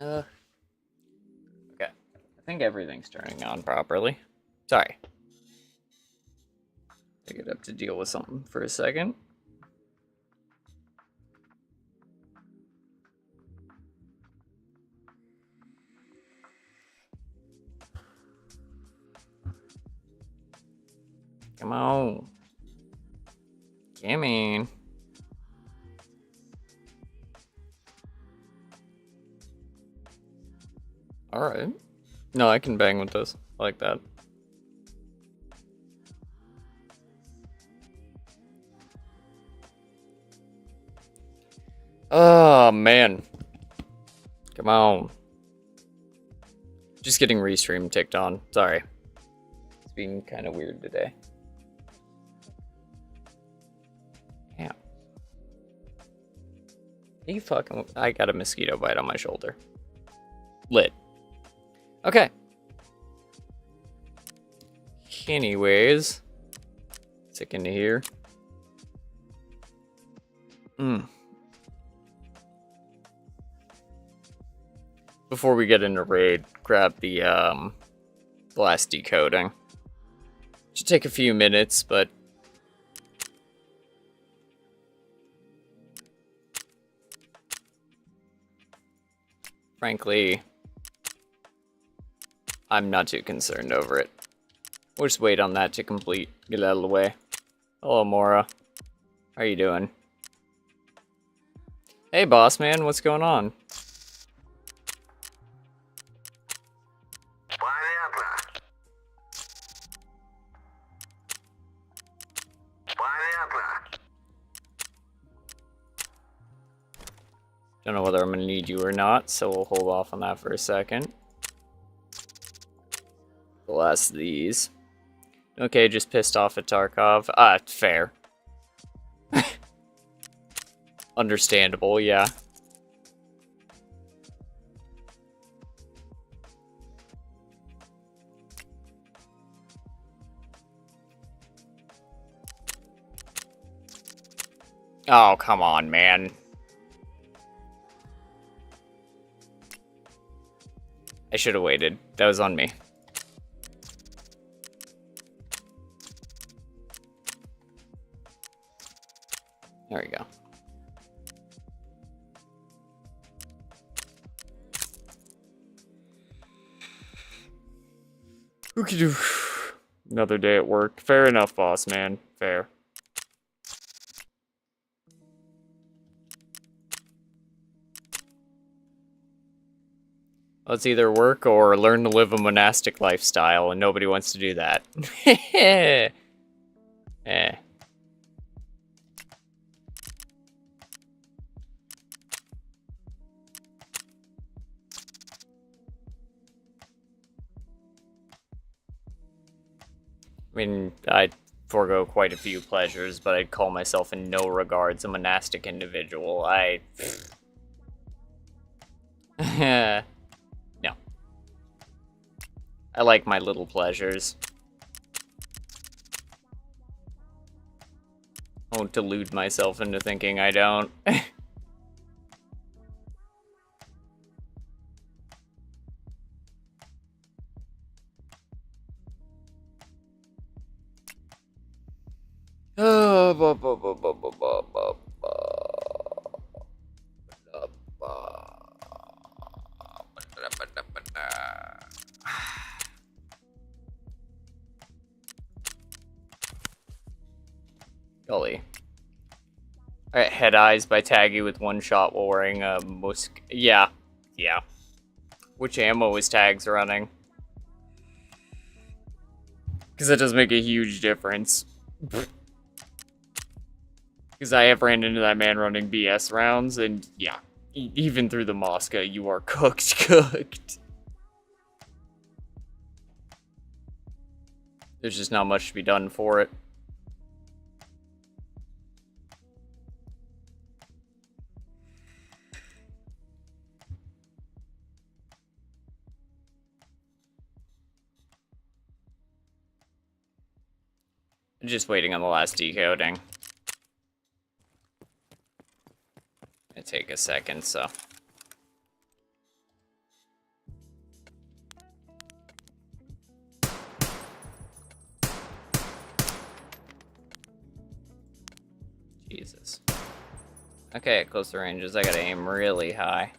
Uh, okay. I think everything's turning on properly. Sorry. I get up to deal with something for a second. Come on. Come in. Alright. No, I can bang with this. I like that. Oh, man. Come on. Just getting restream ticked on. Sorry. It's being kind of weird today. Yeah. You fucking... I got a mosquito bite on my shoulder. Lit. Okay. Anyways. Sick into here. Before we get into raid, grab the blast decoding. Should take a few minutes, but frankly, I'm not too concerned over it. We'll just wait on that to complete. Get it out of the way. Hello, Mora. How you doing? Hey, boss man, what's going on? Don't know whether I'm gonna need you or not, so we'll hold off on that for a second. The last of these. Okay, just pissed off at Tarkov. Fair. Understandable, yeah. Oh, come on, man. I should have waited. That was on me. There we go. Who could do another day at work? Fair enough, boss man. Fair. Let's either work or learn to live a monastic lifestyle, and nobody wants to do that. Eh. I mean, I'd forego quite a few pleasures, but I'd call myself in no regards a monastic individual. No. I like my little pleasures. I won't delude myself into thinking I don't. Golly. Alright, Head Eyes by Taggy with one shot while wearing a musk. Yeah. Which ammo is Tags running? Because that does make a huge difference. Because I have ran into that man running BS rounds, and yeah, even through the Mosca, you are cooked. There's just not much to be done for it. Just waiting on the last decoding. It'll take a second, so. Jesus. Okay, at closer ranges, I gotta aim really high.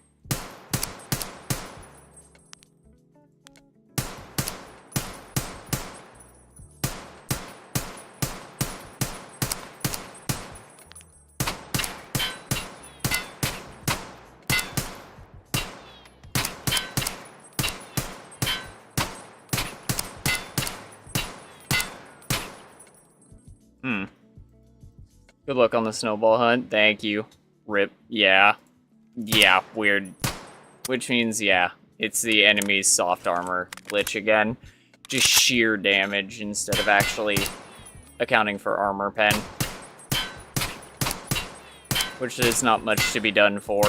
Good luck on the snowball hunt. Thank you. Rip. Yeah. Yeah, weird. Which means, yeah, it's the enemy's soft armor glitch again. Just sheer damage instead of actually accounting for armor pen. Which is not much to be done for.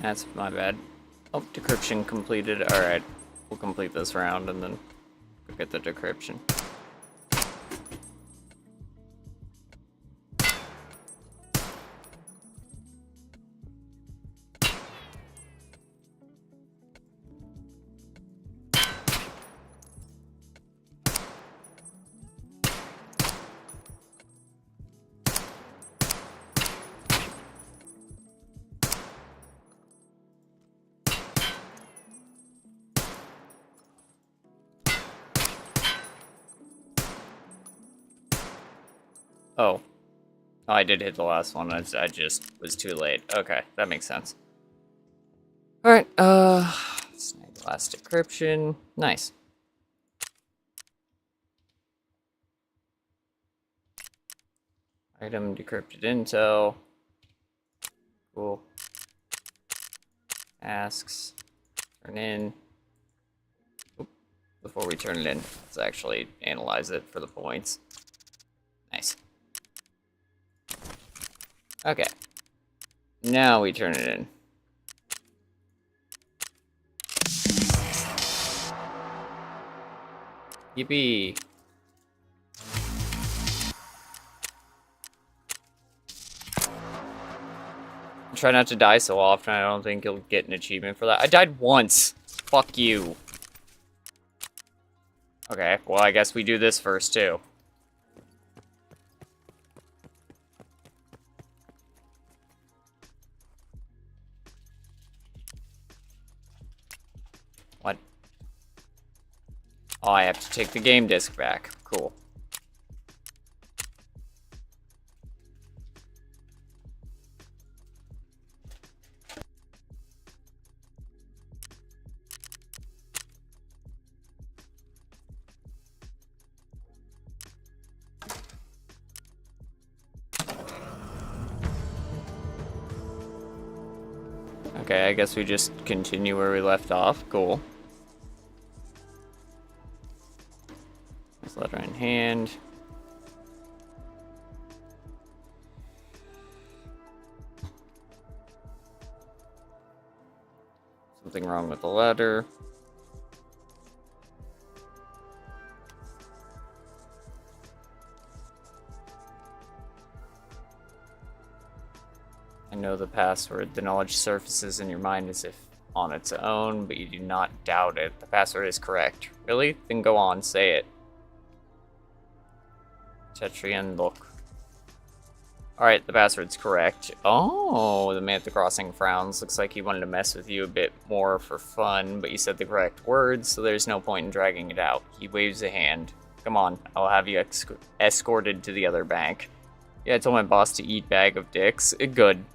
That's my bad. Oh, decryption completed. Alright. We'll complete this round and then go get the decryption. Oh. Oh, I did hit the last one. I just was too late. Okay, that makes sense. Alright, snag the last decryption. Nice. Item decrypted intel. Cool. Asks. Turn in. Oop. Before we turn it in, let's actually analyze it for the points. Nice. Okay. Now we turn it in. Yippee. Try not to die so often. I don't think you'll get an achievement for that. I died once. Fuck you. Okay, well, I guess we do this first, too. What? Oh, I have to take the game disc back. Cool. Okay, I guess we just continue where we left off. Cool. This letter in hand. something wrong with the ladder. I know the password. The knowledge surfaces in your mind as if on its own, but you do not doubt it. The password is correct. Really? Then go on, say it. Tetrian, look. Alright, the password's correct. Oh, the man at the crossing frowns. Looks like he wanted to mess with you a bit more for fun, but you said the correct words, so there's no point in dragging it out. He waves a hand. Come on, I'll have you escorted to the other bank. Yeah, I told my boss to eat bag of dicks. Good.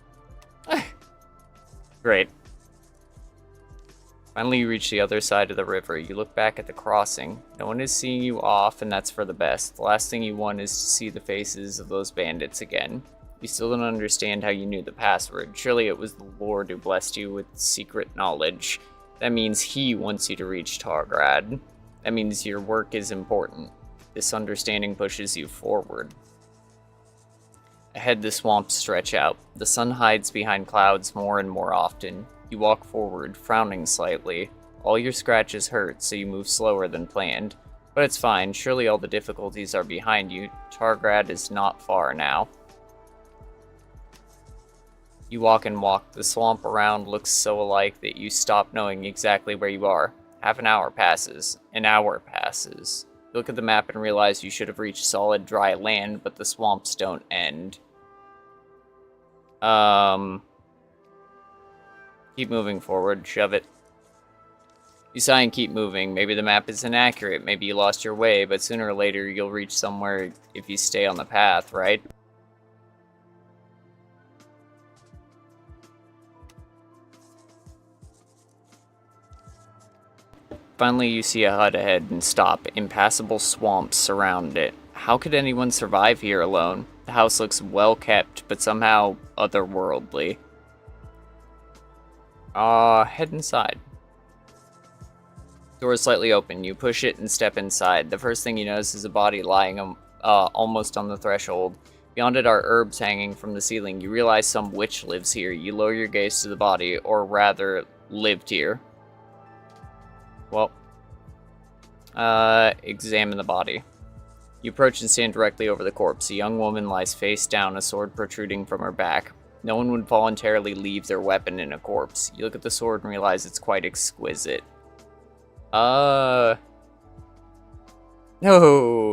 Great. Finally, you reach the other side of the river. You look back at the crossing. No one is seeing you off, and that's for the best. The last thing you want is to see the faces of those bandits again. You still don't understand how you knew the password. Surely it was the Lord who blessed you with secret knowledge. That means he wants you to reach Targrad. That means your work is important. This understanding pushes you forward. Ahead, the swamps stretch out. The sun hides behind clouds more and more often. You walk forward, frowning slightly. All your scratches hurt, so you move slower than planned. But it's fine, surely all the difficulties are behind you. Targrad is not far now. You walk and walk. The swamp around looks so alike that you stop knowing exactly where you are. Half an hour passes. An hour passes. You look at the map and realize you should have reached solid dry land, but the swamps don't end. Keep moving forward. Shove it. You sigh and keep moving. Maybe the map is inaccurate. Maybe you lost your way, but sooner or later you'll reach somewhere if you stay on the path, right? Finally, you see a hut ahead and stop. Impassable swamps surround it. How could anyone survive here alone? The house looks well kept, but somehow otherworldly. Head inside. Door is slightly open. You push it and step inside. The first thing you notice is a body lying almost on the threshold. Beyond it are herbs hanging from the ceiling. You realize some witch lives here. You lower your gaze to the body, or rather, lived here. Well, examine the body. You approach and stand directly over the corpse. A young woman lies face down, a sword protruding from her back. No one would voluntarily leave their weapon in a corpse. You look at the sword and realize it's quite exquisite. No,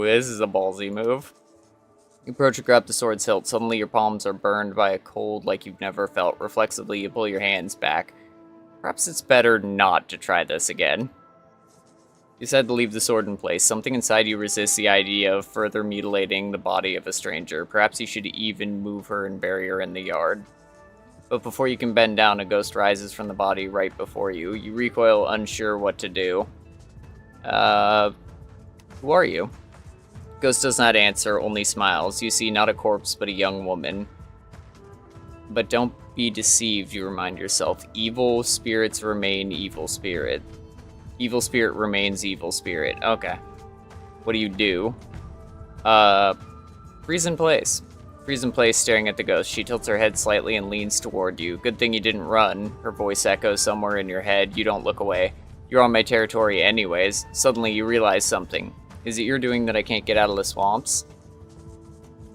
this is a ballsy move. You approach and grab the sword's hilt. Suddenly your palms are burned by a cold like you've never felt. Reflexively, you pull your hands back. Perhaps it's better not to try this again. You decide to leave the sword in place. Something inside you resists the idea of further mutilating the body of a stranger. Perhaps you should even move her and bury her in the yard. But before you can bend down, a ghost rises from the body right before you. You recoil, unsure what to do. Who are you? Ghost does not answer, only smiles. You see not a corpse, but a young woman. But don't be deceived, you remind yourself. Evil spirits remain evil spirit. Evil spirit remains evil spirit. Okay. What do you do? Freeze in place. Freeze in place, staring at the ghost. She tilts her head slightly and leans toward you. Good thing you didn't run. Her voice echoes somewhere in your head. You don't look away. You're on my territory anyways. Suddenly you realize something. Is it your doing that I can't get out of the swamps?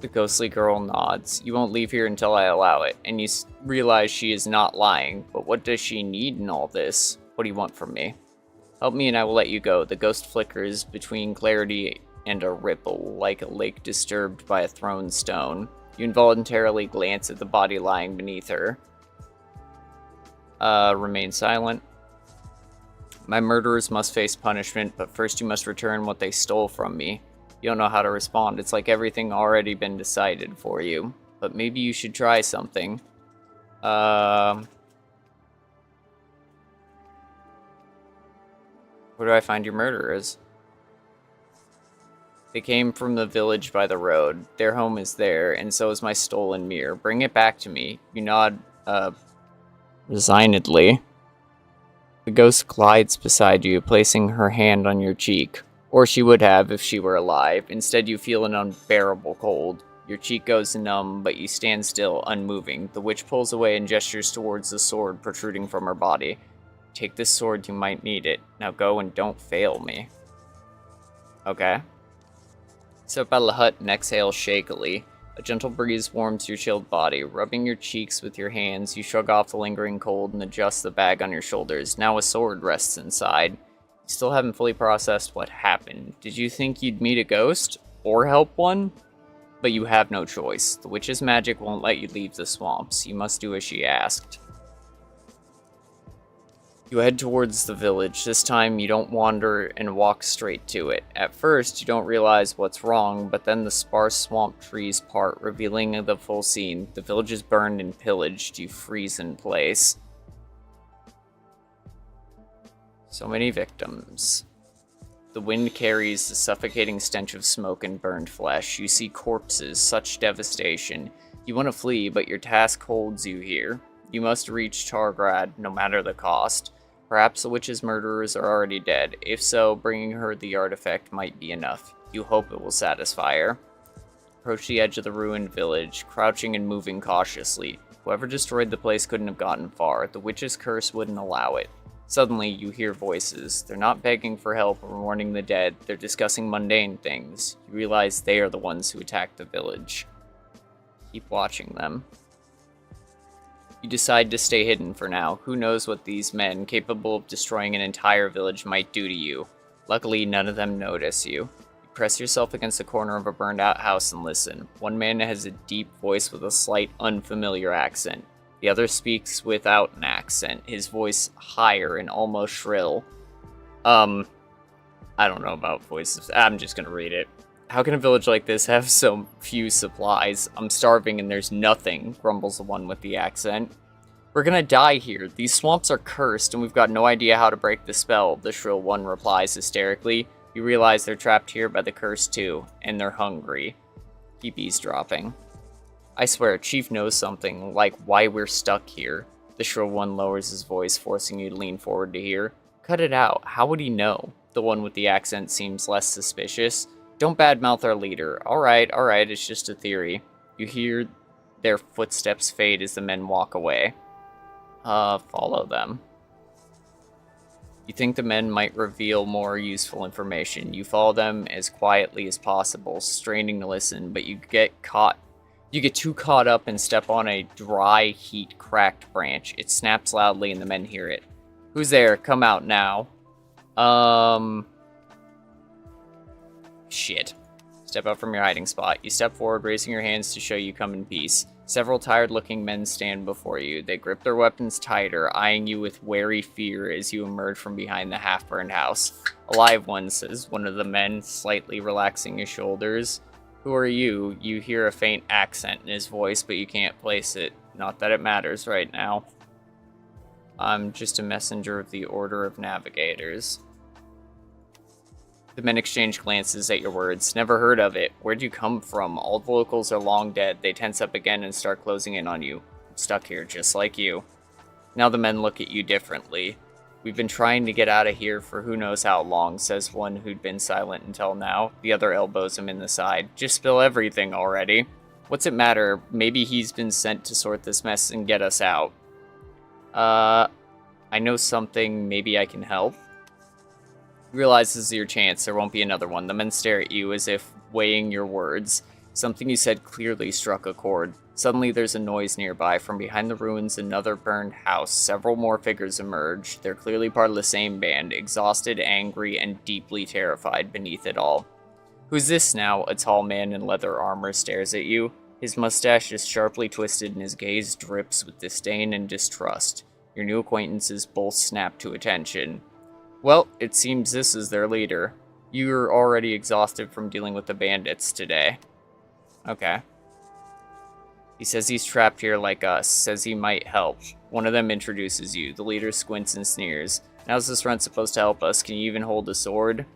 The ghostly girl nods. You won't leave here until I allow it. And you realize she is not lying. But what does she need in all this? What do you want from me? Help me and I will let you go. The ghost flickers between clarity and a ripple, like a lake disturbed by a thrown stone. You involuntarily glance at the body lying beneath her. Remain silent. My murderers must face punishment, but first you must return what they stole from me. You don't know how to respond. It's like everything already been decided for you. But maybe you should try something. Where do I find your murderers? They came from the village by the road. Their home is there, and so is my stolen mirror. Bring it back to me. You nod, resignedly. The ghost glides beside you, placing her hand on your cheek. Or she would have if she were alive. Instead, you feel an unbearable cold. Your cheek goes numb, but you stand still, unmoving. The witch pulls away and gestures towards the sword protruding from her body. Take this sword, you might need it. Now go and don't fail me. Okay. Step out of the hut and exhale shakily. A gentle breeze warms your chilled body. Rubbing your cheeks with your hands, you shrug off the lingering cold and adjust the bag on your shoulders. Now a sword rests inside. You still haven't fully processed what happened. Did you think you'd meet a ghost? Or help one? But you have no choice. The witch's magic won't let you leave the swamps. You must do as she asked. You head towards the village. This time you don't wander and walk straight to it. At first you don't realize what's wrong, but then the sparse swamp trees part, revealing the full scene. The village is burned and pillaged. You freeze in place. So many victims. The wind carries the suffocating stench of smoke and burned flesh. You see corpses, such devastation. You want to flee, but your task holds you here. You must reach Targrad, no matter the cost. Perhaps the witch's murderers are already dead. If so, bringing her the artifact might be enough. You hope it will satisfy her. Approach the edge of the ruined village, crouching and moving cautiously. Whoever destroyed the place couldn't have gotten far. The witch's curse wouldn't allow it. Suddenly, you hear voices. They're not begging for help or warning the dead. They're discussing mundane things. You realize they are the ones who attacked the village. Keep watching them. You decide to stay hidden for now. Who knows what these men, capable of destroying an entire village, might do to you. Luckily, none of them notice you. You press yourself against the corner of a burned-out house and listen. One man has a deep voice with a slight, unfamiliar accent. The other speaks without an accent, his voice higher and almost shrill. I don't know about voices. I'm just gonna read it. How can a village like this have so few supplies? I'm starving and there's nothing, grumbles the one with the accent. We're gonna die here. These swamps are cursed and we've got no idea how to break the spell, the shrill one replies hysterically. You realize they're trapped here by the curse too, and they're hungry. Keep eavesdropping. I swear, Chief knows something, like why we're stuck here. The shrill one lowers his voice, forcing you to lean forward to hear. Cut it out. How would he know? The one with the accent seems less suspicious. Don't badmouth our leader. Alright, it's just a theory. You hear their footsteps fade as the men walk away. Follow them. You think the men might reveal more useful information. You follow them as quietly as possible, straining to listen, but you get too caught up and step on a dry, heat-cracked branch. It snaps loudly and the men hear it. Who's there? Come out now. Shit. Step out from your hiding spot. You step forward, raising your hands to show you come in peace. Several tired-looking men stand before you. They grip their weapons tighter, eyeing you with wary fear as you emerge from behind the half-burned house. A live one, says one of the men, slightly relaxing his shoulders. Who are you? You hear a faint accent in his voice, but you can't place it. Not that it matters right now. I'm just a messenger of the Order of Navigators. The men exchange glances at your words. Never heard of it. Where'd you come from? All the locals are long dead. They tense up again and start closing in on you. I'm stuck here, just like you. Now the men look at you differently. We've been trying to get out of here for who knows how long, says one who'd been silent until now. The other elbows him in the side. Just spill everything already. What's it matter? Maybe he's been sent to sort this mess and get us out. I know something. Maybe I can help. You realize this is your chance. There won't be another one. The men stare at you as if weighing your words. Something you said clearly struck a chord. Suddenly there's a noise nearby. From behind the ruins, another burned house. Several more figures emerge. They're clearly part of the same band, exhausted, angry, and deeply terrified beneath it all. Who's this now? A tall man in leather armor stares at you. His mustache is sharply twisted and his gaze drips with disdain and distrust. Your new acquaintances both snap to attention. Well, it seems this is their leader. You're already exhausted from dealing with the bandits today. Okay. He says he's trapped here like us, says he might help. One of them introduces you. The leader squints and sneers. How's this run supposed to help us? Can you even hold a sword?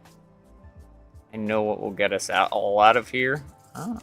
I know what will get us all out of here. Ah.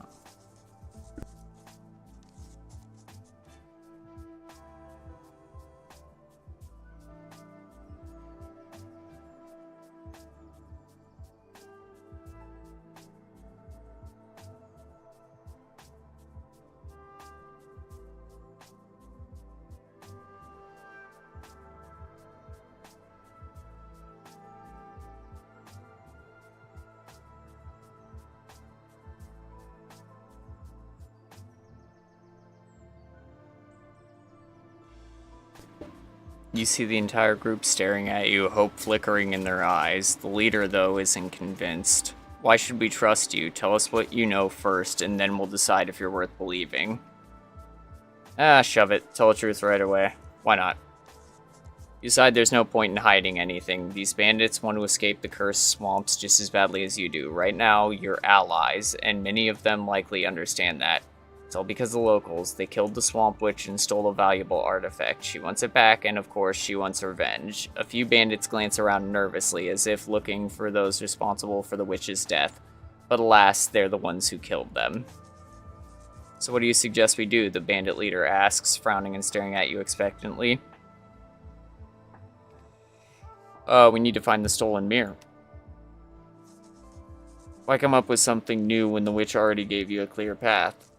You see the entire group staring at you, hope flickering in their eyes. The leader, though, isn't convinced. Why should we trust you? Tell us what you know first, and then we'll decide if you're worth believing. Ah, shove it. Tell the truth right away. Why not? You decide there's no point in hiding anything. These bandits want to escape the cursed swamps just as badly as you do. Right now, you're allies, and many of them likely understand that. It's all because of the locals. They killed the swamp witch and stole a valuable artifact. She wants it back, and of course, she wants revenge. A few bandits glance around nervously, as if looking for those responsible for the witch's death. But alas, they're the ones who killed them. So what do you suggest we do? The bandit leader asks, frowning and staring at you expectantly. We need to find the stolen mirror. Why come up with something new when the witch already gave you a clear path?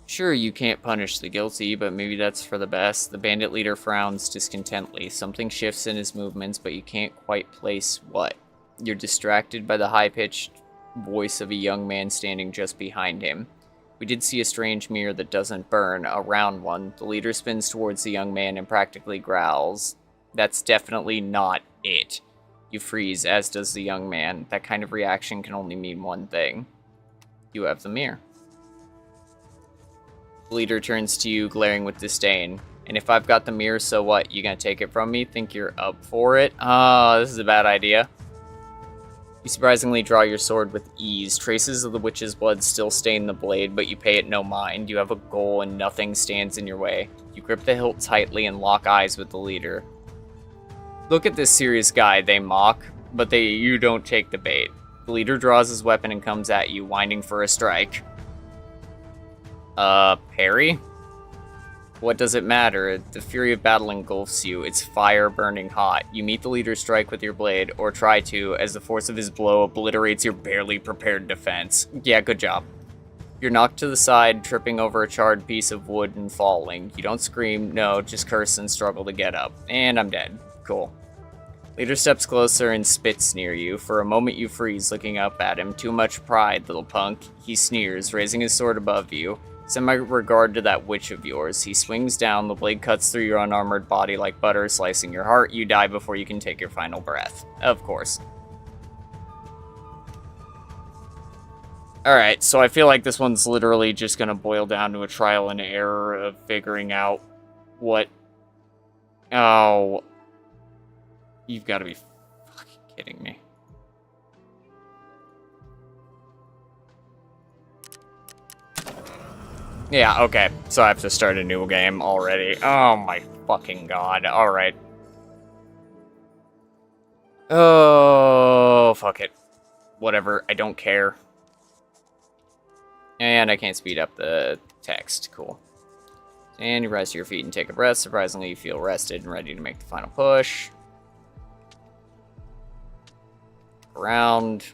Sure, you can't punish the guilty, but maybe that's for the best. The bandit leader frowns discontently. Something shifts in his movements, but you can't quite place what. You're distracted by the high-pitched voice of a young man standing just behind him. We did see a strange mirror that doesn't burn, a round one. The leader spins towards the young man and practically growls. That's definitely not it. You freeze, as does the young man. That kind of reaction can only mean one thing. You have the mirror. The leader turns to you, glaring with disdain. And if I've got the mirror, so what? You gonna take it from me? Think you're up for it? Oh, this is a bad idea. You surprisingly draw your sword with ease. Traces of the witch's blood still stain the blade, but you pay it no mind. You have a goal and nothing stands in your way. You grip the hilt tightly and lock eyes with the leader. Look at this serious guy, they mock, but you don't take the bait. The leader draws his weapon and comes at you, whining for a strike. Parry? What does it matter? The fury of battle engulfs you. It's fire burning hot. You meet the leader's strike with your blade, or try to, as the force of his blow obliterates your barely prepared defense. Yeah, good job. You're knocked to the side, tripping over a charred piece of wood and falling. You don't scream, no, just curse and struggle to get up. And I'm dead. Cool. Leader steps closer and spits near you. For a moment you freeze, looking up at him. Too much pride, little punk. He sneers, raising his sword above you. Send my regard to that witch of yours. He swings down, the blade cuts through your unarmored body like butter, slicing your heart. You die before you can take your final breath. Of course. Alright, so I feel like this one's literally just gonna boil down to a trial and error of figuring out what... Oh... You've got to be fucking kidding me. Yeah, okay. So I have to start a new game already. Oh my fucking god. Alright. Oh, fuck it. Whatever. I don't care. And I can't speed up the text. Cool. And you rise to your feet and take a breath. Surprisingly, you feel rested and ready to make the final push. Around.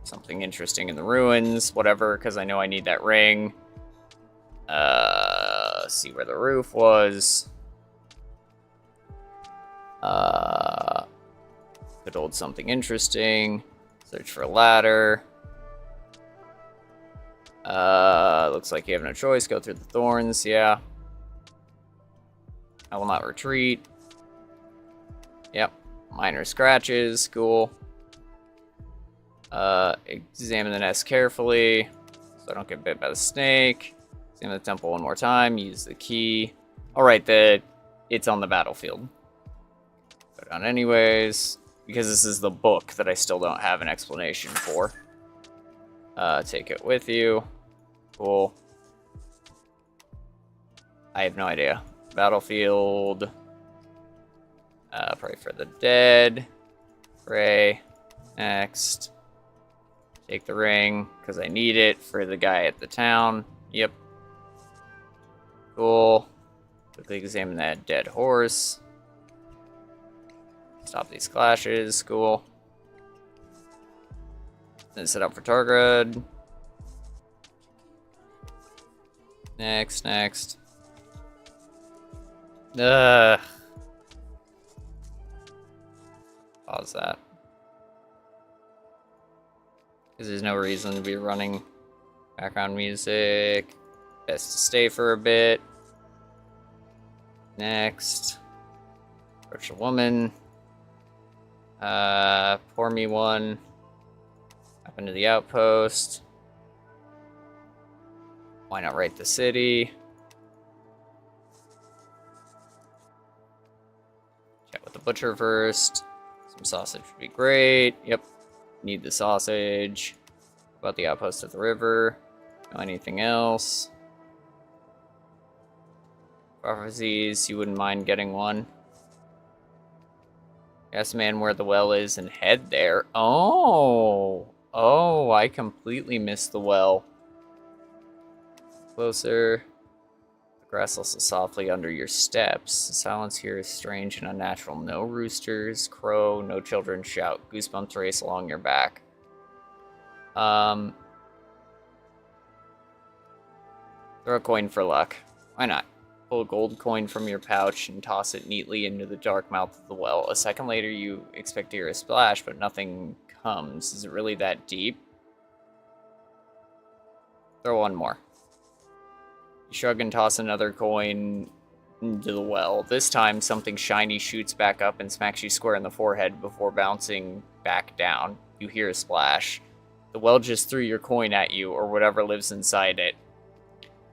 Something interesting in the ruins, whatever, because I know I need that ring. See where the roof was. Could hold something interesting. Search for a ladder. Looks like you have no choice. Go through the thorns, yeah. I will not retreat. Yep. Minor scratches, cool. Examine the nest carefully, so I don't get bit by the snake. Examine the temple one more time, use the key. Alright, it's on the battlefield. Go down anyways, because this is the book that I still don't have an explanation for. Take it with you. Cool. I have no idea. Battlefield. Pray for the dead. Pray. Next. Take the ring, because I need it for the guy at the town. Yep. Cool. Quickly examine that dead horse. Stop these clashes. Cool. Then set up for Tarkov. Next, next. Pause that. Because there's no reason to be running background music. Best to stay for a bit. Next. Approach a woman. Pour me one. Up into the outpost. Why not raid the city? Chat with the butcher first. Some sausage would be great. Yep. Need the sausage. About the outpost at the river. Know anything else? Prophecies, you wouldn't mind getting one. Ask man where the well is and head there. Oh! Oh, I completely missed the well. Closer. The grass rustles softly under your steps. The silence here is strange and unnatural. No roosters, crow, no children shout. Goosebumps race along your back. Throw a coin for luck. Why not? Pull a gold coin from your pouch and toss it neatly into the dark mouth of the well. A second later, you expect to hear a splash, but nothing comes. Is it really that deep? Throw one more. You shrug and toss another coin into the well. This time, something shiny shoots back up and smacks you square in the forehead before bouncing back down. You hear a splash. The well just threw your coin at you, or whatever lives inside it.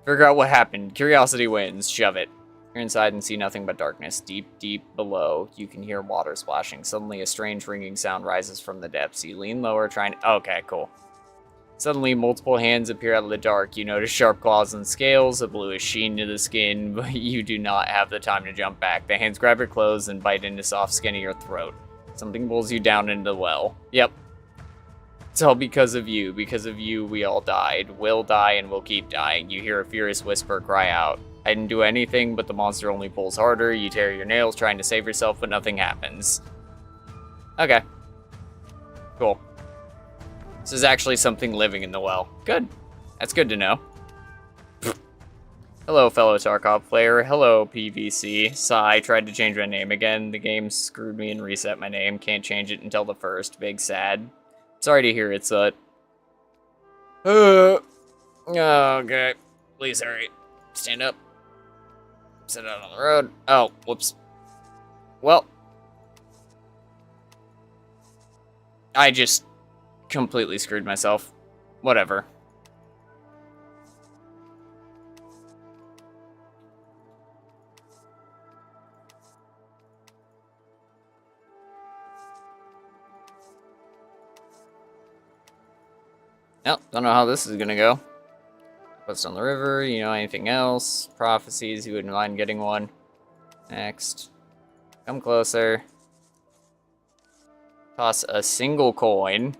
Figure out what happened. Curiosity wins. Shove it. You're inside and see nothing but darkness. Deep, deep below, you can hear water splashing. Suddenly, a strange ringing sound rises from the depths. You lean lower, trying to... Okay, cool. Suddenly, multiple hands appear out of the dark. You notice sharp claws and scales, a bluish sheen to the skin, but you do not have the time to jump back. The hands grab your clothes and bite into soft skin of your throat. Something pulls you down into the well. Yep. It's all because of you. Because of you, we all died. Will die and will keep dying. You hear a furious whisper cry out. I didn't do anything, but the monster only pulls harder. You tear your nails trying to save yourself, but nothing happens. Okay. Cool. This is actually something living in the well. Good. That's good to know. Hello, fellow Tarkov player. Hello, PVC. Sigh, tried to change my name again. The game screwed me and reset my name. Can't change it until the first. Big sad. Sorry to hear it, Sut. Okay. Please hurry. Stand up. Sit out on the road. Oh, whoops. Well. I just completely screwed myself. Whatever. Nope, don't know how this is gonna go. What's on the river? You know anything else? Prophecies, you wouldn't mind getting one. Next. Come closer. Toss a single coin.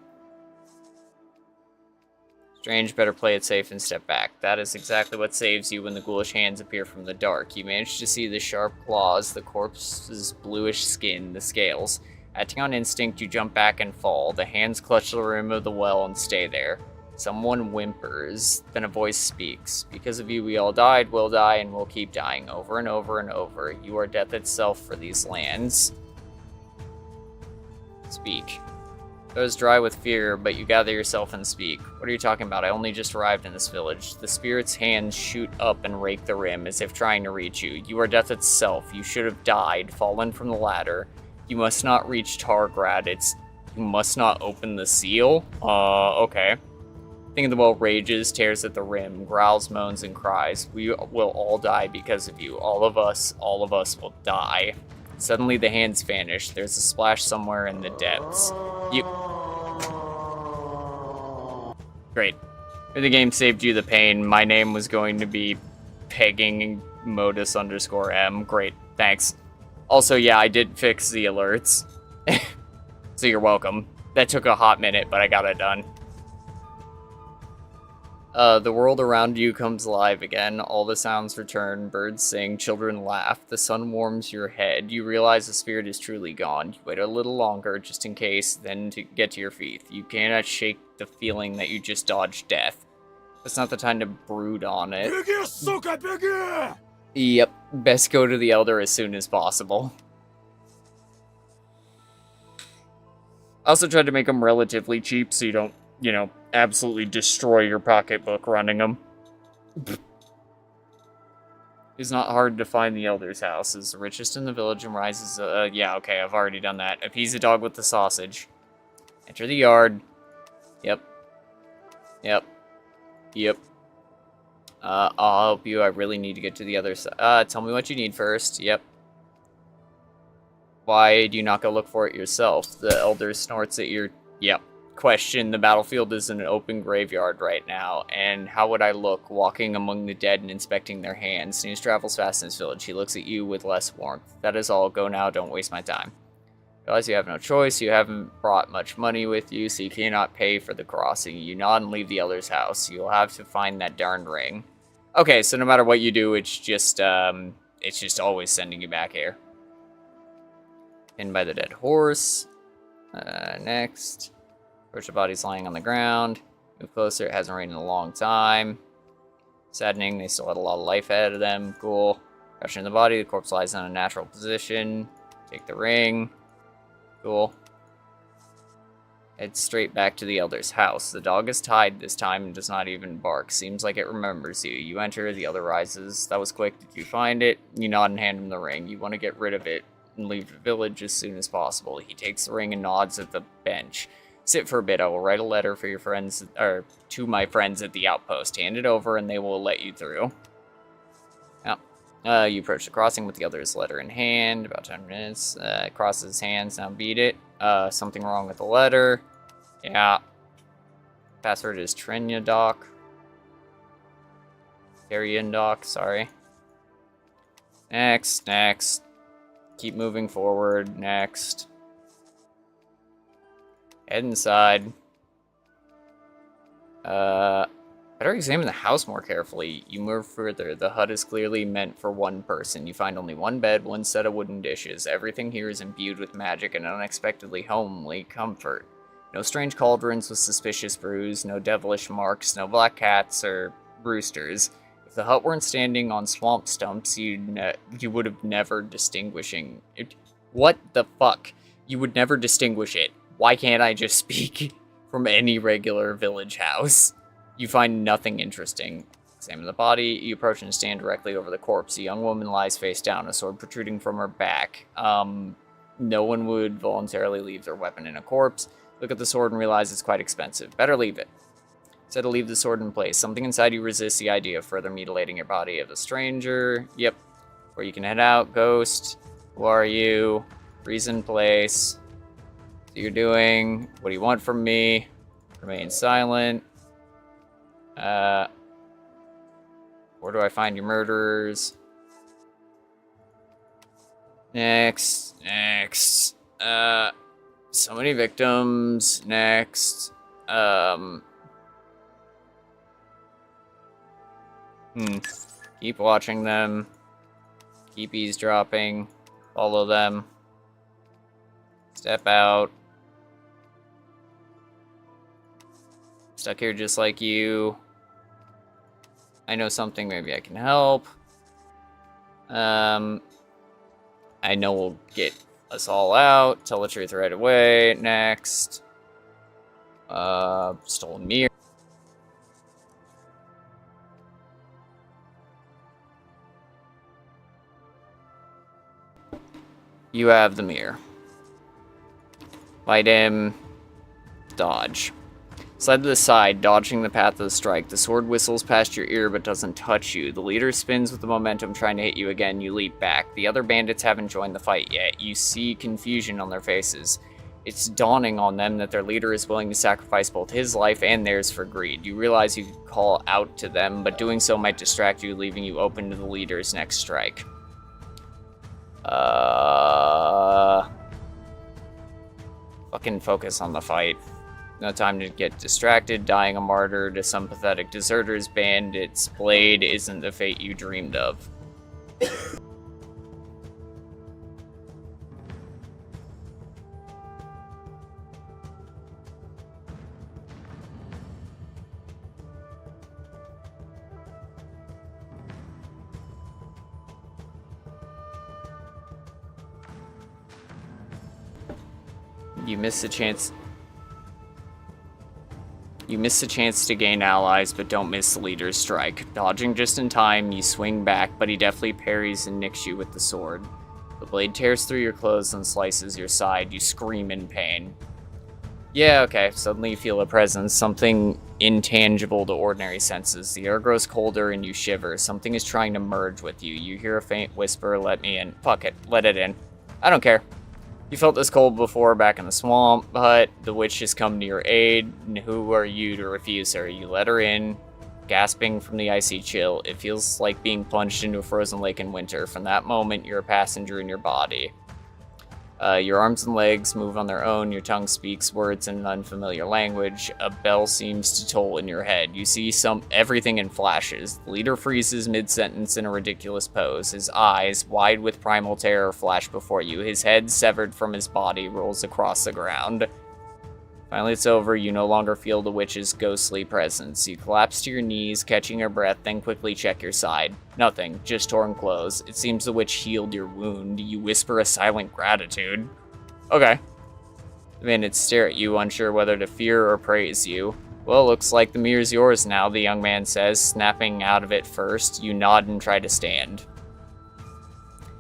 Strange, better play it safe and step back. That is exactly what saves you when the ghoulish hands appear from the dark. You manage to see the sharp claws, the corpse's bluish skin, the scales. Acting on instinct, you jump back and fall. The hands clutch the rim of the well and stay there. Someone whimpers, then a voice speaks. Because of you, we all died, will die, and will keep dying over and over and over. You are death itself for these lands. Speak. Those dry with fear, but you gather yourself and speak. What are you talking about? I only just arrived in this village. The spirit's hands shoot up and rake the rim, as if trying to reach you. You are death itself. You should have died, fallen from the ladder. You must not reach Targrad. You must not open the seal? Okay. Thing of the well rages, tears at the rim, growls, moans, and cries. We will all die because of you. All of us will die. Suddenly the hands vanish. There's a splash somewhere in the depths. Great. The game saved you the pain. My name was going to be pegging Modus _M. Great. Thanks. Also, yeah, I did fix the alerts. So you're welcome. That took a hot minute, but I got it done. The world around you comes alive again. All the sounds return. Birds sing. Children laugh. The sun warms your head. You realize the spirit is truly gone. You wait a little longer, just in case, then to get to your feet. You cannot shake the feeling that you just dodged death. It's not the time to brood on it. Yep. Best go to the Elder as soon as possible. I also tried to make them relatively cheap so you don't, you know, absolutely destroy your pocketbook running them. It's not hard to find the Elder's house. Is the richest in the village and rises... yeah, okay, I've already done that. Appease the dog with the sausage. Enter the yard. Yep. Yep. Yep. I'll help you. I really need to get to the other side. Tell me what you need first. Yep. Why do you not go look for it yourself? The Elder snorts at your... Yep. Question. The battlefield is an open graveyard right now, and how would I look walking among the dead and inspecting their hands? News travels fast in this village. He looks at you with less warmth. That is all. Go now. Don't waste my time. Realize you have no choice. You haven't brought much money with you, so you cannot pay for the crossing. You nod and leave the Elder's house. You'll have to find that darn ring. Okay, so no matter what you do, it's just always sending you back here. Pinned by the dead horse. Next. Approach the bodies lying on the ground. Move closer. It hasn't rained in a long time. Saddening. They still had a lot of life ahead of them. Cool. Crushing the body. The corpse lies in a natural position. Take the ring. Cool. Head straight back to the Elder's house. The dog is tied this time and does not even bark. Seems like it remembers you. You enter. The Elder rises. That was quick. Did you find it? You nod and hand him the ring. You want to get rid of it and leave the village as soon as possible. He takes the ring and nods at the bench. Sit for a bit. I will write a letter for your friends, or to my friends at the outpost. Hand it over, and they will let you through. Yeah. You approach the crossing with the Elder's letter in hand. About 10 minutes. Crosses his hands. Now beat it. Something wrong with the letter. Yeah. Password is Trenyadoc. Teryandoc, sorry. Next. Keep moving forward. Next. Head inside. Better examine the house more carefully. You move further. The hut is clearly meant for one person. You find only one bed, one set of wooden dishes. Everything here is imbued with magic and unexpectedly homely comfort. No strange cauldrons with suspicious brews, no devilish marks, no black cats or roosters. If the hut weren't standing on swamp stumps, you would have never distinguishing it. What the fuck? You would never distinguish it. Why can't I just speak from any regular village house? You find nothing interesting. Examine the body. You approach and stand directly over the corpse. A young woman lies face down, a sword protruding from her back. No one would voluntarily leave their weapon in a corpse. Look at the sword and realize it's quite expensive. Better leave it. Instead to leave the sword in place. Something inside you resists the idea of further mutilating your body of a stranger. Yep. Where you can head out. Ghost. Who are you? Reason, place. What you're doing. What do you want from me? Remain silent. Where do I find your murderers? Next. So many victims. Next. Keep watching them. Keep eavesdropping. Follow them. Step out. Stuck here just like you. I know something, maybe I can help. I know we'll get us all out. Tell the truth right away. Next. Stolen mirror. You have the mirror. Fight him. Dodge. Slide to the side, dodging the path of the strike. The sword whistles past your ear but doesn't touch you. The leader spins with the momentum trying to hit you again. You leap back. The other bandits haven't joined the fight yet. You see confusion on their faces. It's dawning on them that their leader is willing to sacrifice both his life and theirs for greed. You realize you could call out to them, but doing so might distract you, leaving you open to the leader's next strike. Fucking focus on the fight. No time to get distracted. Dying a martyr to some pathetic deserters bandit's blade isn't the fate you dreamed of. You missed a chance. You miss a chance to gain allies, but don't miss the leader's strike. Dodging just in time, you swing back, but he deftly parries and nicks you with the sword. The blade tears through your clothes and slices your side. You scream in pain. Yeah, okay. Suddenly you feel a presence, something intangible to ordinary senses. The air grows colder and you shiver. Something is trying to merge with you. You hear a faint whisper, let me in. Fuck it, let it in. I don't care. You felt this cold before back in the swamp, but the witch has come to your aid, and who are you to refuse her? You let her in, gasping from the icy chill. It feels like being plunged into a frozen lake in winter. From that moment, you're a passenger in your body. Your arms and legs move on their own, your tongue speaks words in an unfamiliar language, a bell seems to toll in your head. You see everything in flashes. The leader freezes mid-sentence in a ridiculous pose. His eyes, wide with primal terror, flash before you. His head, severed from his body, rolls across the ground. Finally, it's over. You no longer feel the witch's ghostly presence. You collapse to your knees, catching your breath, then quickly check your side. Nothing, just torn clothes. It seems the witch healed your wound. You whisper a silent gratitude. Okay. The bandits stare at you, unsure whether to fear or praise you. Well, looks like the mirror's yours now, the young man says, snapping out of it first. You nod and try to stand.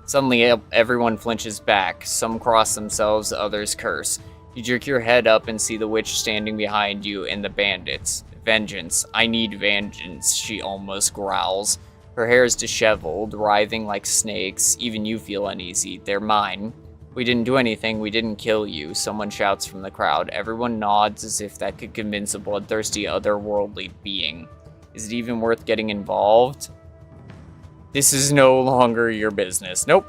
Suddenly, everyone flinches back. Some cross themselves, others curse. You jerk your head up and see the witch standing behind you and the bandits. Vengeance. I need vengeance, she almost growls. Her hair is disheveled, writhing like snakes. Even you feel uneasy. They're mine. We didn't do anything. We didn't kill you. Someone shouts from the crowd. Everyone nods as if that could convince a bloodthirsty otherworldly being. Is it even worth getting involved? This is no longer your business. Nope.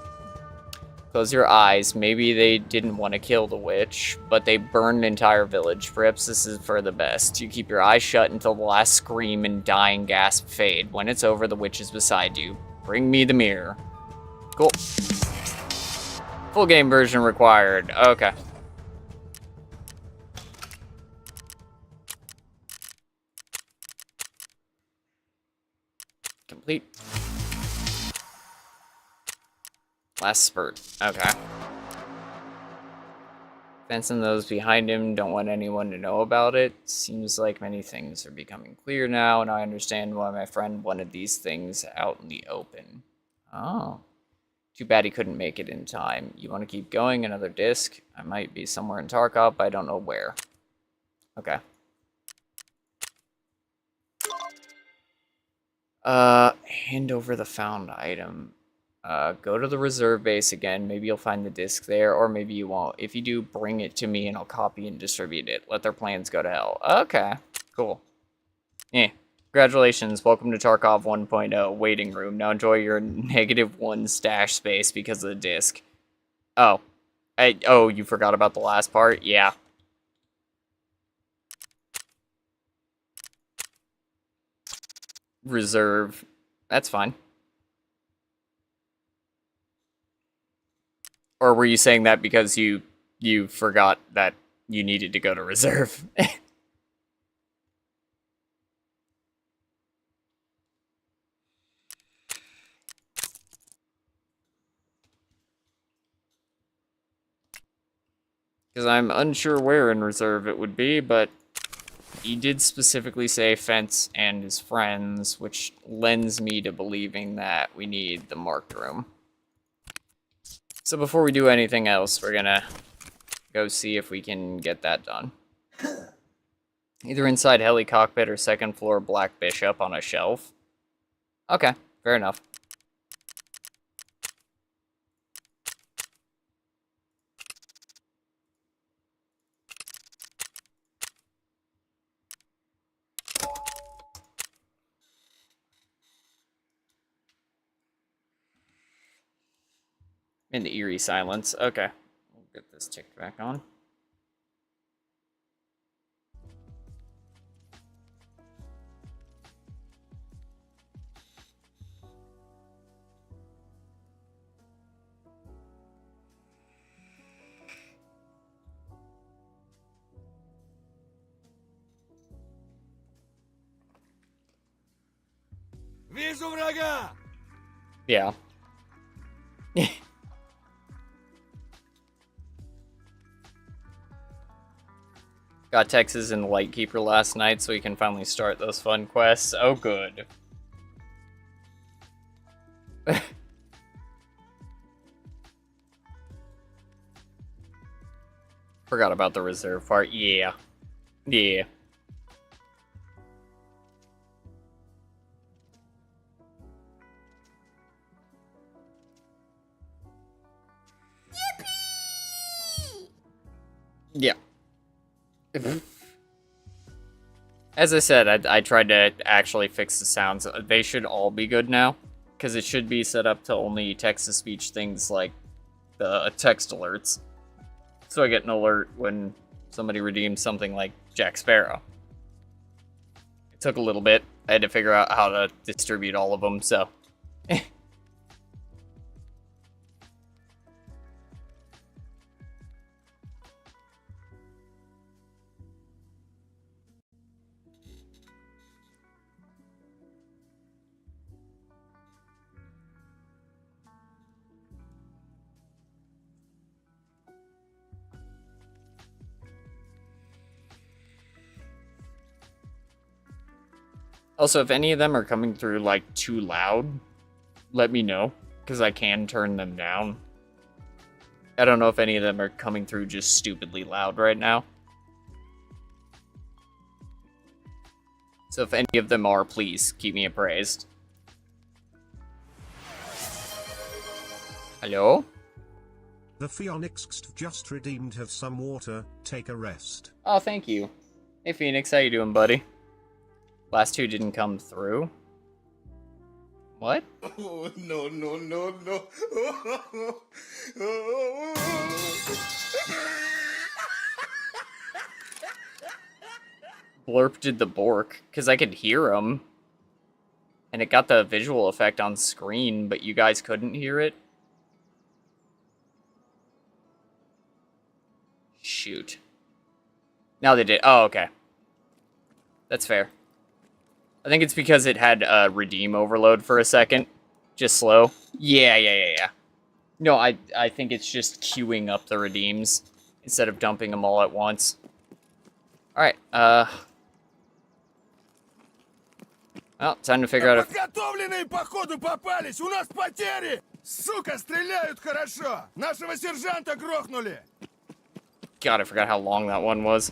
Close your eyes. Maybe they didn't want to kill the witch, but they burned an entire village. Perhaps this is for the best. You keep your eyes shut until the last scream and dying gasp fade. When it's over, the witch is beside you. Bring me the mirror. Cool. Full game version required. Okay. Complete. Last spurt. Okay. Fencing those behind him, don't want anyone to know about it. Seems like many things are becoming clear now, and I understand why my friend wanted these things out in the open. Oh. Too bad he couldn't make it in time. You want to keep going? Another disc? I might be somewhere in Tarkov, I don't know where. Okay. Hand over the found item. Go to the reserve base again. Maybe you'll find the disc there, or maybe you won't. If you do, bring it to me and I'll copy and distribute it. Let their plans go to hell. Okay, cool. Congratulations. Welcome to Tarkov 1.0 waiting room. Now enjoy your -1 stash space because of the disc. Oh. Oh, you forgot about the last part? Yeah. Reserve. That's fine. Or were you saying that because you forgot that you needed to go to reserve? Because I'm unsure where in reserve it would be, but he did specifically say Fence and his friends, which lends me to believing that we need the marked room. So before we do anything else, we're gonna go see if we can get that done. Either inside heli cockpit or second floor Black Bishop on a shelf. Okay, fair enough. In the eerie silence. Okay, we'll get this ticked back on. Yeah. Got Texas in the Lightkeeper last night, so we can finally start those fun quests. Oh, good. Forgot about the reserve part. Yeah. Yeah. Yeah. As I said, I tried to actually fix the sounds. They should all be good now, because it should be set up to only text-to-speech things like the text alerts. So I get an alert when somebody redeems something like Jack Sparrow. It took a little bit. I had to figure out how to distribute all of them, so... Also, if any of them are coming through, like, too loud, let me know, because I can turn them down. I don't know if any of them are coming through just stupidly loud right now. So if any of them are, please keep me appraised. Hello? The Phoenix just redeemed. Have some water, take a rest. Oh, thank you. Hey, Phoenix, how you doing, buddy? Last two didn't come through. What? Oh, no, no, no, no. Blurp did the bork, because I could hear him. And it got the visual effect on screen, but you guys couldn't hear it. Shoot. Now they did. Oh, okay. That's fair. I think it's because it had redeem overload for a second. Just slow. Yeah. No, I think it's just queuing up the redeems instead of dumping them all at once. Alright, well, time to figure out if... Подготовленные походу попались! У нас потери! Сука, стреляют хорошо! Нашего сержанта грохнули! God, I forgot how long that one was.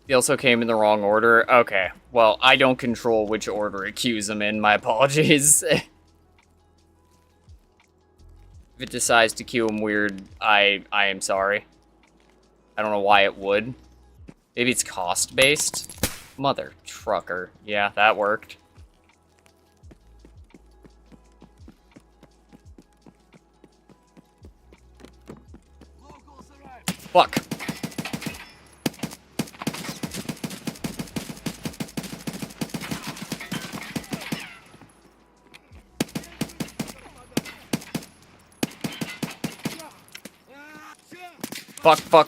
They also came in the wrong order. Okay, well, I don't control which order it queues them in. My apologies. If it decides to queue them weird, I am sorry. I don't know why it would. Maybe it's cost-based? Mother trucker. Yeah, that worked. Fuck. Fuck.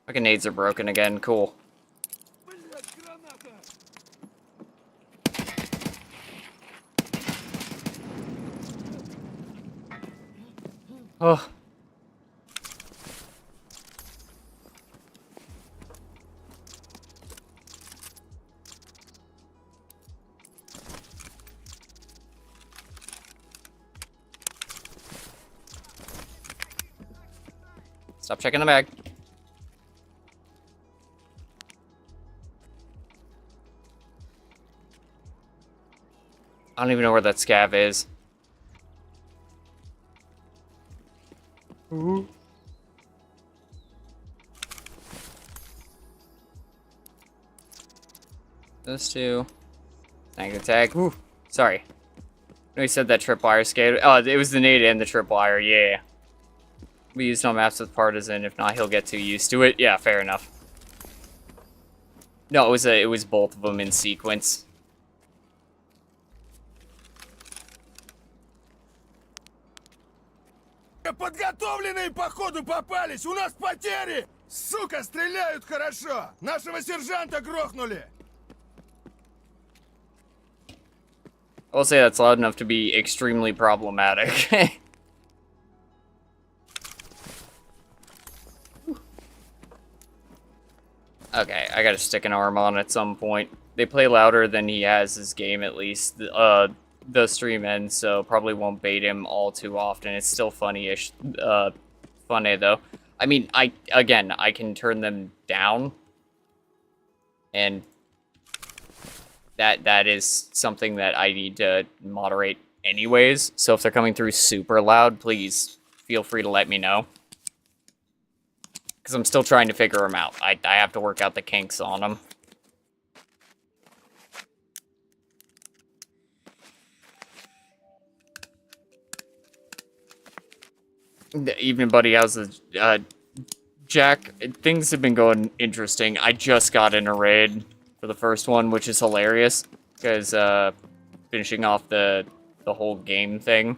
Fucking nades are broken again. Cool. Oh. Stop checking the bag. I don't even know where that scav is. Ooh. Those two. Tank attack. Ooh. Sorry. No, he said that tripwire scale. Oh, it was the nade and the tripwire. Yeah. We used on maps with partisan. If not, he'll get too used to it. Yeah, fair enough. No, it was both of them in sequence. Подготовленные, походу, попались! У нас потери! Сука, стреляют хорошо! Нашего сержанта грохнули! I'll say that's loud enough to be extremely problematic. Okay, I gotta stick an arm on at some point. They play louder than he has his game, at least. The stream ends, so probably won't bait him all too often. It's still funny-ish. Funny, though. I mean, I can turn them down. And that is something that I need to moderate anyways. So if they're coming through super loud, please feel free to let me know. Because I'm still trying to figure them out. I have to work out the kinks on them. The evening, buddy. How's the Jack? Things have been going interesting. I just got in a raid for the first one, which is hilarious because finishing off the whole game thing.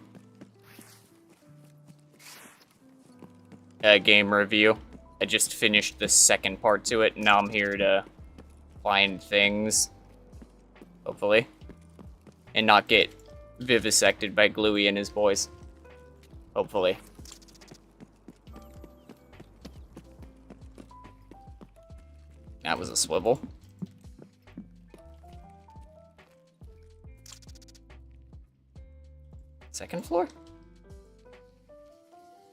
Game review. I just finished the second part to it, and now I'm here to find things, hopefully, and not get vivisected by Gluey and his boys. Hopefully. That was a swivel. Second floor?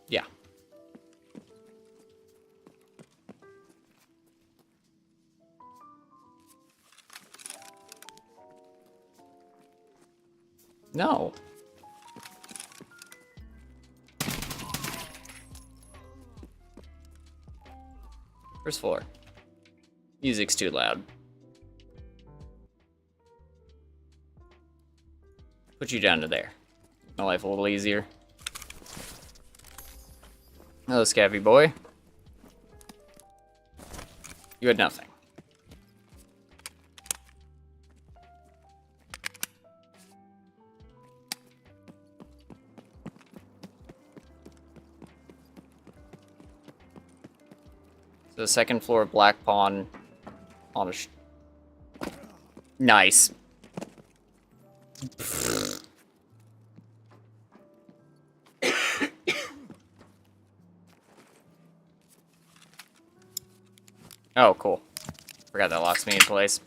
Yeah. No. First floor. Music's too loud. Put you down to there. Make my life a little easier. Hello, Scabby boy. You had nothing. So the second floor of Black Pawn on a nice. Oh, cool. Forgot that locks me in place.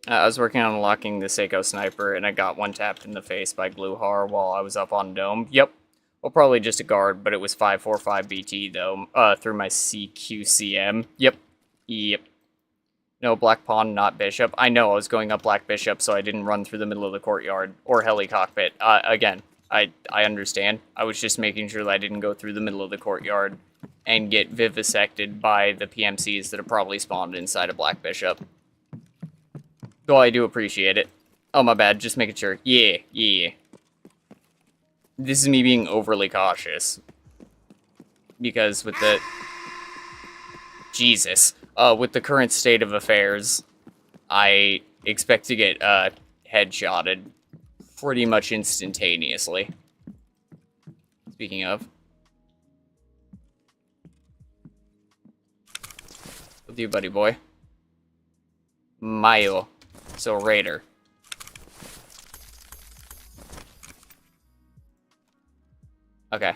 I was working on unlocking the Seiko Sniper, and I got one tapped in the face by Gluhar while I was up on Dome. Yep. Well, probably just a guard, but it was 545 BT, though, through my CQCM. Yep. Yep. No, Black Pawn, not Bishop. I know, I was going up Black Bishop, so I didn't run through the middle of the courtyard, or Heli Cockpit. Again, I understand. I was just making sure that I didn't go through the middle of the courtyard and get vivisected by the PMCs that have probably spawned inside of Black Bishop. Though I do appreciate it. Oh, my bad, just making sure. Yeah, yeah. This is me being overly cautious. Because with the... Jesus. With the current state of affairs, I expect to get, headshotted pretty much instantaneously. Speaking of. With you, buddy boy. Mayo. So, Raider. Okay.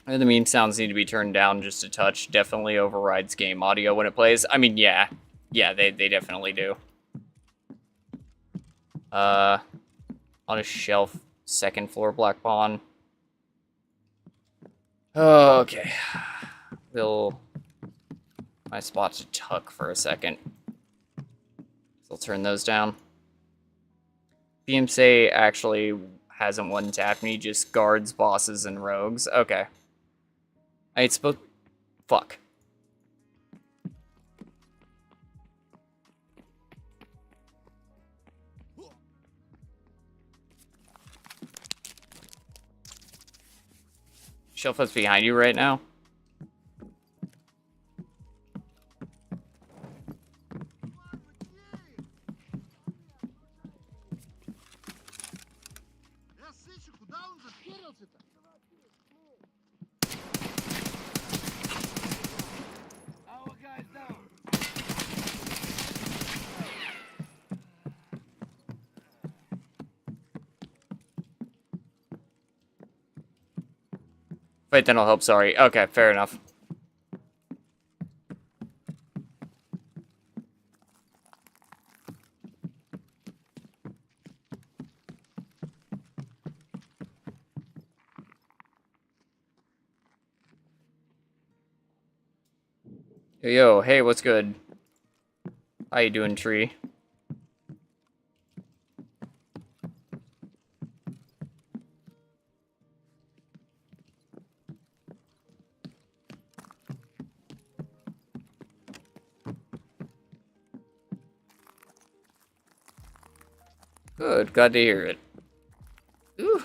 And the meme sounds need to be turned down just a touch. Definitely overrides game audio when it plays. I mean, yeah. Yeah, they definitely do. On a shelf, second floor, Black Pawn. Okay. My spot to tuck for a second. So I'll turn those down. BMC actually hasn't one-tapped me, just guards, bosses, and rogues. Okay. I suppose... Fuck. Shelf is behind you right now. Wait, then I'll help, sorry. Okay, fair enough. Yo, hey, what's good? How you doing, tree? Good, glad to hear it. Ooh.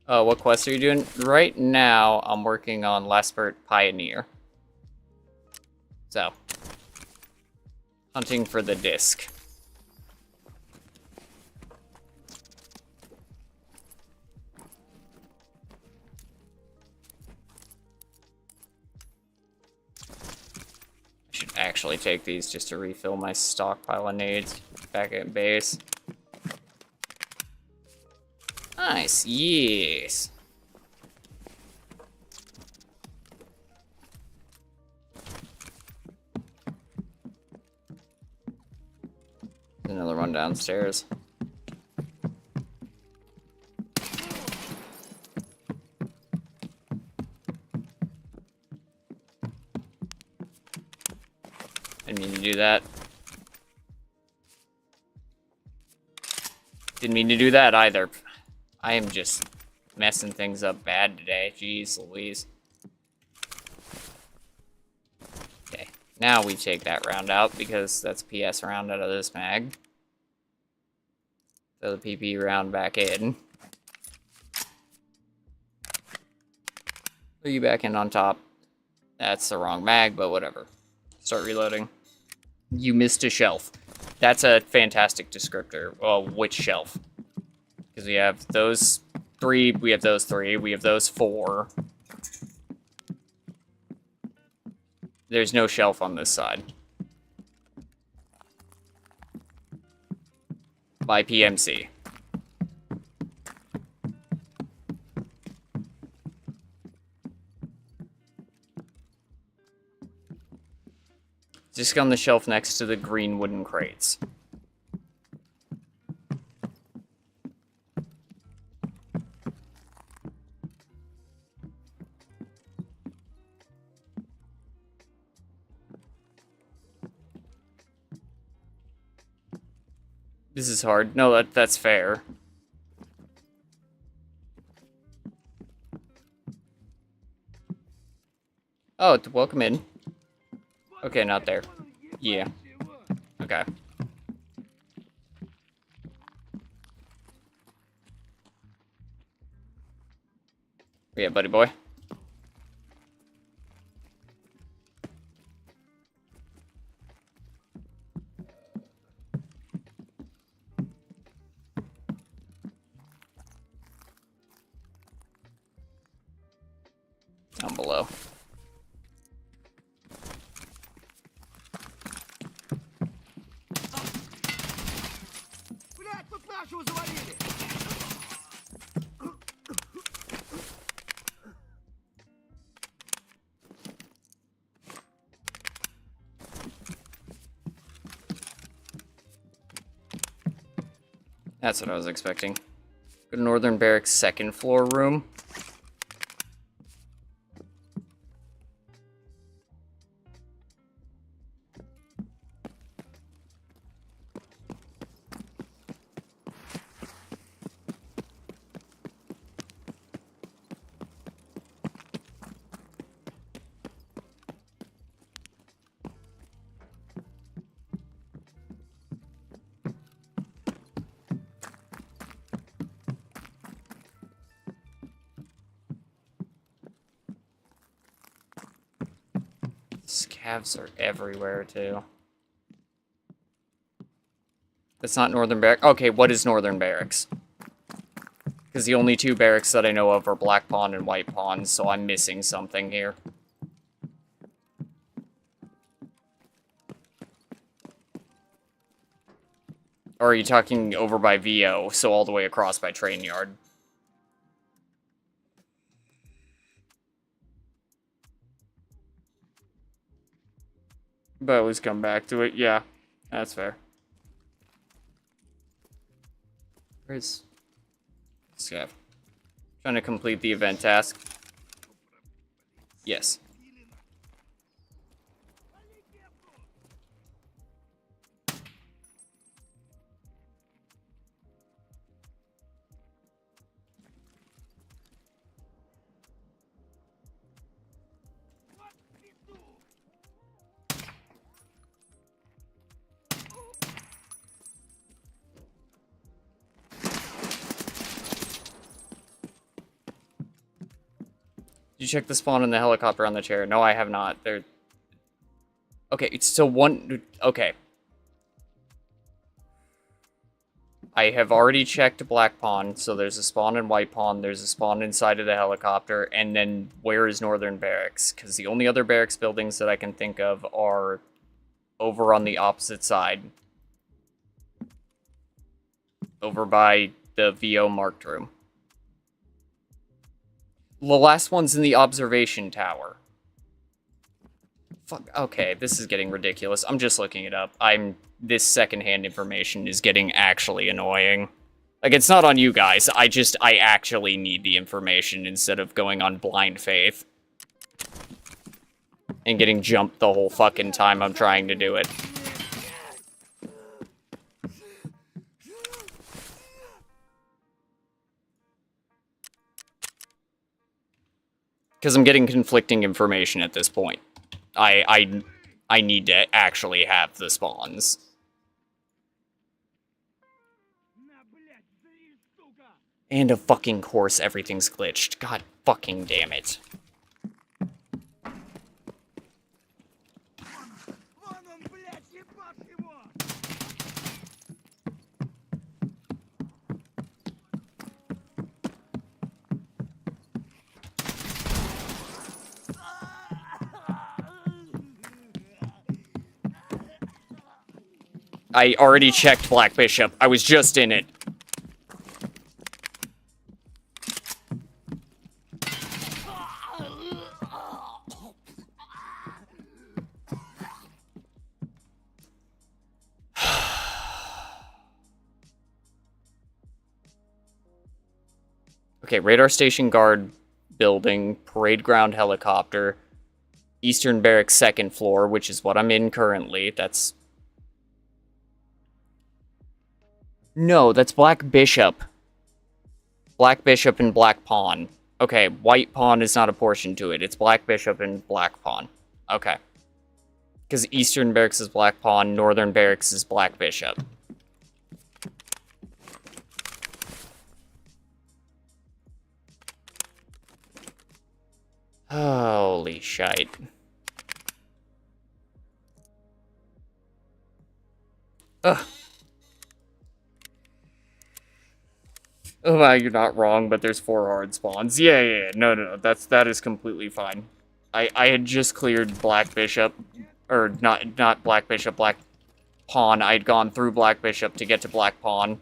What quest are you doing? Right now, I'm working on Laspert Pioneer. So, hunting for the disc. I should actually take these just to refill my stockpile of nades back at base. Nice, yes. Another one downstairs. Didn't mean to do that. Didn't mean to do that either. I am just messing things up bad today. Jeez Louise. Okay, now we take that round out because that's PS round out of this mag. Throw the PP round back in. Put you back in on top. That's the wrong mag, but whatever. Start reloading. You missed a shelf. That's a fantastic descriptor. Well, which shelf? Because we have those three, we have those three, we have those four. There's no shelf on this side. By PMC. Just on the shelf next to the green wooden crates. This is hard. No, that's fair. Oh, welcome in. Okay, not there. Yeah. Okay. Yeah, buddy boy. Down below. That's what I was expecting. Go to Northern Barracks second floor room. Calves are everywhere, too. That's not Northern Barracks. Okay, what is Northern Barracks? Because the only two barracks that I know of are Black Pawn and White Pawn, so I'm missing something here. Or are you talking over by VO, so all the way across by Train Yard? But always come back to it. Yeah, that's fair. Where's Scav? Trying to complete the event task. Yes. Did you check the spawn in the helicopter on the chair? No, I have not. They're... Okay, it's still one... Okay. I have already checked Black Pawn, so there's a spawn in White Pawn, there's a spawn inside of the helicopter, and then where is Northern Barracks? Because the only other barracks buildings that I can think of are over on the opposite side. Over by the VO marked room. The last one's in the observation tower. Fuck, okay, this is getting ridiculous. I'm just looking it up. This secondhand information is getting actually annoying. Like, it's not on you guys, I actually need the information instead of going on blind faith. And getting jumped the whole fucking time I'm trying to do it. Because I'm getting conflicting information at this point. I need to actually have the spawns. And of fucking course everything's glitched. God fucking damn it. I already checked Black Bishop. I was just in it. Okay, radar station guard building, parade ground helicopter, Eastern Barracks second floor, which is what I'm in currently. That's... No, that's Black Bishop. Black Bishop and Black Pawn. Okay, White Pawn is not a portion to it. It's Black Bishop and Black Pawn. Okay. Because Eastern Barracks is Black Pawn, Northern Barracks is Black Bishop. Holy shite. Ugh. Oh my, you're not wrong, but there's 4 hard spawns. Yeah. No. That is completely fine. I had just cleared Black Bishop. Or, not Black Bishop, Black Pawn. I'd gone through Black Bishop to get to Black Pawn.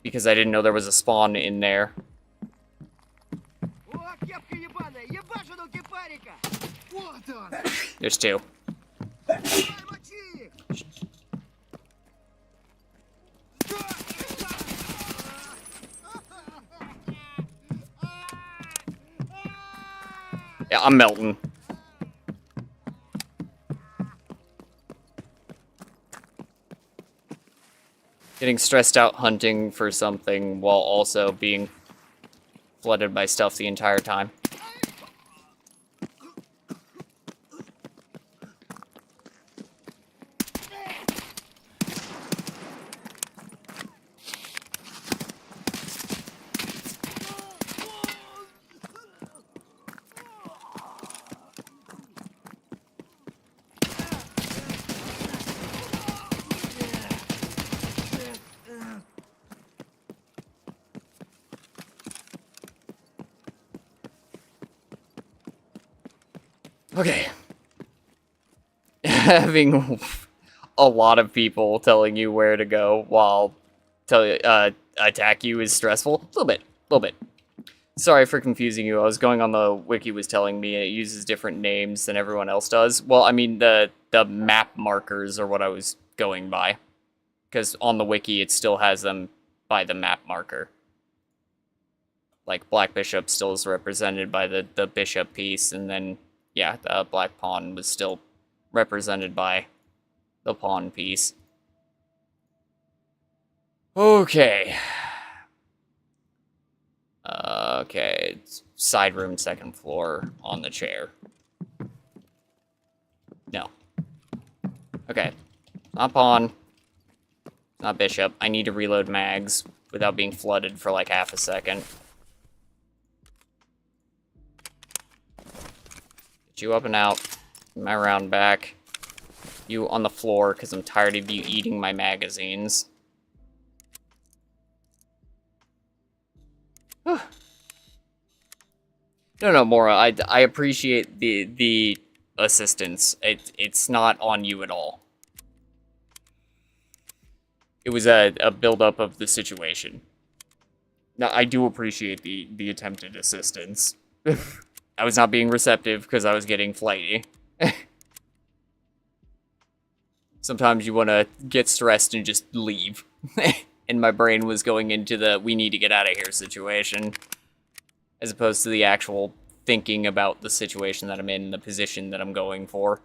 Because I didn't know there was a spawn in there. There's 2. Yeah, I'm melting. Getting stressed out hunting for something while also being flooded by stuff the entire time. Okay. Having a lot of people telling you where to go while attack you is stressful. A little bit. Sorry for confusing you. I was going on the wiki was telling me it uses different names than everyone else does. Well, I mean the map markers are what I was going by. Because on the wiki it still has them by the map marker. Like Black Bishop still is represented by the bishop piece, and then yeah, the Black Pawn was still represented by the pawn piece. Okay. Okay, it's side room, second floor, on the chair. No. Okay. Not pawn. Not bishop. I need to reload mags without being flooded for like half a second. Get you up and out. My round back. You on the floor, because I'm tired of you eating my magazines. No, Mora, I appreciate the assistance. It's not on you at all. It was a build-up of the situation. Now, I do appreciate the attempted assistance. I was not being receptive because I was getting flighty. Sometimes you want to get stressed and just leave. And my brain was going into the we need to get out of here situation. As opposed to the actual thinking about the situation that I'm in, the position that I'm going for.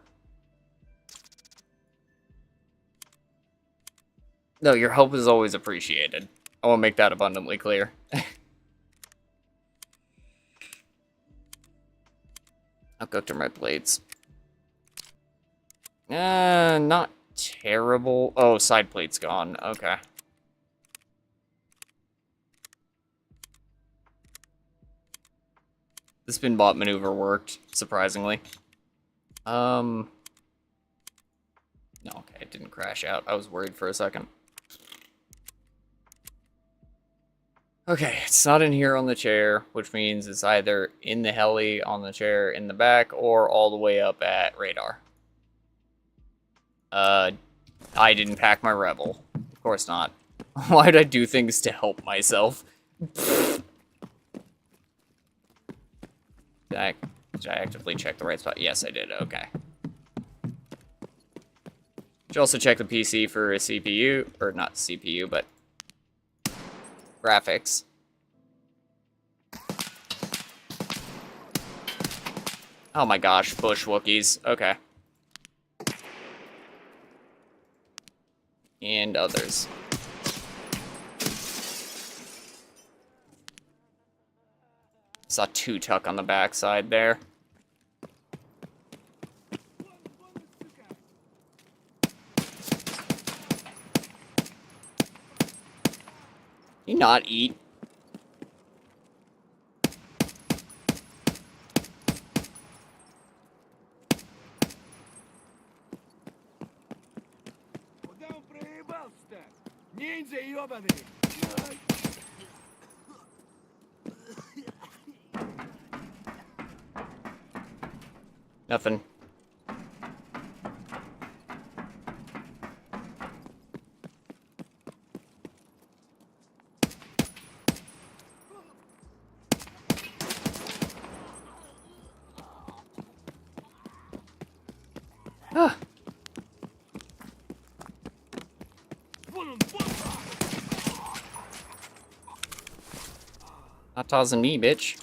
No, your help is always appreciated. I want to make that abundantly clear. I'll go through my plates. Not terrible. Oh, side plate's gone. Okay. The spin bot maneuver worked, surprisingly. No, okay, it didn't crash out. I was worried for a second. Okay, it's not in here on the chair, which means it's either in the heli, on the chair, in the back, or all the way up at radar. I didn't pack my Rebel. Of course not. Why'd I do things to help myself? Did I actively check the right spot? Yes, I did. Okay. Should also check the PC for a CPU, or not CPU, but graphics. Oh my gosh, bush Wookiees. Okay. And others. Saw two tuck on the backside there. You not eat? Куда он проебался-то? Ниндзя ёбаный! Nothing. Ah. Not tossing me, bitch.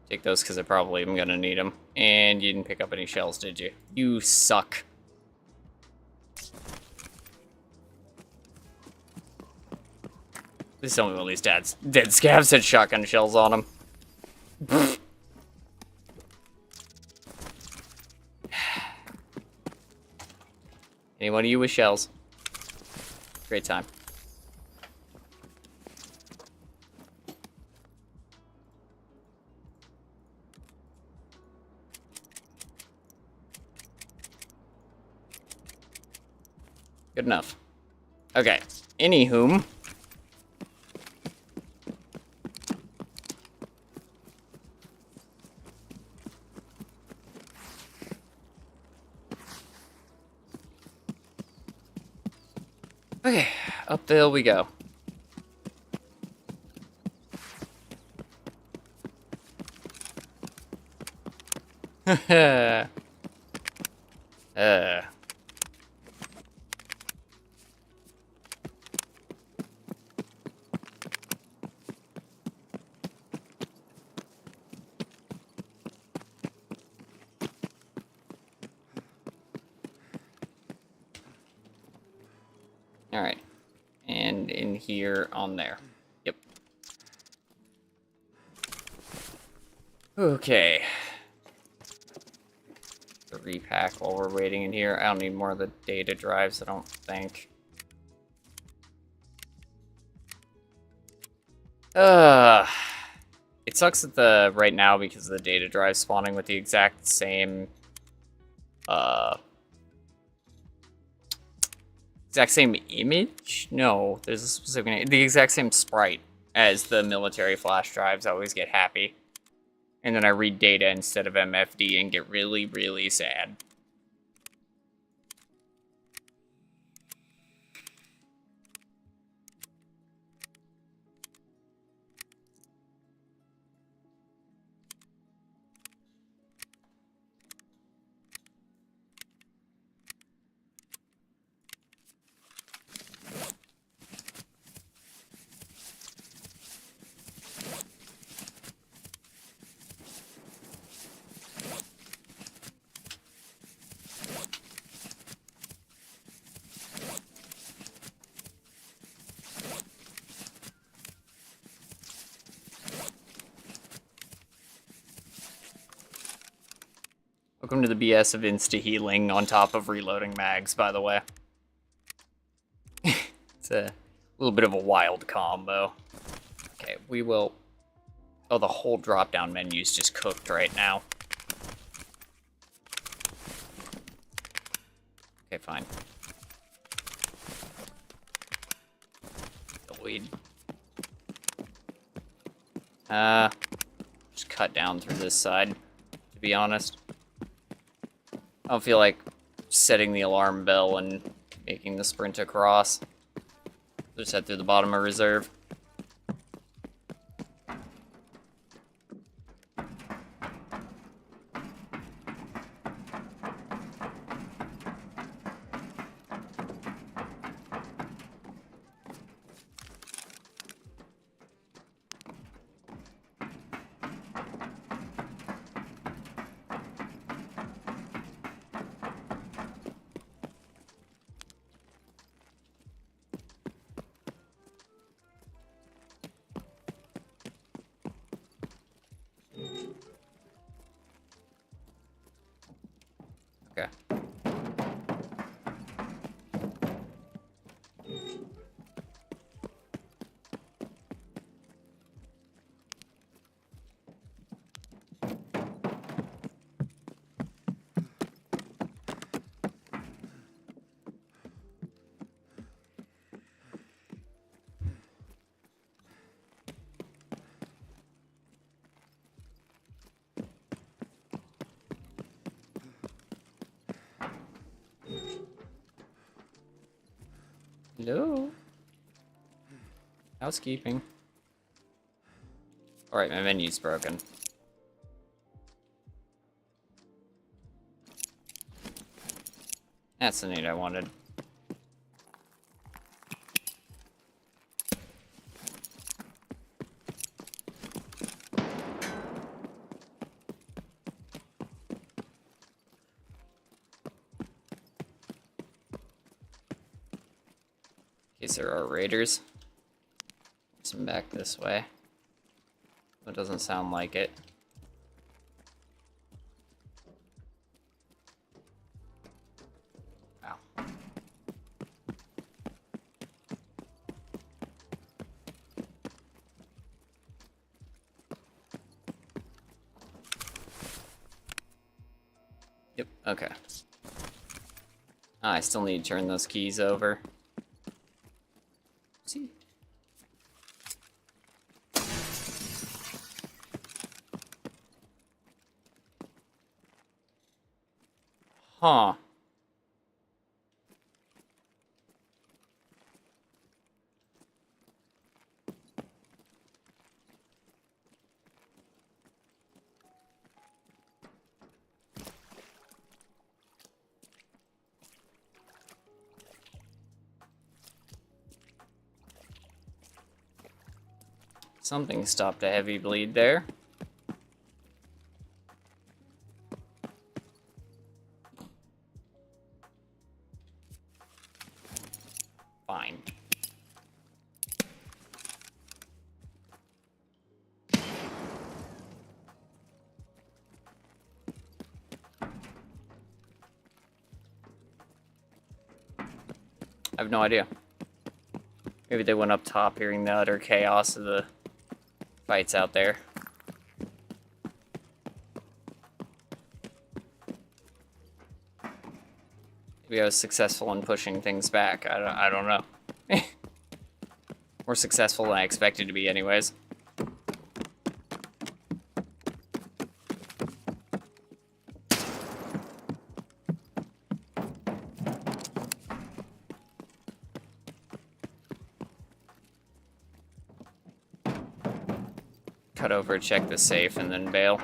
Take those because I probably am gonna need them. And you didn't pick up any shells, did you? You suck. Please tell me one of these dead scavs had shotgun shells on them. Any one of you with shells? Great time. Good enough. Okay. Anywho. Okay, up the hill we go. uh. Alright. And in here on there. Yep. Okay. The repack while we're waiting in here. I don't need more of the data drives, I don't think. It sucks at the right now because of the data drive spawning with the exact same image? No, there's a specific name. The exact same sprite as the military flash drives. I always get happy. And then I read data instead of MFD and get really, really sad. Welcome to the BS of insta-healing on top of reloading mags, by the way. It's a little bit of a wild combo. Okay, we will... Oh, the whole drop-down menu's just cooked right now. Okay, fine. Weed. Just cut down through this side, to be honest. I don't feel like setting the alarm bell and making the sprint across. Just head through the bottom of reserve. Okay. Hello? Housekeeping. Alright, my menu's broken. That's the need I wanted. In case there are raiders. Some back this way. It doesn't sound like it. Wow. Yep, okay. I still need to turn those keys over. Huh. Something stopped a heavy bleed there. Fine. I have no idea. Maybe they went up top hearing the utter chaos of the fights out there. Maybe I was successful in pushing things back. I don't know. More successful than I expected to be anyways. Cut over, check the safe, and then bail.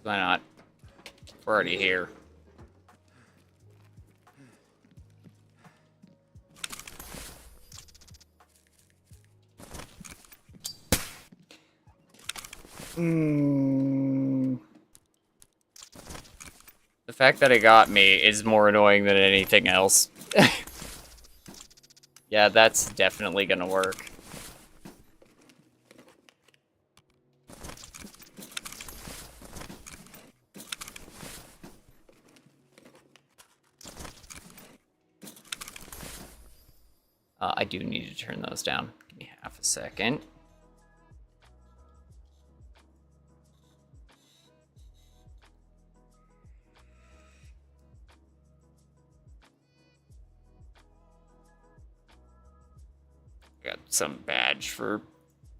Why not? We're already here. The fact that it got me is more annoying than anything else. Yeah, that's definitely gonna work. I do need to turn those down. Give me half a second. Got some badge for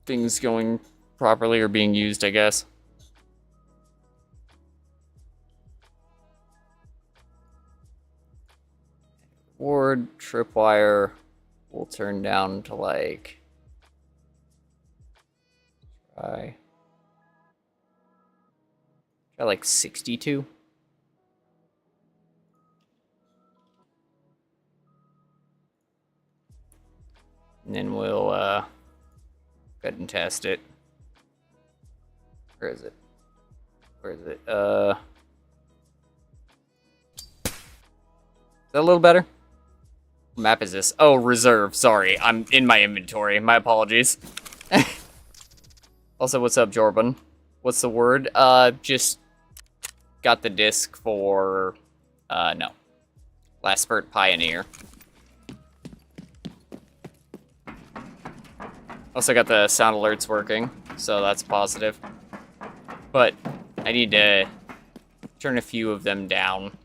things going properly or being used, I guess. Ward, tripwire, we'll turn down to like... Try like 62. And then we'll go ahead and test it. Where is it? Where is it? Is that a little better? What map is this? Oh, reserve. Sorry, I'm in my inventory. My apologies. Also, what's up, Jorban? What's the word? Just got the disc for, no. Last Spurt Pioneer. Also got the sound alerts working, so that's positive. But I need to turn a few of them down,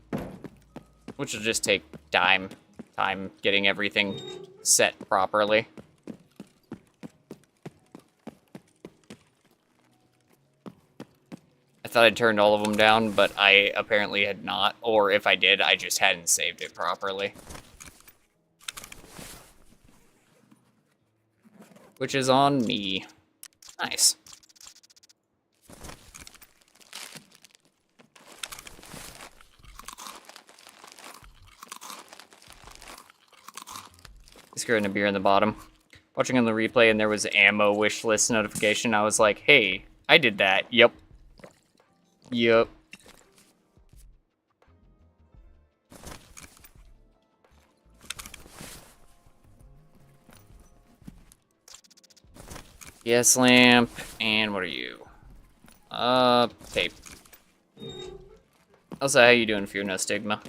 which will just take time getting everything set properly. I thought I'd turned all of them down, but I apparently had not, or if I did, I just hadn't saved it properly. Which is on me. Nice. Just grabbing a beer in the bottom. Watching on the replay and there was ammo wish list notification. I was like, hey, I did that. Yep. Yep. Yes, lamp. And what are you? Tape. Also, how you doing, Fear No Stigma?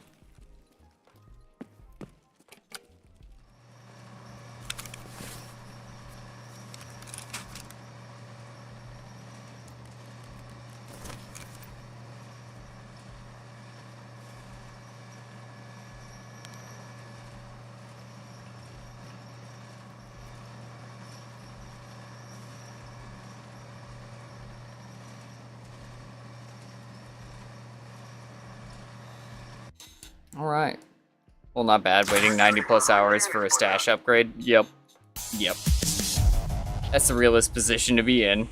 Alright. Well, not bad. Waiting 90 plus hours for a stash upgrade. Yep. Yep. That's the realest position to be in.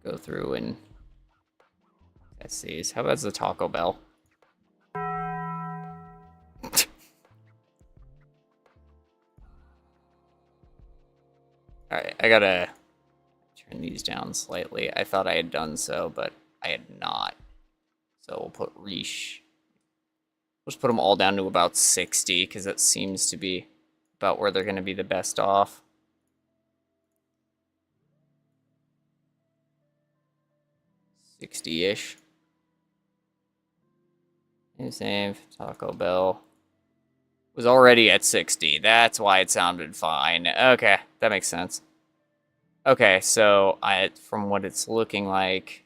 Go through and test these. How about the Taco Bell? Alright, I gotta turn these down slightly. I thought I had done so, but I had not. So we'll put Reach. We'll just put them all down to about 60, because that seems to be about where they're going to be the best off. $60-ish. New save, Taco Bell. Was already at 60. That's why it sounded fine. Okay, that makes sense. Okay, so from what it's looking like,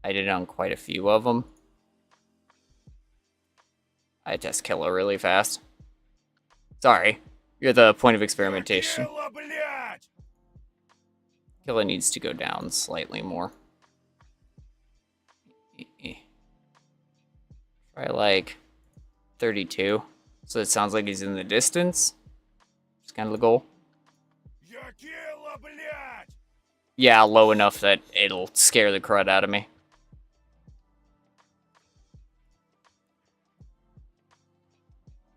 I did on quite a few of them. I test Killer really fast. Sorry, you're the point of experimentation. Killer needs to go down slightly more. Try like 32. So it sounds like he's in the distance. It's kind of the goal. Yeah, low enough that it'll scare the crud out of me.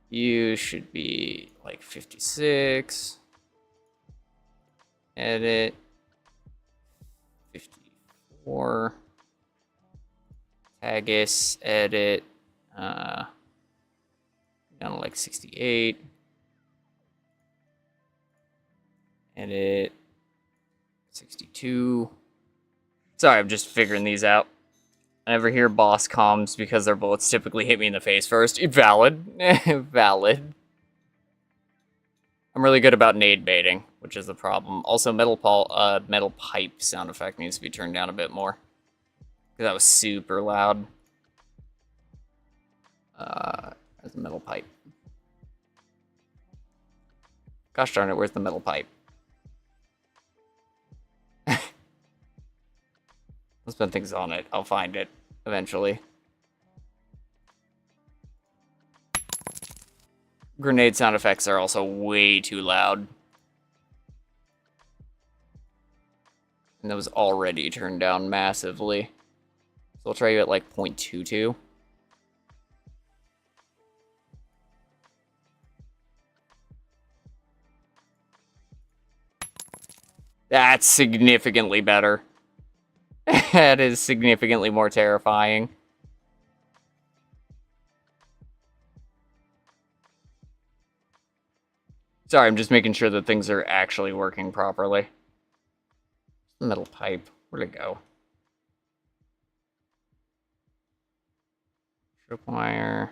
You should be like 56. Edit. 54. Tagus. Edit. Down to like 68. Edit. 62. Sorry, I'm just figuring these out. I never hear boss comms because their bullets typically hit me in the face first. Valid. Valid. I'm really good about nade baiting, which is the problem. Also, metal pipe sound effect needs to be turned down a bit more. Because that was super loud. There's a metal pipe. Gosh darn it, where's the metal pipe? Let's put things on it. I'll find it eventually. Grenade sound effects are also way too loud. And that was already turned down massively. So I'll try you at like 0.22. That's significantly better. That is significantly more terrifying. Sorry, I'm just making sure that things are actually working properly. Metal pipe. Where'd it go? Tripwire.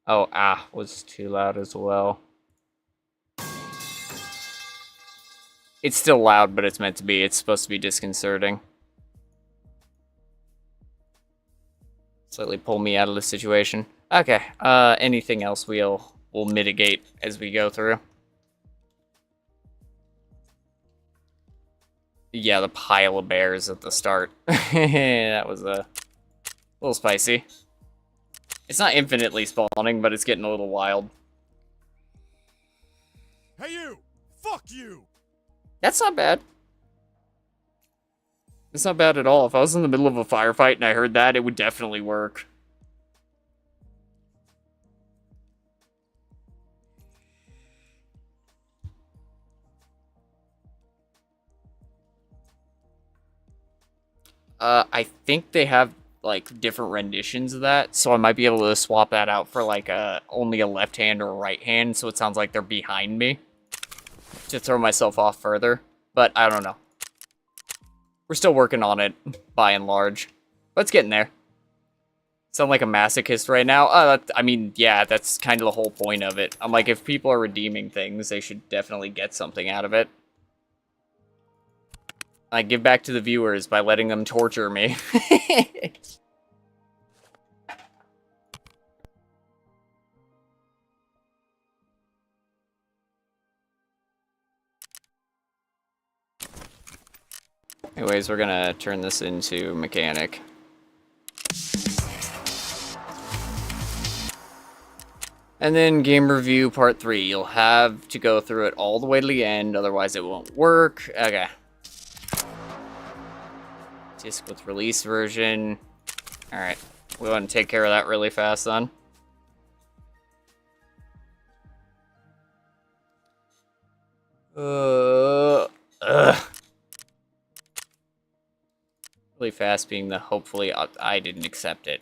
Oh, was too loud as well. It's still loud, but it's meant to be. It's supposed to be disconcerting. Slightly pull me out of the situation. Okay, anything else we'll mitigate as we go through. Yeah, the pile of bears at the start. That was a little spicy. It's not infinitely spawning, but it's getting a little wild. Hey you! Fuck you! That's not bad. It's not bad at all. If I was in the middle of a firefight and I heard that, it would definitely work. I think they have like different renditions of that, so I might be able to swap that out for like only a left hand or a right hand, so it sounds like they're behind me to throw myself off further. But I don't know. We're still working on it, by and large. But it's getting there. Sound like a masochist right now? I mean, yeah, that's kind of the whole point of it. I'm like, if people are redeeming things, they should definitely get something out of it. I give back to the viewers by letting them torture me. Anyways, we're gonna turn this into mechanic. And then game review part 3. You'll have to go through it all the way to the end, otherwise it won't work. Okay. Disc with release version. Alright. We want to take care of that really fast then. Really fast being the hopefully I didn't accept it.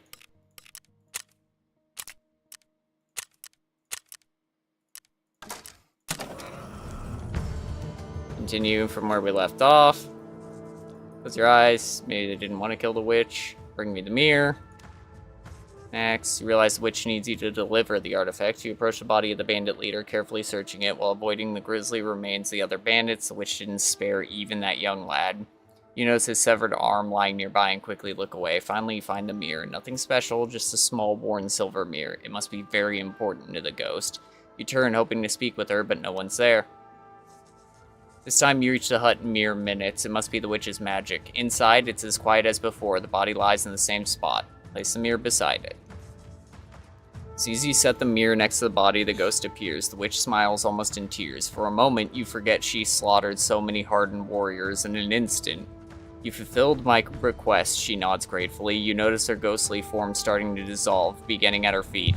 Continue from where we left off. Close your eyes. Maybe they didn't want to kill the witch. Bring me the mirror. Next, you realize the witch needs you to deliver the artifact. You approach the body of the bandit leader, carefully searching it while avoiding the grisly remains of the other bandits. The witch didn't spare even that young lad. You notice his severed arm lying nearby and quickly look away. Finally, you find the mirror. Nothing special, just a small worn silver mirror. It must be very important to the ghost. You turn, hoping to speak with her, but no one's there. This time you reach the hut in mere minutes. It must be the witch's magic. Inside, it's as quiet as before. The body lies in the same spot. Place the mirror beside it. As soon as you set the mirror next to the body, the ghost appears. The witch smiles almost in tears. For a moment, you forget she slaughtered so many hardened warriors in an instant. You fulfilled my request, she nods gratefully. You notice her ghostly form starting to dissolve, beginning at her feet.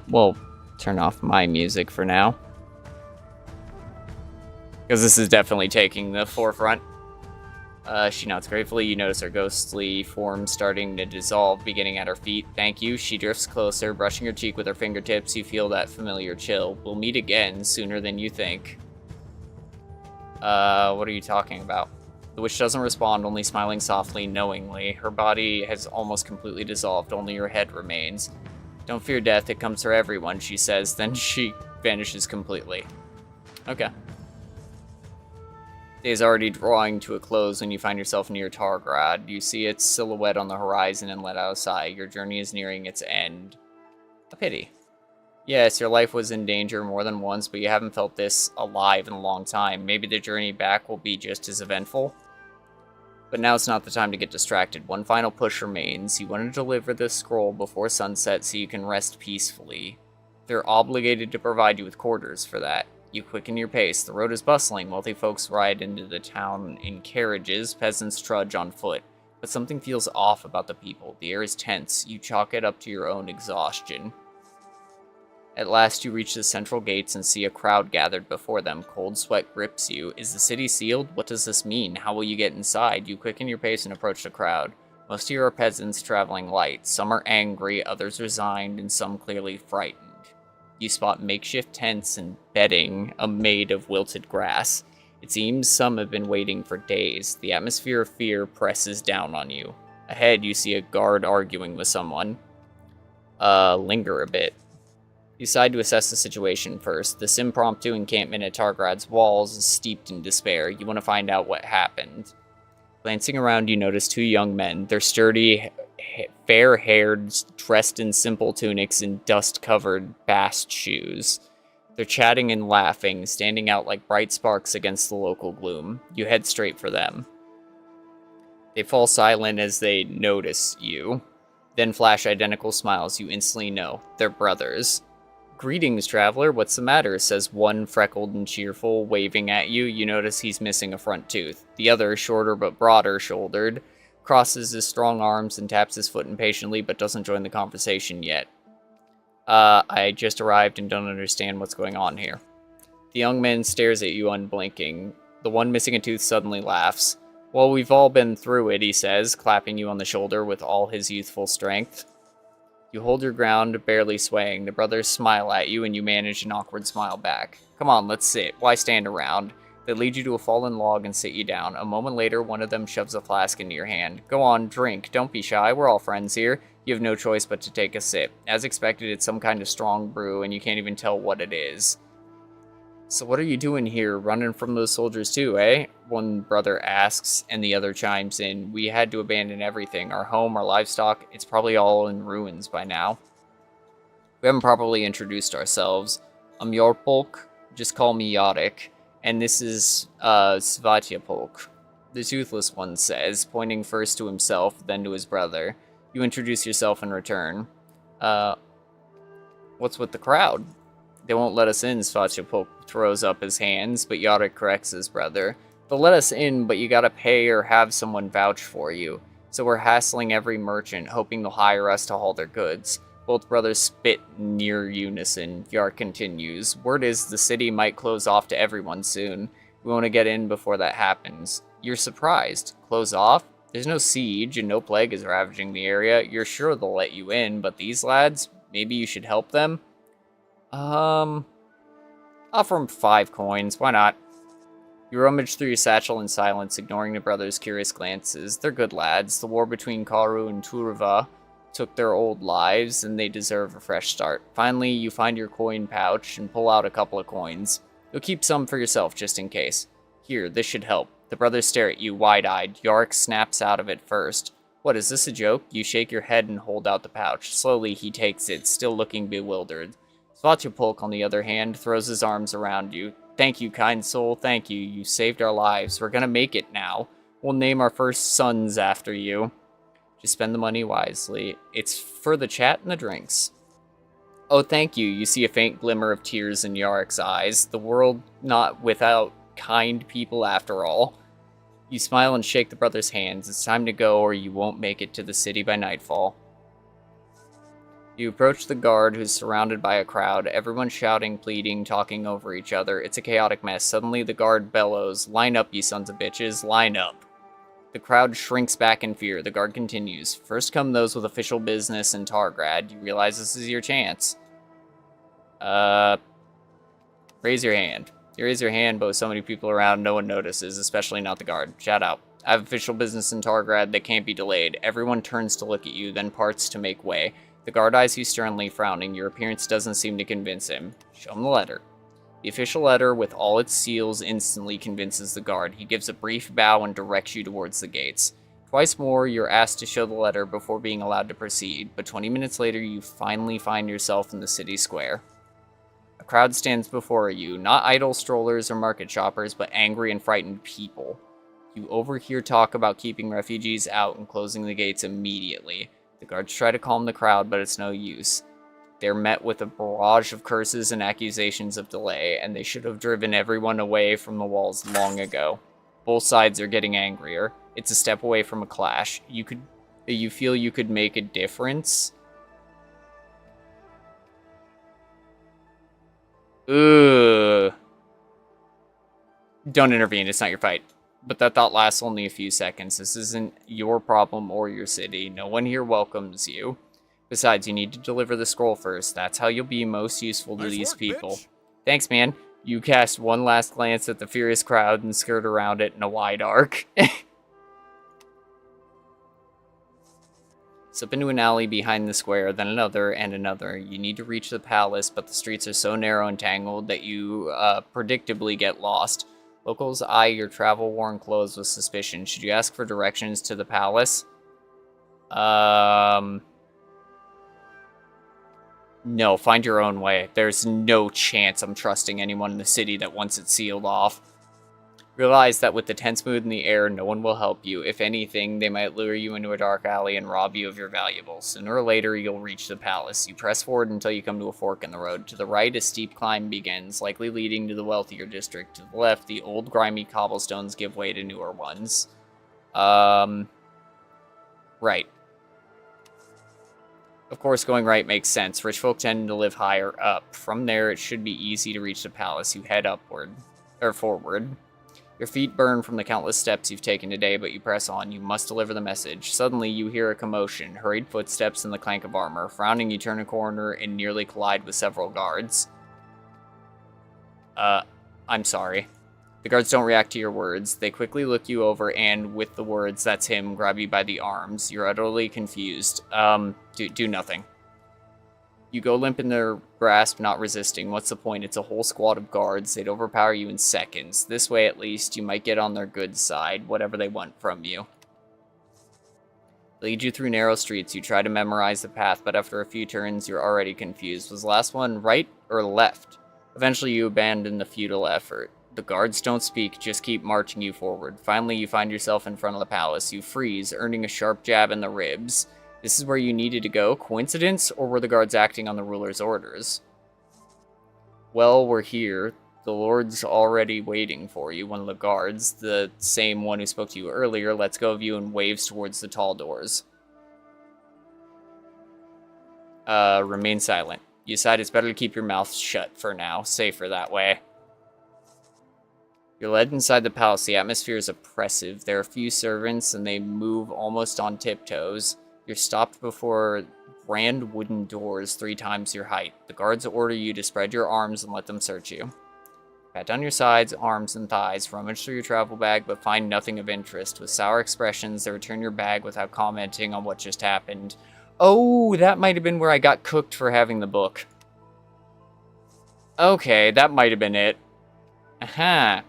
We'll turn off my music for now. Because this is definitely taking the forefront. She nods gratefully. You notice her ghostly form starting to dissolve, beginning at her feet. Thank you. She drifts closer, brushing her cheek with her fingertips. You feel that familiar chill. We'll meet again sooner than you think. What are you talking about? The witch doesn't respond, only smiling softly, knowingly. Her body has almost completely dissolved, only her head remains. Don't fear death, it comes for everyone, she says. Then she vanishes completely. Okay. Day is already drawing to a close when you find yourself near Targrad. You see its silhouette on the horizon and let out a sigh. Your journey is nearing its end. A pity. Yes, your life was in danger more than once, but you haven't felt this alive in a long time. Maybe the journey back will be just as eventful. But now it's not the time to get distracted. One final push remains. You want to deliver this scroll before sunset so you can rest peacefully. They're obligated to provide you with quarters for that. You quicken your pace. The road is bustling. Wealthy folks ride into the town in carriages. Peasants trudge on foot. But something feels off about the people. The air is tense. You chalk it up to your own exhaustion. At last you reach the central gates and see a crowd gathered before them. Cold sweat grips you. Is the city sealed? What does this mean? How will you get inside? You quicken your pace and approach the crowd. Most of you are peasants traveling light. Some are angry, others resigned, and some clearly frightened. You spot makeshift tents and bedding made of wilted grass. It seems some have been waiting for days. The atmosphere of fear presses down on you. Ahead, you see a guard arguing with someone. Linger a bit. You decide to assess the situation first. This impromptu encampment at Targrad's walls is steeped in despair. You want to find out what happened. Glancing around, you notice two young men. They're sturdy, fair-haired, dressed in simple tunics and dust-covered bast shoes. They're chatting and laughing, standing out like bright sparks against the local gloom. You head straight for them. They fall silent as they notice you, then flash identical smiles. You instantly know. They're brothers. Greetings, traveler. What's the matter? Says one, freckled and cheerful, waving at you. You notice he's missing a front tooth. The other, shorter but broader-shouldered, crosses his strong arms and taps his foot impatiently, but doesn't join the conversation yet. I just arrived and don't understand what's going on here. The young man stares at you unblinking. The one missing a tooth suddenly laughs. Well, we've all been through it, he says, clapping you on the shoulder with all his youthful strength. You hold your ground, barely swaying. The brothers smile at you, and you manage an awkward smile back. Come on, let's sit. Why stand around? They lead you to a fallen log and sit you down. A moment later, one of them shoves a flask into your hand. Go on, drink. Don't be shy. We're all friends here. You have no choice but to take a sip. As expected, it's some kind of strong brew, and you can't even tell what it is. So what are you doing here? Running from those soldiers too, eh? One brother asks, and the other chimes in. We had to abandon everything. Our home, our livestock. It's probably all in ruins by now. We haven't properly introduced ourselves. I'm Yorpolk. Just call me Yarick. And this is, Svatyapolk. the toothless one says, pointing first to himself, then to his brother. You introduce yourself in return. What's with the crowd? They won't let us in, Svachapulk throws up his hands, but Yarick corrects his brother. They'll let us in, but you gotta pay or have someone vouch for you. So we're hassling every merchant, hoping they'll hire us to haul their goods. Both brothers spit near unison. Yark continues. Word is the city might close off to everyone soon. We want to get in before that happens. You're surprised. Close off? There's no siege and no plague is ravaging the area. You're sure they'll let you in, but these lads, maybe you should help them? Offer them 5 coins. Why not? You rummage through your satchel in silence, ignoring the brothers' curious glances. They're good lads. The war between Karu and Turuva took their old lives, and they deserve a fresh start. Finally, you find your coin pouch and pull out a couple of coins. You'll keep some for yourself, just in case. Here, this should help. The brothers stare at you, wide-eyed. Yark snaps out of it first. What, is this a joke? You shake your head and hold out the pouch. Slowly, he takes it, still looking bewildered. Svachapulk, on the other hand, throws his arms around you. Thank you, kind soul, thank you. You saved our lives. We're gonna make it now. We'll name our first sons after you. Just spend the money wisely. It's for the chat and the drinks. Oh, thank you. You see a faint glimmer of tears in Yarick's eyes. The world not without kind people after all. You smile and shake the brothers' hands. It's time to go or you won't make it to the city by nightfall. You approach the guard, who's surrounded by a crowd, everyone shouting, pleading, talking over each other. It's a chaotic mess. Suddenly the guard bellows, "Line up, you sons of bitches, line up." The crowd shrinks back in fear. The guard continues. First come those with official business in Targrad. You realize this is your chance. Raise your hand. You raise your hand, but with so many people around, no one notices, especially not the guard. Shout out. I have official business in Targrad that can't be delayed. Everyone turns to look at you, then parts to make way. The guard eyes you sternly, frowning. Your appearance doesn't seem to convince him. Show him the letter. The official letter, with all its seals, instantly convinces the guard. He gives a brief bow and directs you towards the gates. Twice more, you're asked to show the letter before being allowed to proceed, but 20 minutes later, you finally find yourself in the city square. A crowd stands before you, not idle strollers or market shoppers, but angry and frightened people. You overhear talk about keeping refugees out and closing the gates immediately. The guards try to calm the crowd, but it's no use. They're met with a barrage of curses and accusations of delay, and they should have driven everyone away from the walls long ago. Both sides are getting angrier. It's a step away from a clash. You feel you could make a difference? Ugh. Don't intervene, it's not your fight. But that thought lasts only a few seconds. This isn't your problem or your city. No one here welcomes you. Besides, you need to deliver the scroll first. That's how you'll be most useful to these people. Thanks, man. You cast one last glance at the furious crowd and skirt around it in a wide arc. Slip into an alley behind the square, then another and another. You need to reach the palace, but the streets are so narrow and tangled that you predictably get lost. Locals eye your travel-worn clothes with suspicion. Should you ask for directions to the palace? No, find your own way. There's no chance I'm trusting anyone in the city that wants it sealed off. Realize that with the tense mood in the air, no one will help you. If anything, they might lure you into a dark alley and rob you of your valuables. Sooner or later, you'll reach the palace. You press forward until you come to a fork in the road. To the right, a steep climb begins, likely leading to the wealthier district. To the left, the old grimy cobblestones give way to newer ones. Right. Of course, going right makes sense. Rich folk tend to live higher up. From there, it should be easy to reach the palace. You head forward. Your feet burn from the countless steps you've taken today, but you press on. You must deliver the message. Suddenly, you hear a commotion, hurried footsteps, and the clank of armor. Frowning, you turn a corner and nearly collide with several guards. I'm sorry. The guards don't react to your words. They quickly look you over and, with the words, "That's him," grab you by the arms. You're utterly confused. Do nothing. You go limp in their grasp, not resisting. What's the point? It's a whole squad of guards. They'd overpower you in seconds. This way, at least, you might get on their good side, whatever they want from you. They lead you through narrow streets. You try to memorize the path, but after a few turns, you're already confused. Was the last one right or left? Eventually, you abandon the futile effort. The guards don't speak, just keep marching you forward. Finally, you find yourself in front of the palace. You freeze, earning a sharp jab in the ribs. This is where you needed to go. Coincidence, or were the guards acting on the ruler's orders? Well, we're here. The Lord's already waiting for you. One of the guards, the same one who spoke to you earlier, lets go of you and waves towards the tall doors. Remain silent. You decide it's better to keep your mouth shut for now. Safer that way. You're led inside the palace. The atmosphere is oppressive. There are few servants, and they move almost on tiptoes. You're stopped before grand wooden doors 3 times your height. The guards order you to spread your arms and let them search you. Pat down your sides, arms, and thighs. Rummage through your travel bag, but find nothing of interest. With sour expressions, they return your bag without commenting on what just happened. Oh, that might have been where I got cooked for having the book. Okay, that might have been it. Aha.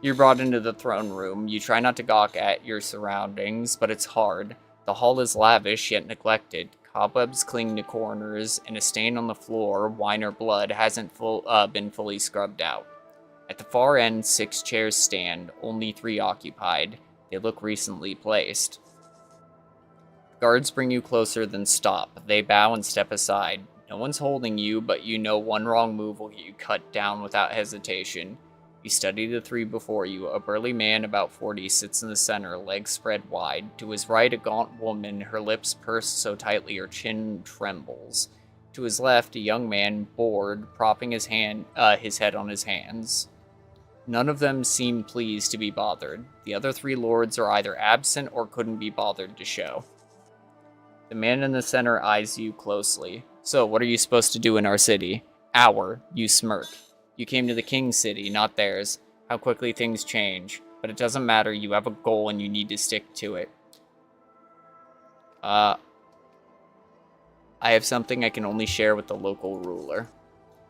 You're brought into the throne room. You try not to gawk at your surroundings, but it's hard. The hall is lavish, yet neglected. Cobwebs cling to corners, and a stain on the floor, wine or blood, hasn't been fully scrubbed out. At the far end, 6 chairs stand, only 3 occupied. They look recently placed. Guards bring you closer, then stop. They bow and step aside. No one's holding you, but you know one wrong move will get you cut down without hesitation. You study the 3 before you. A burly man about 40 sits in the center, legs spread wide. To his right, a gaunt woman, her lips pursed so tightly her chin trembles. To his left, a young man, bored, propping his head on his hands. None of them seem pleased to be bothered. The other 3 lords are either absent or couldn't be bothered to show. The man in the center eyes you closely. So, what are you supposed to do in our city? You smirk. You came to the king's city, not theirs. How quickly things change. But it doesn't matter, you have a goal and you need to stick to it. I have something I can only share with the local ruler.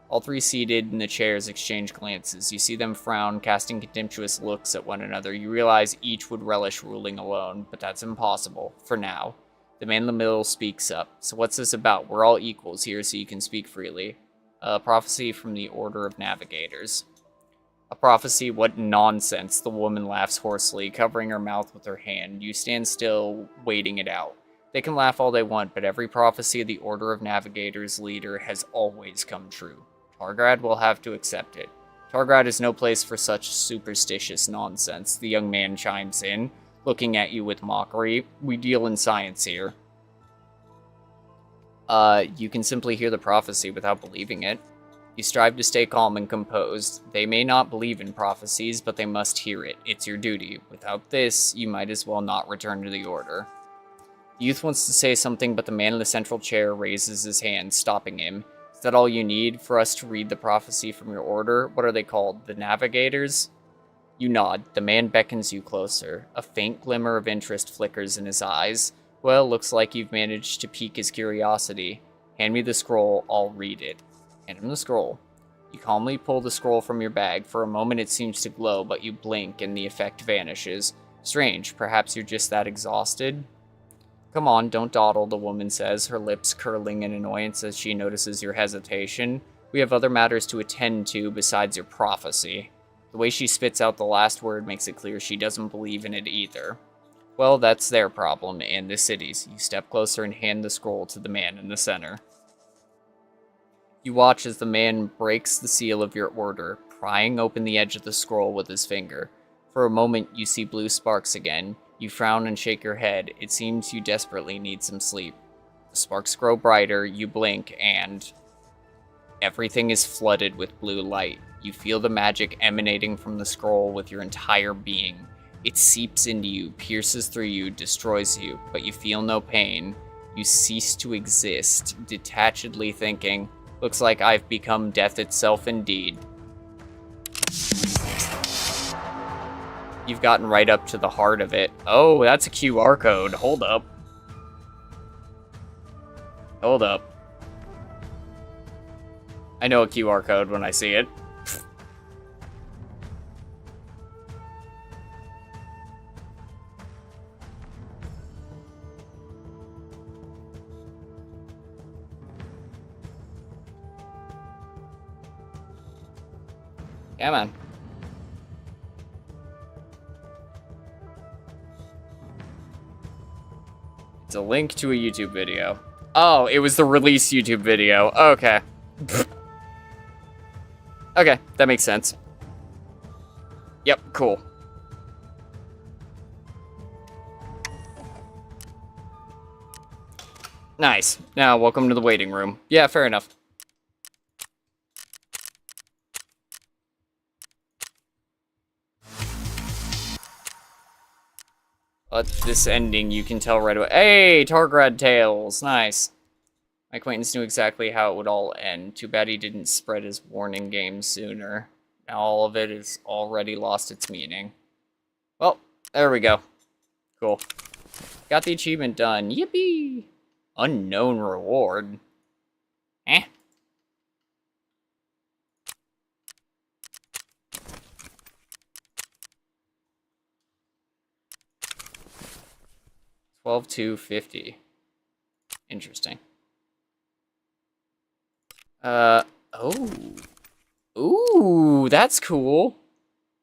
All 3 seated in the chairs exchange glances. You see them frown, casting contemptuous looks at one another. You realize each would relish ruling alone, but that's impossible, for now. The man in the middle speaks up. So what's this about? We're all equals here, so you can speak freely. A prophecy from the Order of Navigators. A prophecy? What nonsense. The woman laughs hoarsely, covering her mouth with her hand. You stand still, waiting it out. They can laugh all they want, but every prophecy of the Order of Navigators leader has always come true. Targrad will have to accept it. Targrad is no place for such superstitious nonsense, the young man chimes in, looking at you with mockery. We deal in science here. You can simply hear the prophecy without believing it. You strive to stay calm and composed. They may not believe in prophecies, but they must hear it. It's your duty. Without this, you might as well not return to the Order. The youth wants to say something, but the man in the central chair raises his hand, stopping him. Is that all you need for us to read the prophecy from your order? What are they called? The Navigators? You nod. The man beckons you closer. A faint glimmer of interest flickers in his eyes. Well, looks like you've managed to pique his curiosity. Hand me the scroll, I'll read it. Hand him the scroll. You calmly pull the scroll from your bag. For a moment it seems to glow, but you blink and the effect vanishes. Strange, perhaps you're just that exhausted? Come on, don't dawdle, the woman says, her lips curling in annoyance as she notices your hesitation. We have other matters to attend to besides your prophecy. The way she spits out the last word makes it clear she doesn't believe in it either. Well, that's their problem, and the city's. You step closer and hand the scroll to the man in the center. You watch as the man breaks the seal of your order, prying open the edge of the scroll with his finger. For a moment, you see blue sparks again. You frown and shake your head. It seems you desperately need some sleep. The sparks grow brighter, you blink, and everything is flooded with blue light. You feel the magic emanating from the scroll with your entire being. It seeps into you, pierces through you, destroys you, but you feel no pain. You cease to exist, detachedly thinking, looks like I've become death itself indeed. You've gotten right up to the heart of it. Oh, that's a QR code. Hold up. Hold up. I know a QR code when I see it. Yeah, man. It's a link to a YouTube video. Oh, it was the release YouTube video. Okay. Okay, that makes sense. Yep, cool. Nice. Now, welcome to the waiting room. Yeah, fair enough. But this ending, you can tell right away. Hey, Targrad Tales. Nice. My acquaintance knew exactly how it would all end. Too bad he didn't spread his warning game sooner. Now all of it has already lost its meaning. Well, there we go. Cool. Got the achievement done. Yippee! Unknown reward. Eh. $12,250. Interesting. Oh. Ooh, that's cool.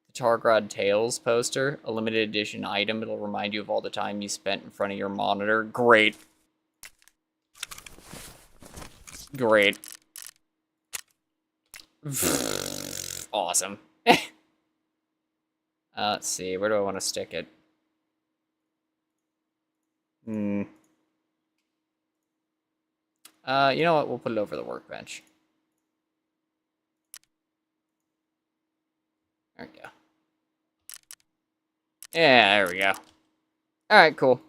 The Targrad Tales poster, a limited edition item. It'll remind you of all the time you spent in front of your monitor. Great. Great. Awesome. Let's see, where do I want to stick it? You know what? We'll put it over the workbench. There we go. Yeah, there we go. Alright, cool.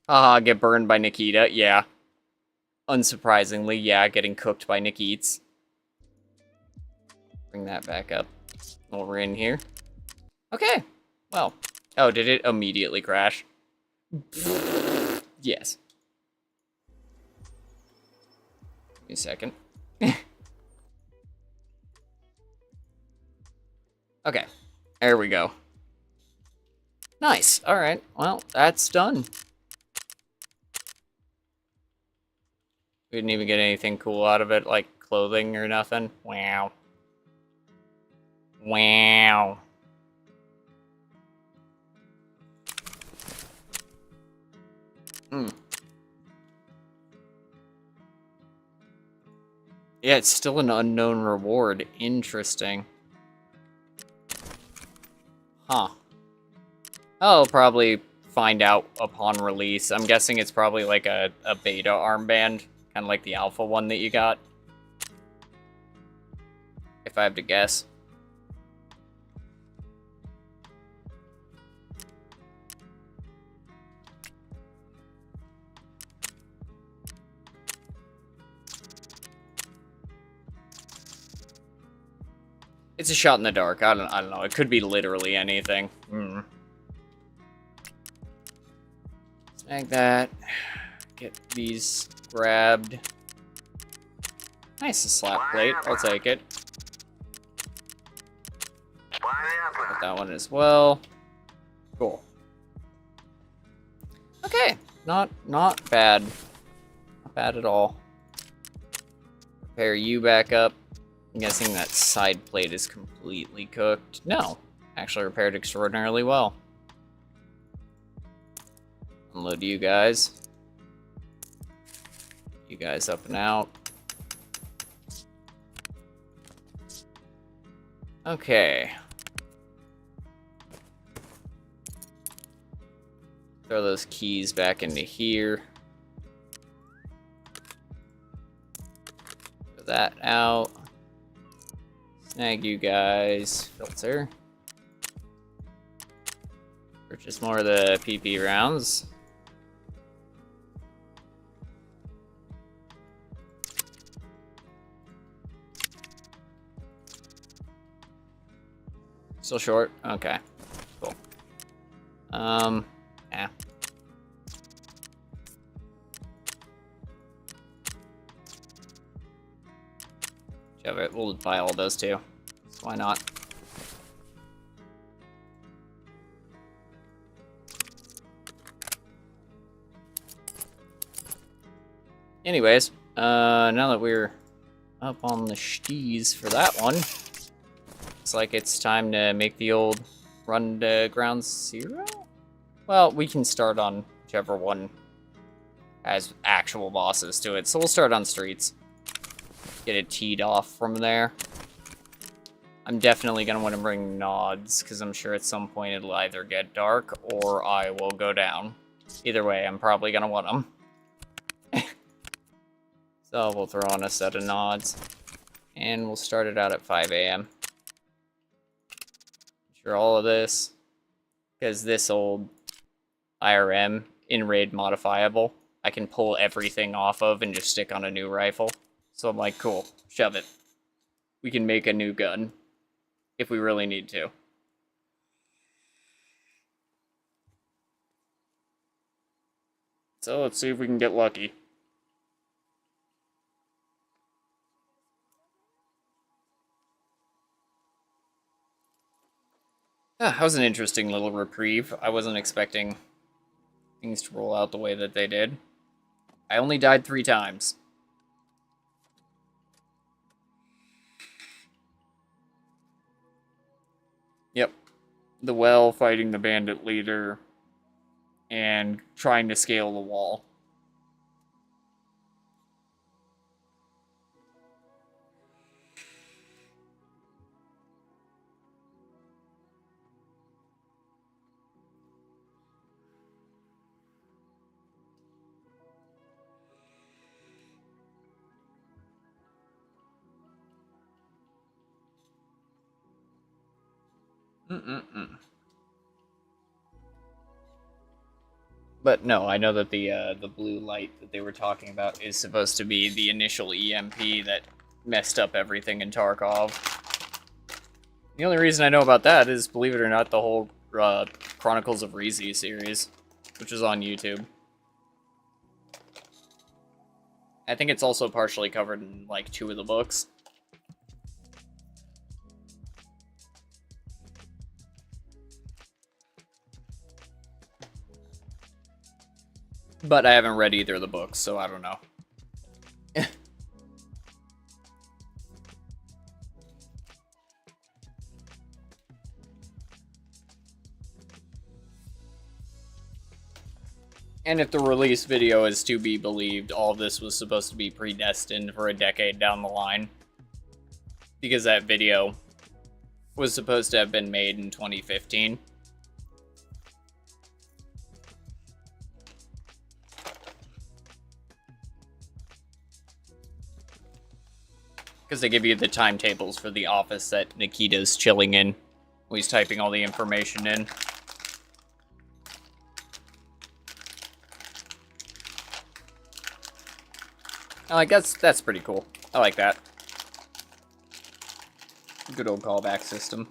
Haha, get burned by Nikita. Yeah. Unsurprisingly, yeah, getting cooked by Nick Eats. Bring that back up while we're in here. Okay. Well. Oh, did it immediately crash? Yes. Give me a second. Okay. There we go. Nice. Alright. Well, that's done. We didn't even get anything cool out of it, like clothing or nothing. Wow. Wow. Yeah, it's still an unknown reward. Interesting. Huh. I'll probably find out upon release. I'm guessing it's probably like a beta armband. Kind of like the alpha one that you got. If I have to guess. It's a shot in the dark. I don't know. It could be literally anything. Snag that. Get these grabbed. Nice, a slap plate. I'll take it. Get that one as well. Cool. Okay. Not bad. Not bad at all. Repair you back up. I'm guessing that side plate is completely cooked. No, actually repaired extraordinarily well. Unload you guys. You guys up and out. Okay. Throw those keys back into here. Throw that out. Snag you guys. Filter. Purchase more of the PP rounds. Still short? Okay. Cool. Yeah. Shove it. We'll buy all those too. So why not? Anyways, now that we're up on the steez for that one, looks like it's time to make the old run to ground zero? Well, we can start on whichever one has actual bosses to it. So we'll start on streets. Get it teed off from there. I'm definitely going to want to bring nods, because I'm sure at some point it'll either get dark or I will go down. Either way, I'm probably going to want them. So we'll throw on a set of nods. And we'll start it out at 5 a.m. Sure, all of this, because this old IRM, in-raid modifiable, I can pull everything off of and just stick on a new rifle. So I'm like, cool, shove it. We can make a new gun if we really need to. So let's see if we can get lucky. That was an interesting little reprieve. I wasn't expecting things to roll out the way that they did. I only died 3 times. Yep. The well, fighting the bandit leader, and trying to scale the wall. But no, I know that the blue light that they were talking about is supposed to be the initial EMP that messed up everything in Tarkov. The only reason I know about that is, believe it or not, the whole Chronicles of Reezy series, which is on YouTube. I think it's also partially covered in, like, 2 of the books. But I haven't read either of the books, so I don't know. And if the release video is to be believed, all of this was supposed to be predestined for a decade down the line. Because that video was supposed to have been made in 2015. Because they give you the timetables for the office that Nikita's chilling in when he's typing all the information in. I like that's pretty cool. I like that. Good old callback system.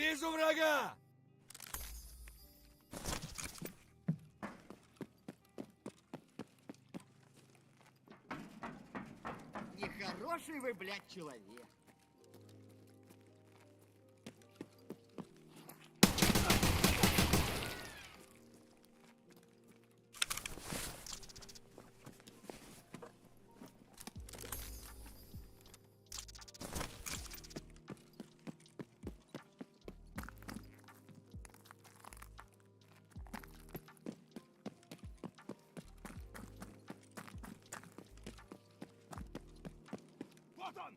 Вижу врага! Нехороший вы, блядь, человек. Вот он!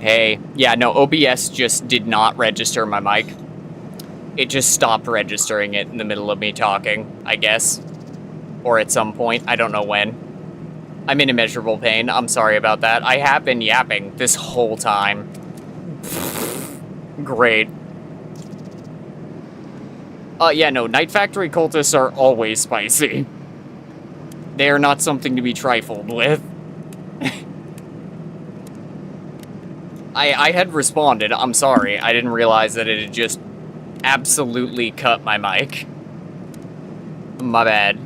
okay. Yeah, no, OBS just did not register my mic. It just stopped registering it in the middle of me talking, I guess. Or at some point, I don't know when. I'm in immeasurable pain. I'm sorry about that. I have been yapping this whole time. Great. Yeah, no, Night Factory cultists are always spicy. They are not something to be trifled with. I had responded. I'm sorry. I didn't realize that it had just absolutely cut my mic. My bad.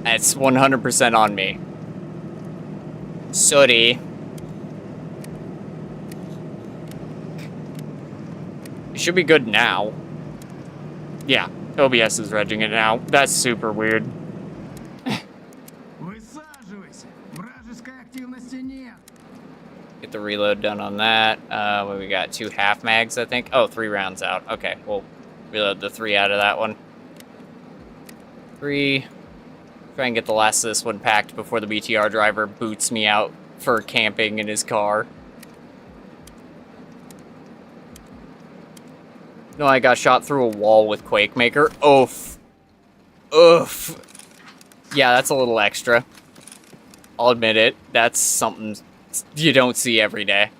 That's 100% on me. Sorry. It should be good now. Yeah, OBS is regging it now. That's super weird. Get the reload done on that. What we got? 2 half mags, I think. Oh, 3 rounds out. Okay, we'll reload the 3 out of that one. 3. Try and get the last of this one packed before the BTR driver boots me out for camping in his car. No, I got shot through a wall with Quakemaker. Oof. Oof. Yeah, that's a little extra. I'll admit it. That's something you don't see every day.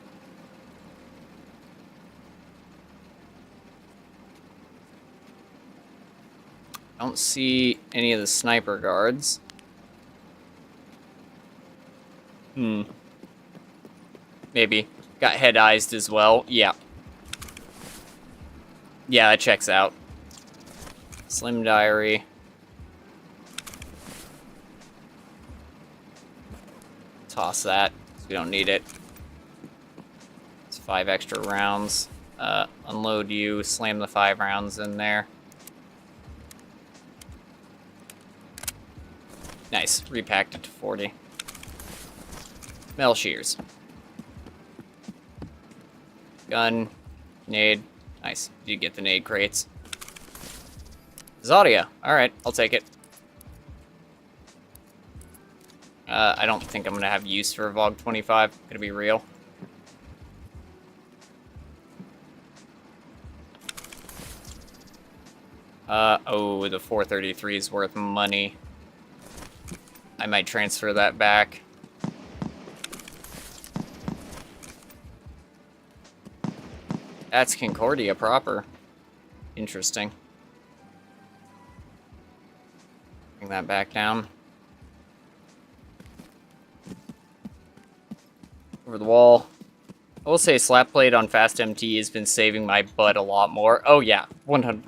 I don't see any of the sniper guards. Maybe. Got head-eyes as well. Yeah. Yeah, that checks out. Slim Diary. Toss that, because we don't need it. It's 5 extra rounds. Unload you, slam the 5 rounds in there. Nice, repacked it to 40. Metal shears. Gun, nade. Nice, you get the nade crates. Zaudia, alright, I'll take it. I don't think I'm gonna have use for VOG 25, gonna be real. Oh, the 433 is worth money. I might transfer that back. That's Concordia proper. Interesting. Bring that back down. Over the wall. I will say slap plate on Fast MT has been saving my butt a lot more. Oh yeah, 100.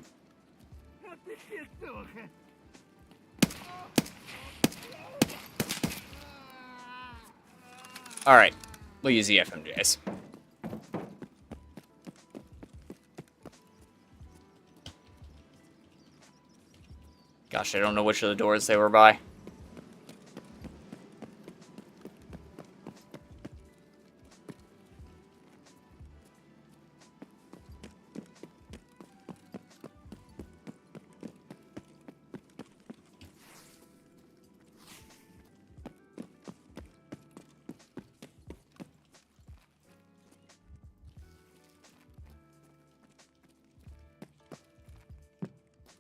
Alright, we'll use the FMJs. Gosh, I don't know which of the doors they were by.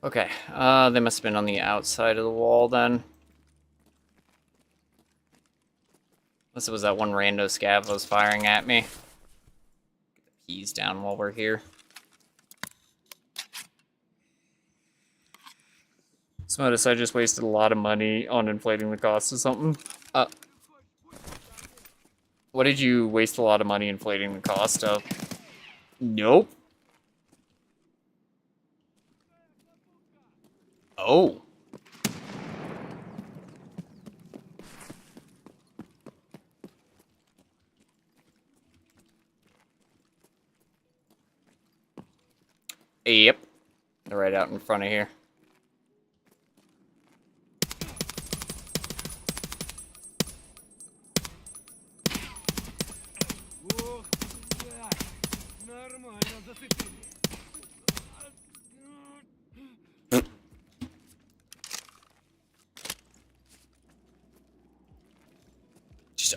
Okay, they must have been on the outside of the wall then. Unless it was that one rando scav that was firing at me. Get the keys down while we're here. So Modus, I just wasted a lot of money on inflating the cost of something. What did you waste a lot of money inflating the cost of? Nope. Oh. Yep. They're right out in front of here.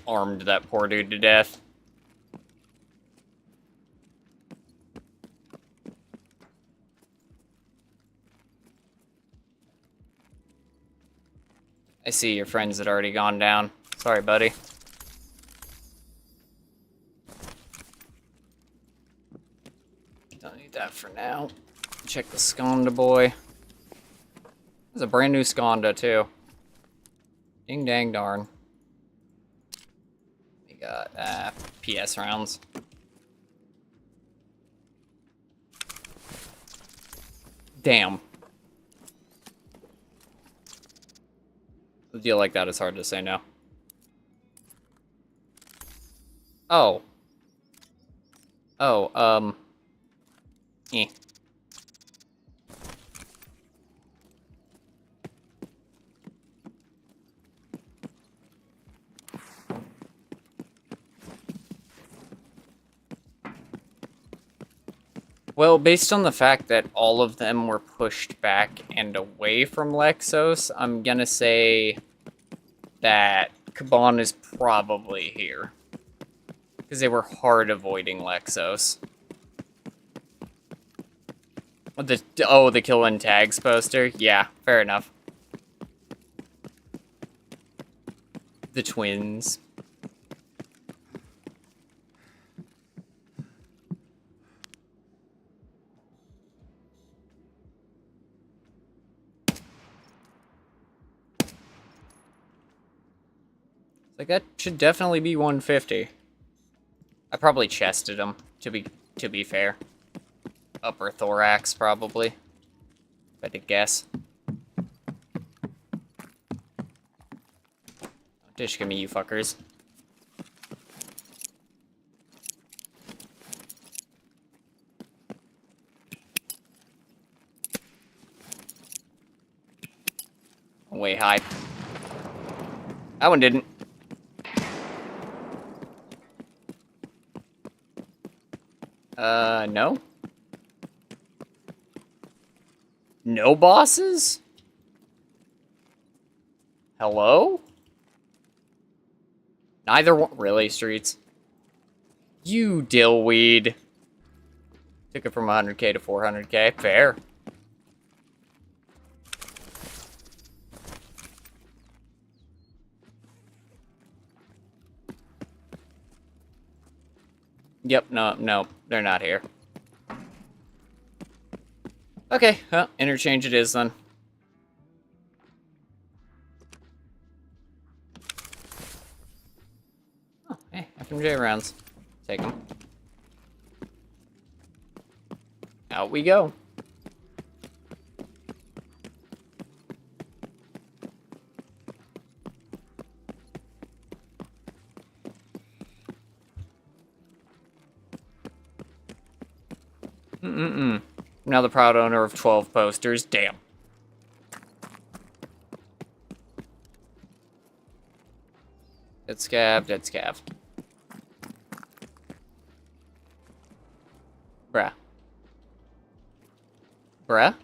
armed that poor dude to death. I see your friends had already gone down. Sorry, buddy. Don't need that for now. Check the Skonda boy. There's a brand new Skonda, too. Ding dang darn. We got PS rounds. Damn. A deal like that is hard to say no. Oh. Oh, eh. Well, based on the fact that all of them were pushed back and away from Lexos, I'm gonna say that Kaban is probably here. Because they were hard avoiding Lexos. The kill and tags poster? Yeah, fair enough. The twins. Like, that should definitely be 150. I probably chested him, to be fair. Upper thorax, probably. If I had to guess. Dish give me, you fuckers. Way high. That one didn't. No? No bosses? Hello? Neither one. Really, Streets? You dillweed. Took it from 100k to 400k. Fair. Yep, no, they're not here. Okay, well, interchange it is then. Oh, hey, FMJ rounds. Take them. Out we go. Now the proud owner of 12 posters. Damn. Dead scav, dead scav. Bruh. Bruh?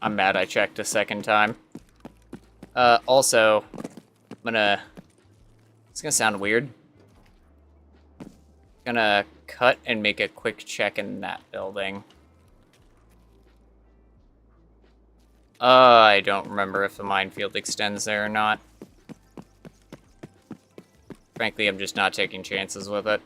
I'm mad I checked a second time. Also, it's gonna sound weird. Gonna cut and make a quick check in that building. I don't remember if the minefield extends there or not. Frankly, I'm just not taking chances with it.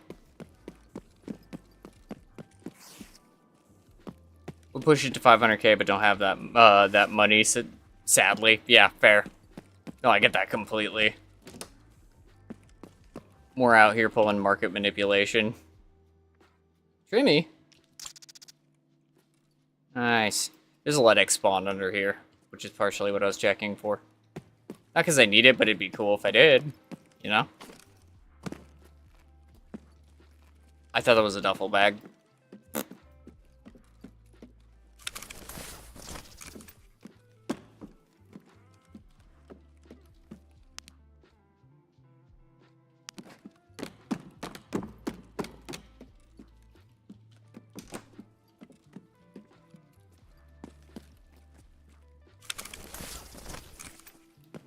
We'll push it to 500k, but don't have that money, so sadly. Yeah, fair. No, I get that completely. More out here pulling market manipulation. Trimmy. Nice. There's a LEDX spawn under here, which is partially what I was checking for. Not because I need it, but it'd be cool if I did. You know? I thought that was a duffel bag.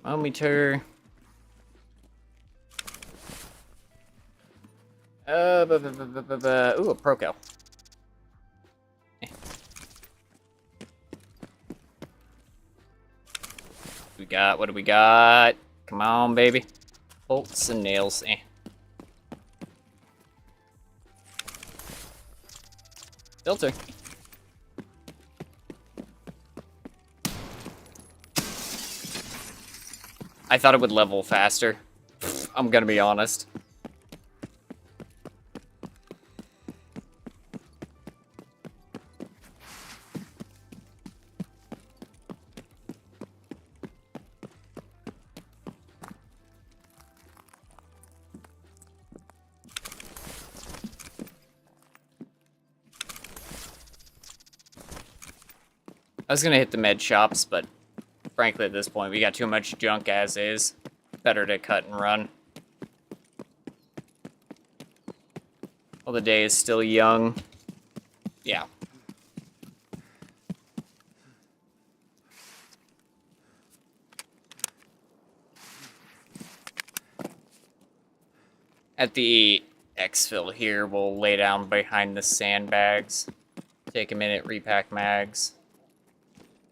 Thermometer. Ooh, a Proco. We got, what do we got? Come on, baby. Bolts and nails. Filter. I thought it would level faster. I'm gonna be honest. I was gonna hit the med shops, but frankly at this point we got too much junk as is. Better to cut and run. While the day is still young. Yeah. At the exfil here, we'll lay down behind the sandbags. Take a minute, repack mags.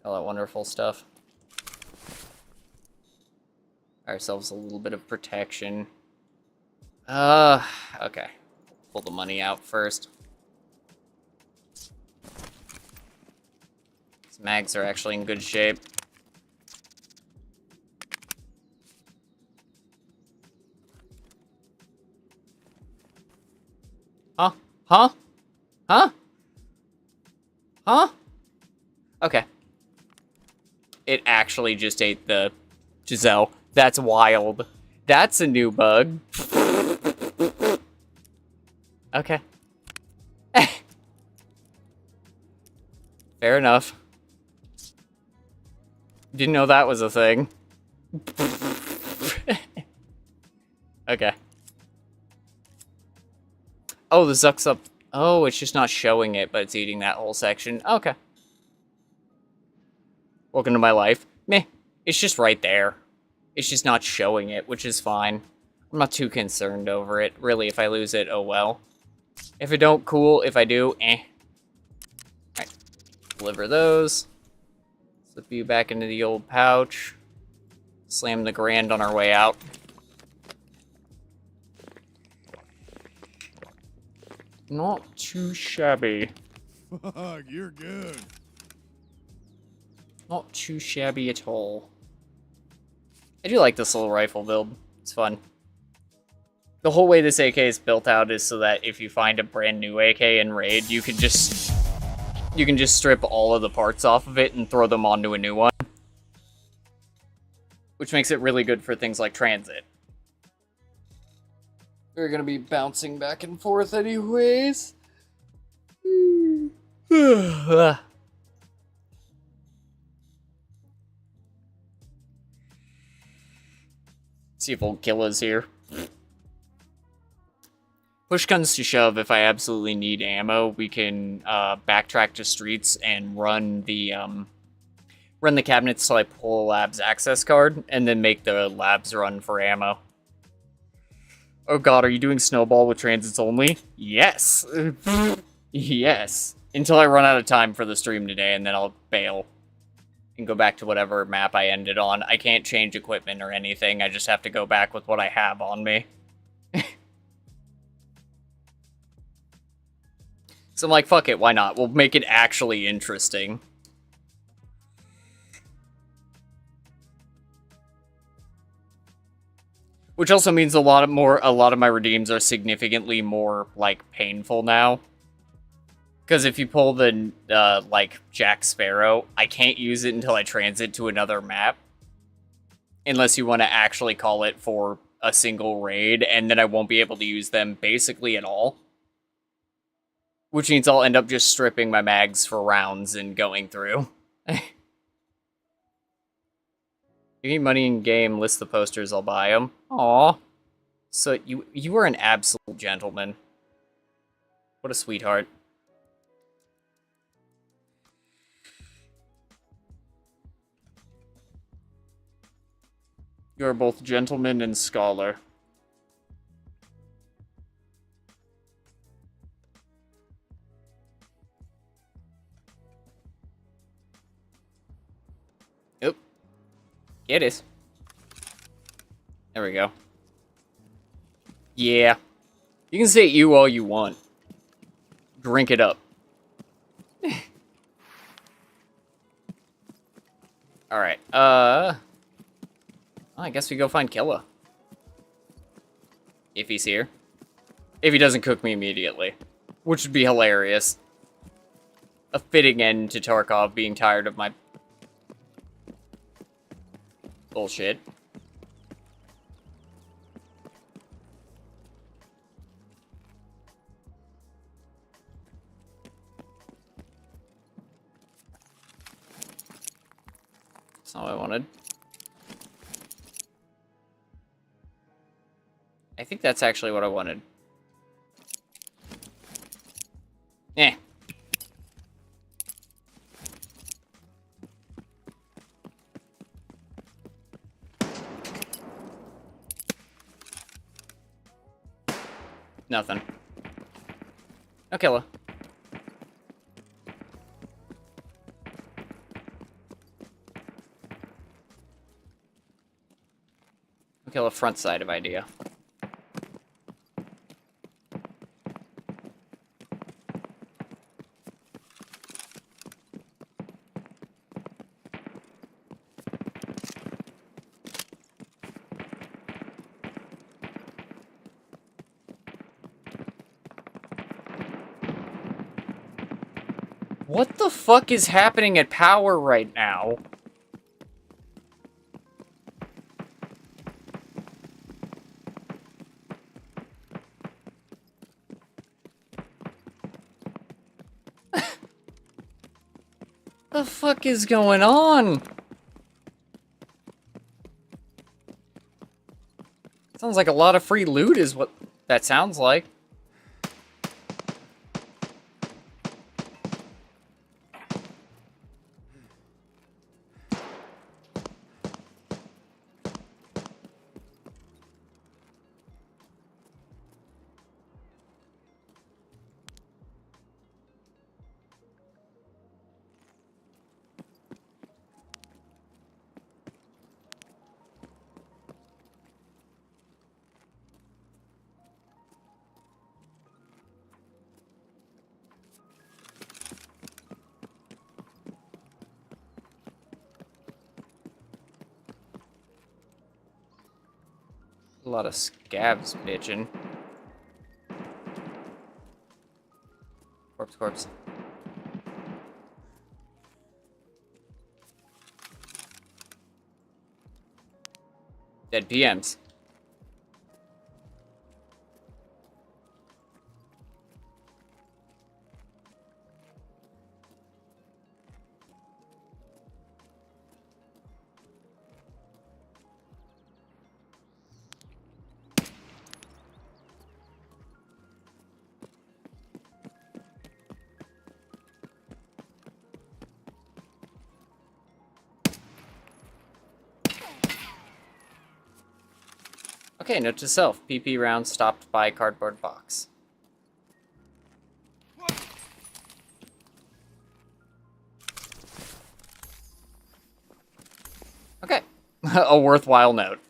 All that wonderful stuff. Ourselves a little bit of protection. Okay. Pull the money out first. These mags are actually in good shape. Huh? Huh? Huh? Huh? Okay. It actually just ate the Giselle. That's wild. That's a new bug. Okay. Fair enough. Didn't know that was a thing. Okay. Oh, the Zuck's up. Oh, it's just not showing it, but it's eating that whole section. Okay. Welcome to my life. Meh. It's just right there. It's just not showing it, which is fine. I'm not too concerned over it. Really, if I lose it, oh well. If I don't, cool. If I do, Alright. Deliver those. Slip you back into the old pouch. Slam the grand on our way out. Not too shabby. Fuck, you're good. Not too shabby at all. I do like this little rifle build. It's fun. The whole way this AK is built out is so that if you find a brand new AK in raid, you can just strip all of the parts off of it and throw them onto a new one. Which makes it really good for things like transit. We're gonna be bouncing back and forth anyways. See if old Killa's here. Push comes to shove, if I absolutely need ammo, we can backtrack to streets and run the cabinets till I pull a lab's access card, and then make the labs run for ammo. Oh god, are you doing Snowball with transits only? Yes! Yes. Until I run out of time for the stream today, and then I'll bail. And go back to whatever map I ended on. I can't change equipment or anything, I just have to go back with what I have on me. So I'm like, fuck it, why not? We'll make it actually interesting. Which also means a lot of my redeems are significantly more, like, painful now. Because if you pull the, like, Jack Sparrow, I can't use it until I transit to another map. Unless you want to actually call it for a single raid, and then I won't be able to use them basically at all. Which means I'll end up just stripping my mags for rounds and going through. You need money in game, list the posters, I'll buy them. Aw. So you are an absolute gentleman. What a sweetheart. You are both gentleman and scholar. Oop. It is. There we go. Yeah. You can say you all you want. Drink it up. Alright, I guess we go find Killa. If he's here. If he doesn't cook me immediately. Which would be hilarious. A fitting end to Tarkov being tired of my bullshit. That's not what I wanted. I think that's actually what I wanted. Eh. Nothing. No killer. No killer front side of idea. What the fuck is happening at power right now? The fuck is going on? Sounds like a lot of free loot is what that sounds like. A lot of scabs bitching. Corpse. Dead PMs. Okay, note to self. PP round stopped by cardboard box. Okay. A worthwhile note.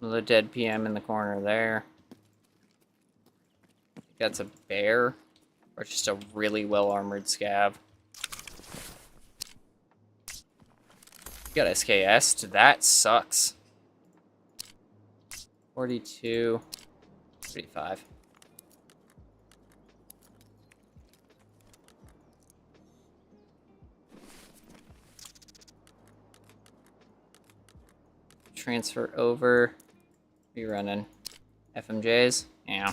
Another dead PM in the corner there. I think that's a bear. Or just a really well-armored scav. You got SKS? That sucks. 42. 35. Transfer over. Be running FMJs? Yeah.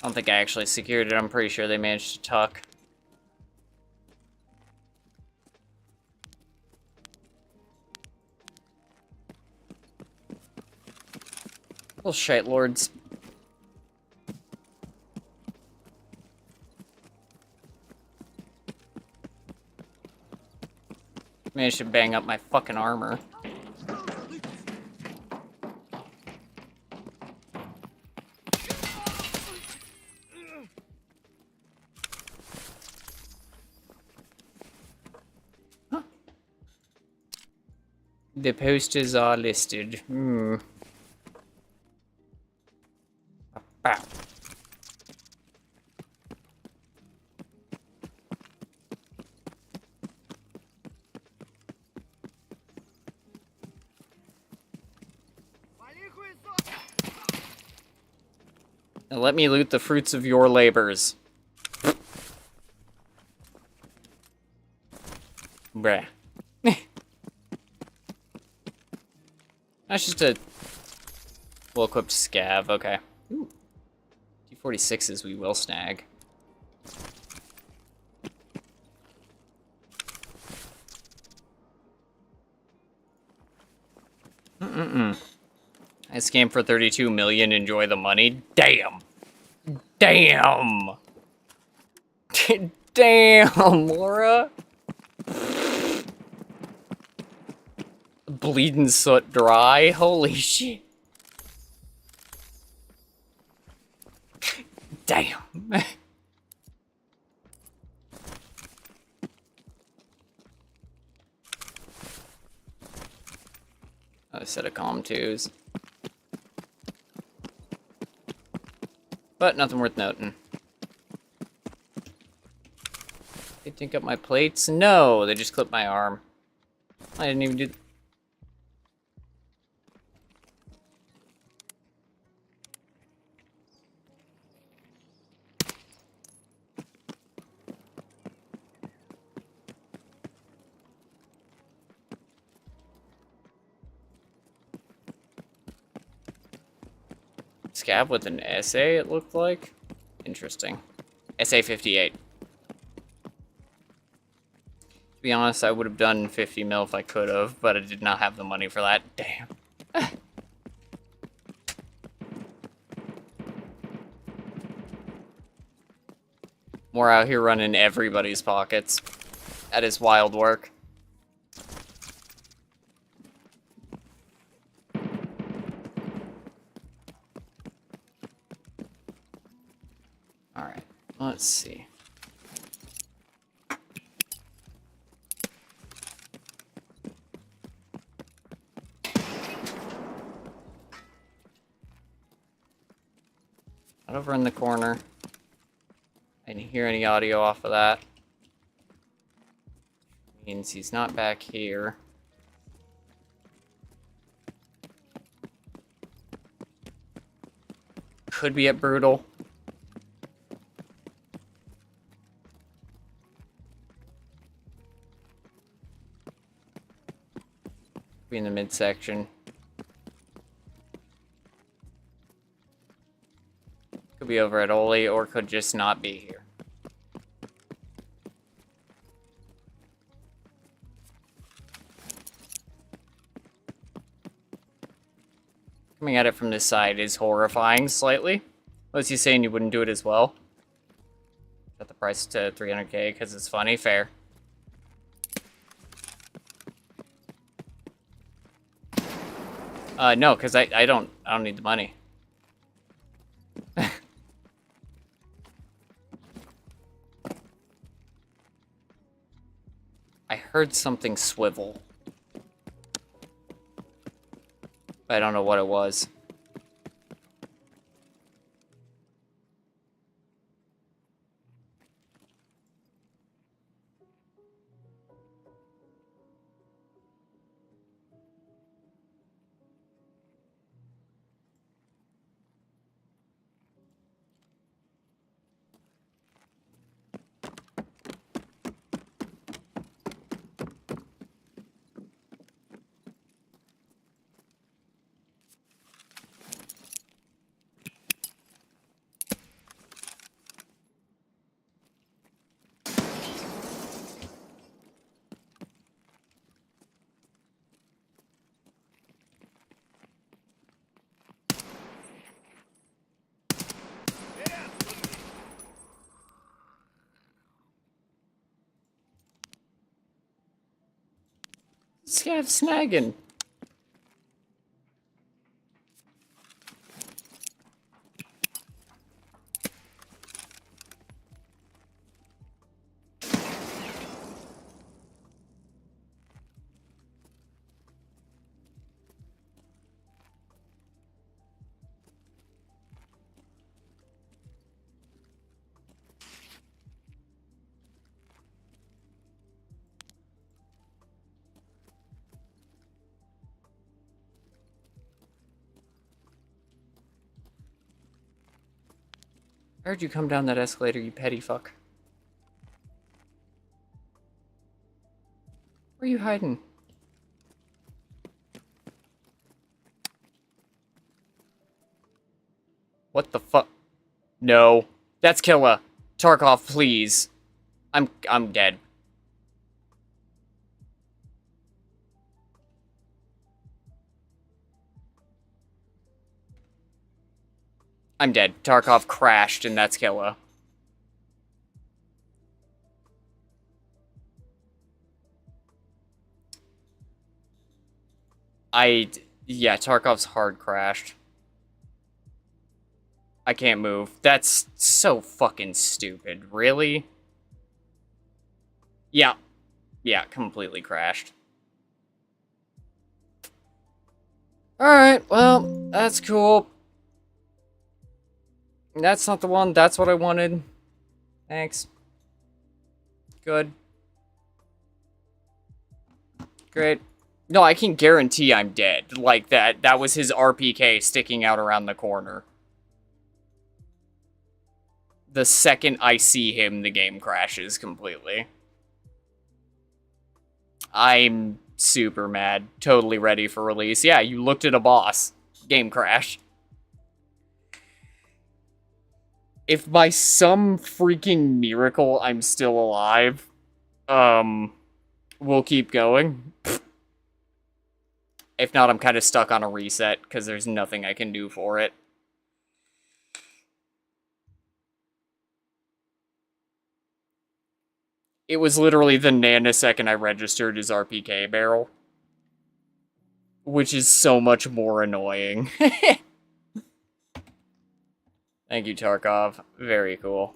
I don't think I actually secured it. I'm pretty sure they managed to tuck. Little shite lords. Managed to bang up my fucking armor. Huh. The posters are listed. Bow. Now let me loot the fruits of your labors. Bruh. That's just a well-equipped scav, okay. Ooh. T-46s we will snag. Nice game for 32 million, enjoy the money. Damn! Damn! Damn, Laura! Bleeding soot dry, holy shit. Damn. A set of comm twos. But nothing worth noting. They think up my plates? No, they just clipped my arm. I didn't even do... Scav with an SA, it looked like. Interesting. SA-58. To be honest, I would have done 50 mil if I could have, but I did not have the money for that. Damn. More out here running everybody's pockets. That is wild work. Alright, let's see. Not over in the corner. I didn't hear any audio off of that. Means he's not back here. Could be at Brutal. Be in the midsection. Could be over at Oli, or could just not be here. Coming at it from this side is horrifying slightly. Was he saying you wouldn't do it as well? Set the price to 300k because it's funny. Fair. No, because I don't need the money. I heard something swivel. But I don't know what it was. Jeff snagging. I heard you come down that escalator, you petty fuck. Where are you hiding? What the fuck? No. That's Killa. Tarkov, please. I'm dead. I'm dead. Tarkov crashed, and that's Killa. Yeah, Tarkov's hard crashed. I can't move. That's so fucking stupid. Really? Yeah. Yeah, completely crashed. Alright, well, that's cool. That's not the one. That's what I wanted. Thanks. Good. Great. No, I can guarantee I'm dead. Like that. That was his RPK sticking out around the corner. The second I see him, the game crashes completely. I'm super mad. Totally ready for release. Yeah, you looked at a boss. Game crash. If by some freaking miracle I'm still alive, we'll keep going. If not, I'm kind of stuck on a reset, because there's nothing I can do for it. It was literally the nanosecond I registered his RPK barrel. Which is so much more annoying. Thank you, Tarkov. Very cool.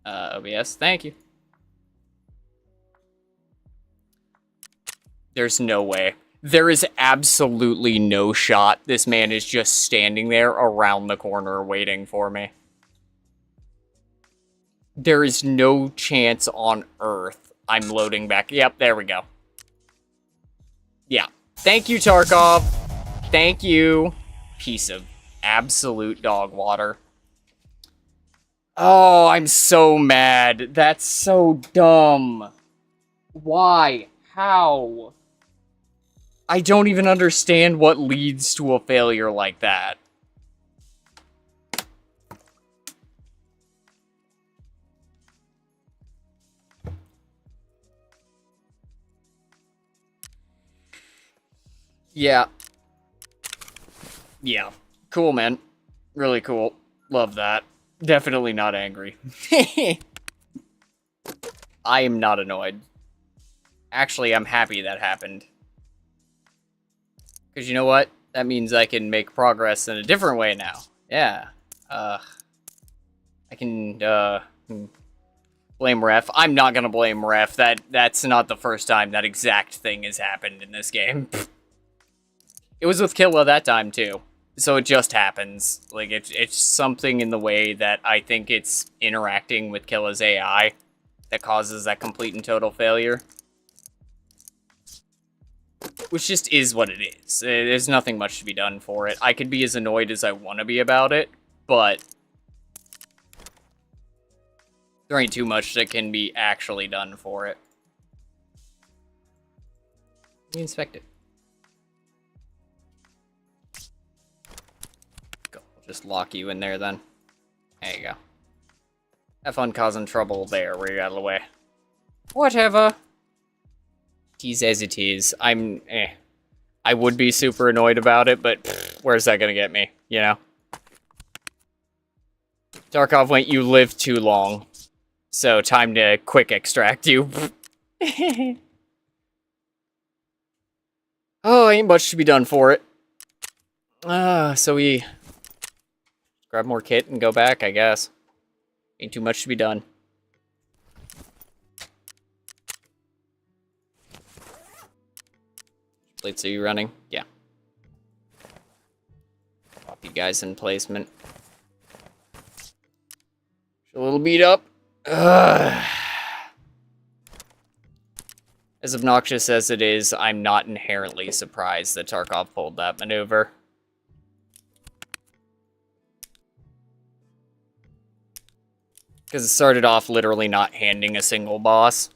OBS, thank you. There's no way. There is absolutely no shot this man is just standing there around the corner waiting for me. There is no chance on Earth I'm loading back. Yep, there we go. Yeah. Thank you, Tarkov. Thank you. Piece of absolute dog water. Oh, I'm so mad. That's so dumb. Why? How? I don't even understand what leads to a failure like that. Yeah. Yeah. Cool, man. Really cool. Love that. Definitely not angry. I am not annoyed. Actually, I'm happy that happened. Because you know what? That means I can make progress in a different way now. Yeah. I can, blame ref. I'm not gonna blame ref. That's not the first time that exact thing has happened in this game. It was with Killa that time, too. So it just happens. Like, it's something in the way that I think it's interacting with Killa's AI that causes that complete and total failure. Which just is what it is. There's nothing much to be done for it. I could be as annoyed as I want to be about it, but there ain't too much that can be actually done for it. Let me inspect it. Go. We'll just lock you in there then. There you go. Have fun causing trouble there where you're out of the way. Whatever. Tease as it is. I would be super annoyed about it, but where's that gonna get me, you know? Tarkov went, you lived too long. So time to quick extract you. Oh, ain't much to be done for it. So we grab more kit and go back, I guess. Ain't too much to be done. Plates are you running? Yeah. Pop you guys in placement. A little beat up. Ugh. As obnoxious as it is, I'm not inherently surprised that Tarkov pulled that maneuver. Because it started off literally not handing a single boss.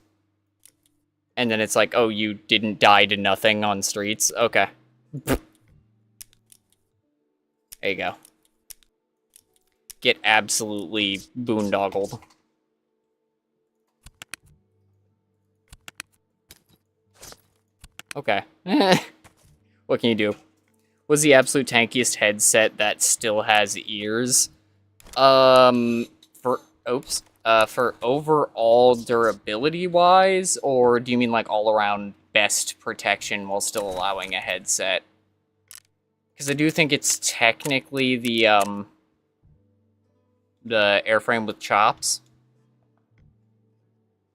And then it's like, oh, you didn't die to nothing on streets? Okay. There you go. Get absolutely boondoggled. Okay. What can you do? Was the absolute tankiest headset that still has ears? For overall durability-wise, or do you mean like all-around best protection while still allowing a headset? Because I do think it's technically the airframe with chops,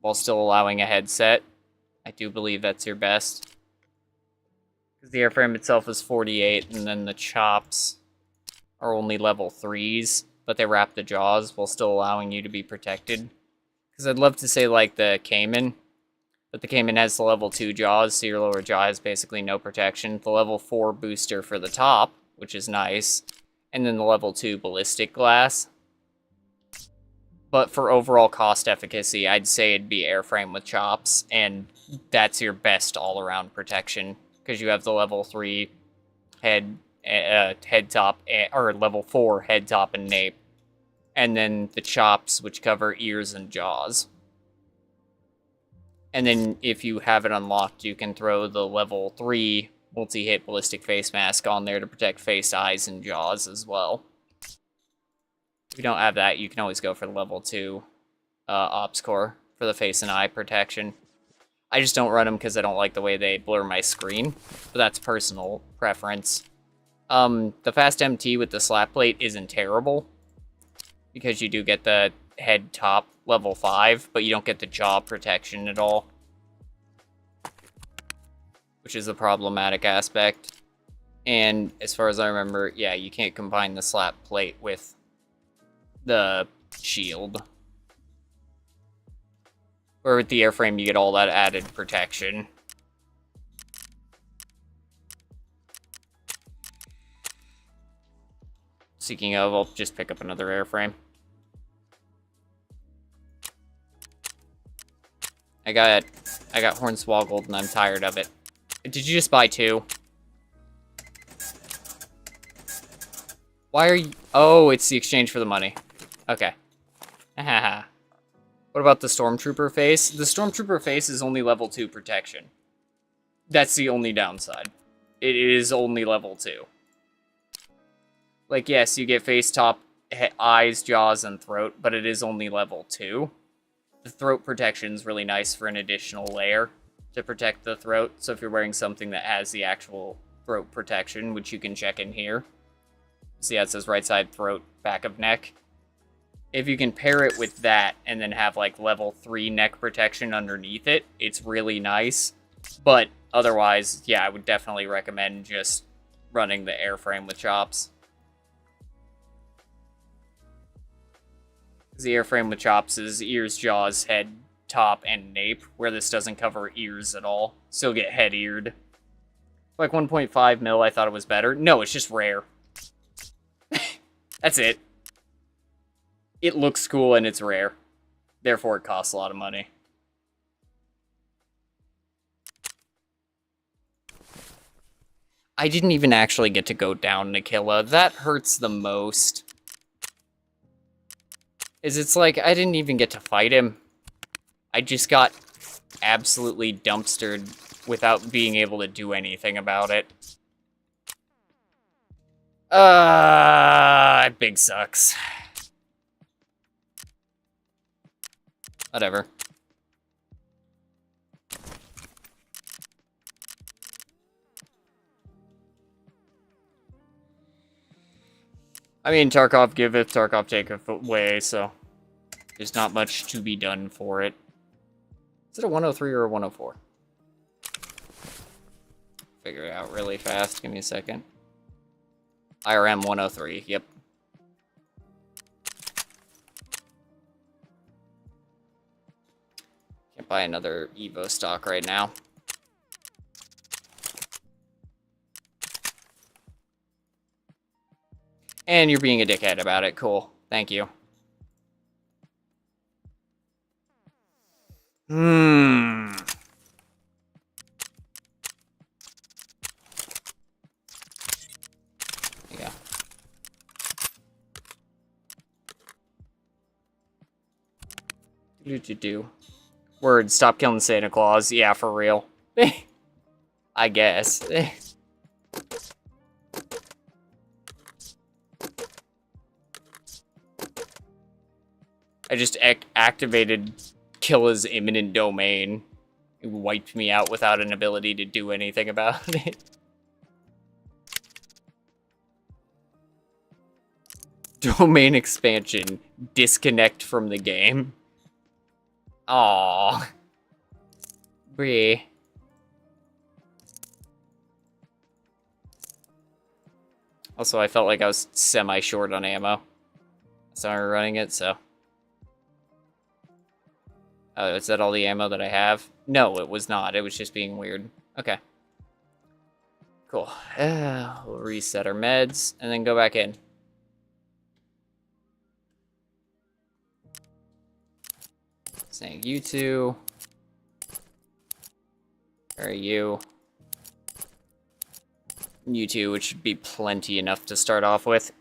while still allowing a headset. I do believe that's your best. Because the airframe itself is 48, and then the chops are only level 3s, but they wrap the jaws while still allowing you to be protected. Because I'd love to say, like, the Cayman, but the Cayman has the level 2 jaws, so your lower jaw has basically no protection. The level 4 booster for the top, which is nice, and then the level 2 ballistic glass. But for overall cost efficacy, I'd say it'd be airframe with chops, and that's your best all-around protection, because you have the level 3 head top, or level 4 head top and nape, and then the chops, which cover ears and jaws. And then if you have it unlocked, you can throw the level 3 multi-hit ballistic face mask on there to protect face, eyes, and jaws as well. If you don't have that, you can always go for the level 2 ops core for the face and eye protection. I just don't run them because I don't like the way they blur my screen, but that's personal preference. The fast MT with the slap plate isn't terrible, because you do get the head top level 5, but you don't get the jaw protection at all, which is a problematic aspect. And as far as I remember, yeah, you can't combine the slap plate with the shield. Or with the airframe, you get all that added protection. Speaking of, I'll just pick up another airframe. I got hornswoggled and I'm tired of it. Did you just buy 2? Why are you... Oh, it's the exchange for the money. Okay. Haha. What about the Stormtrooper face? The Stormtrooper face is only level 2 protection. That's the only downside. It is only level 2. Like, yes, you get face, top, eyes, jaws, and throat, but it is only level 2. The throat protection is really nice for an additional layer to protect the throat. So if you're wearing something that has the actual throat protection, which you can check in here. See how it says right side throat, back of neck. If you can pair it with that and then have like level 3 neck protection underneath it, it's really nice. But otherwise, yeah, I would definitely recommend just running the airframe with chops. The airframe with chops is ears, jaws, head, top, and nape, where this doesn't cover ears at all. Still get head-eared. Like 1.5 mil, I thought it was better. No, it's just rare. That's it. It looks cool and it's rare. Therefore, it costs a lot of money. I didn't even actually get to go down Nikilla. That hurts the most. It's like, I didn't even get to fight him. I just got absolutely dumpstered without being able to do anything about it. Big sucks. Whatever. I mean, Tarkov giveth, Tarkov taketh away, so there's not much to be done for it. Is it a 103 or a 104? Figure it out really fast. Give me a second. IRM 103, yep. Can't buy another Evo stock right now. And you're being a dickhead about it. Cool. Thank you. Yeah. Do. Word, stop killing Santa Claus. Yeah, for real. I guess. I just activated kill his imminent domain. It wiped me out without an ability to do anything about it. Domain expansion. Disconnect from the game. Aww. Bree. Also, I felt like I was semi-short on ammo. So I'm running it, so... Oh, is that all the ammo that I have? No, it was not. It was just being weird. Okay. Cool. We'll reset our meds, and then go back in. Saying you two. Where are you? You two, which should be plenty enough to start off with.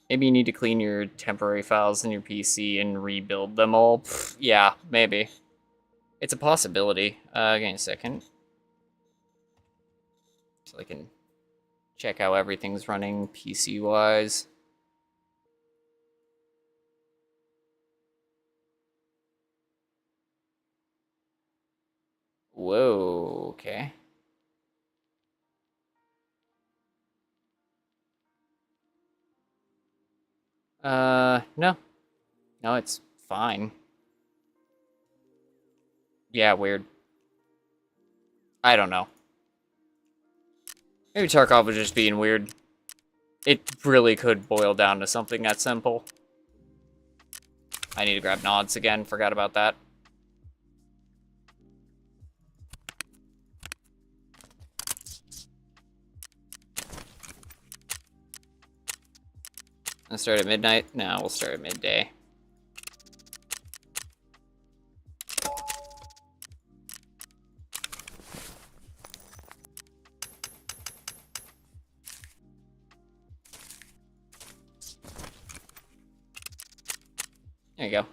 Maybe you need to clean your temporary files in your PC and rebuild them all. Pfft, yeah, maybe. It's a possibility. Give me a second. So I can check how everything's running PC-wise. Whoa, okay. No. No, it's fine. Yeah, weird. I don't know. Maybe Tarkov was just being weird. It really could boil down to something that simple. I need to grab nods again, forgot about that. Let's start at midnight? No, we'll start at midday. There you go.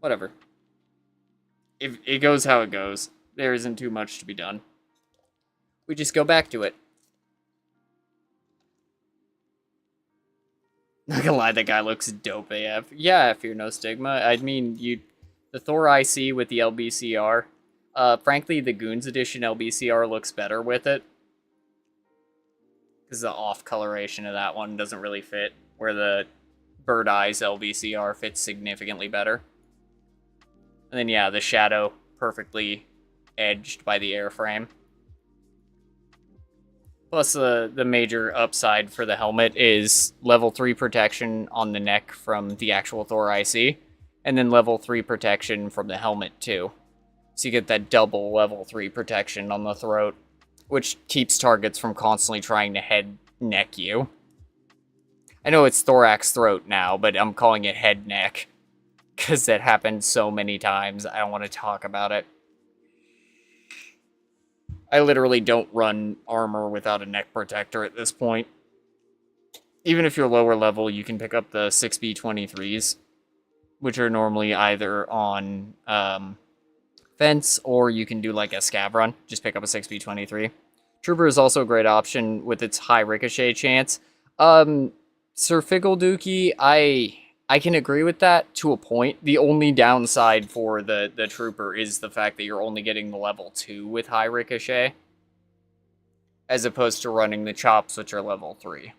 Whatever. If it goes how it goes, there isn't too much to be done. We just go back to it. Not gonna lie, that guy looks dope AF. Yeah, Fear No Stigma. I mean, the Thor IC with the LBCR. Frankly, the Goons Edition LBCR looks better with it. Because the off coloration of that one doesn't really fit, where the Bird Eyes LBCR fits significantly better. And then, yeah, the shadow perfectly edged by the airframe. Plus, the major upside for the helmet is level 3 protection on the neck from the actual Thor IC, and then level 3 protection from the helmet, too. So you get that double level 3 protection on the throat, which keeps targets from constantly trying to head neck you. I know it's thorax throat now, but I'm calling it head neck. Because that happened so many times, I don't want to talk about it. I literally don't run armor without a neck protector at this point. Even if you're lower level, you can pick up the 6B23s, which are normally either on fence, or you can do like a scav run. Just pick up a 6B23. Trooper is also a great option with its high ricochet chance. Sir Fickle Dookie, I I can agree with that to a point. The only downside for the trooper is the fact that you're only getting the level 2 with high ricochet, as opposed to running the chops, which are level 3.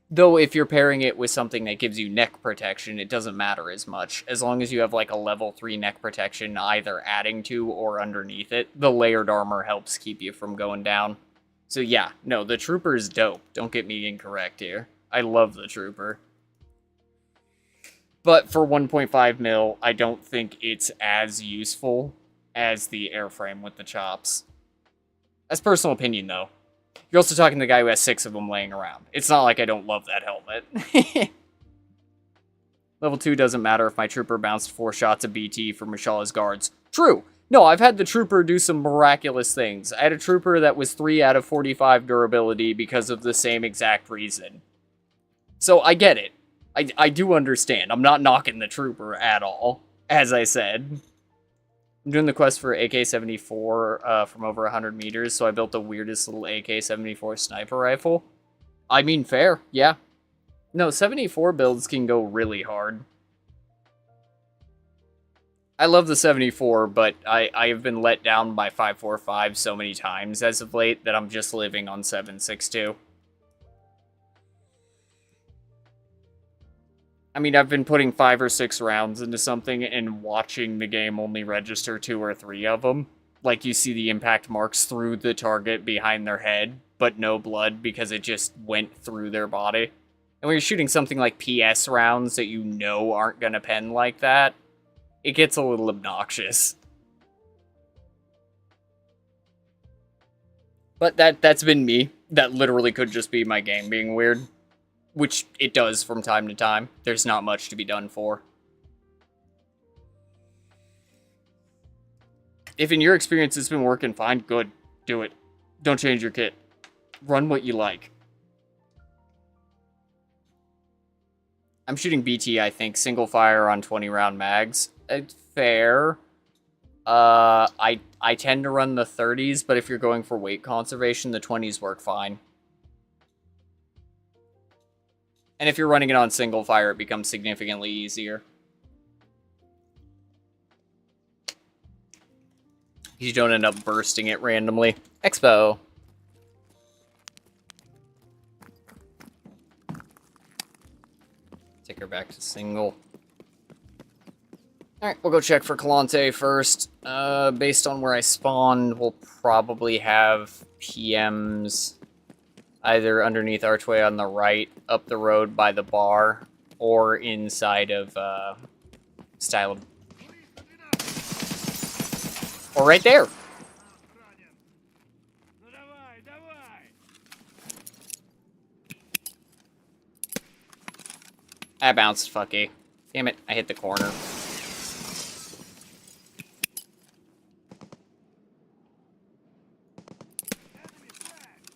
Though if you're pairing it with something that gives you neck protection, it doesn't matter as much. As long as you have like a level 3 neck protection either adding to or underneath it, the layered armor helps keep you from going down. So yeah, no, the trooper is dope. Don't get me incorrect here. I love the trooper. But for 1.5 mil, I don't think it's as useful as the airframe with the chops. That's personal opinion, though. You're also talking to the guy who has 6 of them laying around. It's not like I don't love that helmet. Level 2 doesn't matter if my trooper bounced 4 shots of BT from Mishala's guards. True. No, I've had the trooper do some miraculous things. I had a trooper that was 3 out of 45 durability because of the same exact reason. So I get it. I do understand. I'm not knocking the trooper at all, as I said. I'm doing the quest for AK-74 from over 100 meters, so I built the weirdest little AK-74 sniper rifle. I mean, fair, yeah. No, 74 builds can go really hard. I love the 74, but I have been let down by 545 so many times as of late that I'm just living on 762. I mean, I've been putting 5 or 6 rounds into something and watching the game only register 2 or 3 of them. Like, you see the impact marks through the target behind their head, but no blood because it just went through their body. And when you're shooting something like PS rounds that you know aren't gonna pen like that, it gets a little obnoxious. But that's been me. That literally could just be my game being weird. Which it does from time to time. There's not much to be done for. If in your experience it's been working fine, good. Do it. Don't change your kit. Run what you like. I'm shooting BT, I think. Single fire on 20 round mags. It's fair. I tend to run the 30s, but if you're going for weight conservation, the 20s work fine. And if you're running it on single fire, it becomes significantly easier. You don't end up bursting it randomly. Expo. Take her back to single. Alright, we'll go check for Kalante first. Based on where I spawned, we'll probably have PMs either underneath Archway on the right, up the road by the bar, or inside of, Style. Or right there! I bounced, fucky. Damn it, I hit the corner.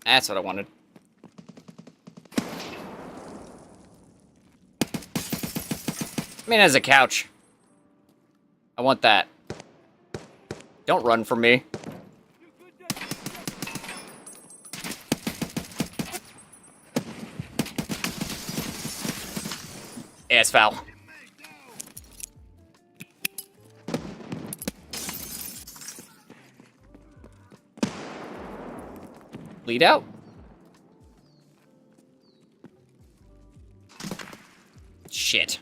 That's what I wanted. I mean, as a couch. I want that. Don't run from me. Yeah, it's foul. Lead out. Shit.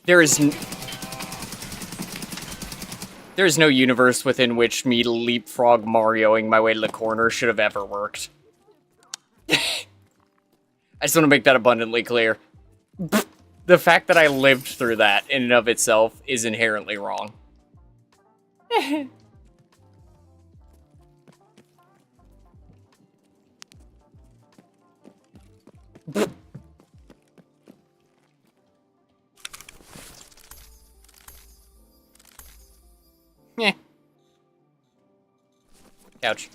There is no universe within which me leapfrog Marioing my way to the corner should have ever worked. I just want to make that abundantly clear. The fact that I lived through that in and of itself is inherently wrong. Meh. Couch.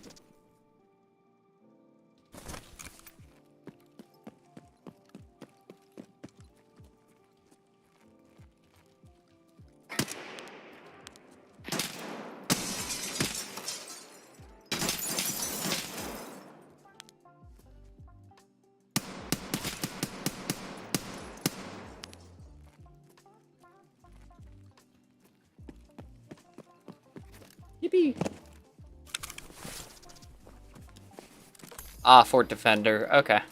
Yippee. Ah, Fort Defender. Okay.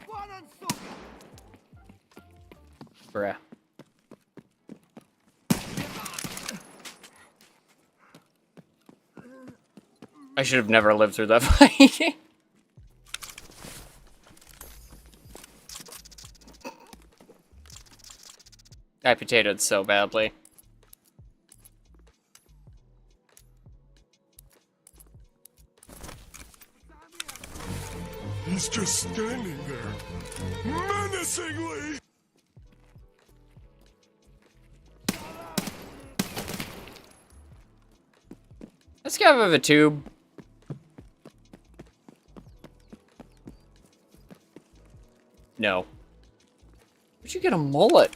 Вон он, сука! Bruh. I should have never lived through that fight. I potatoed so badly. He's just standing there, menacingly. Let's get out of a tube. No. Where'd you get a mullet?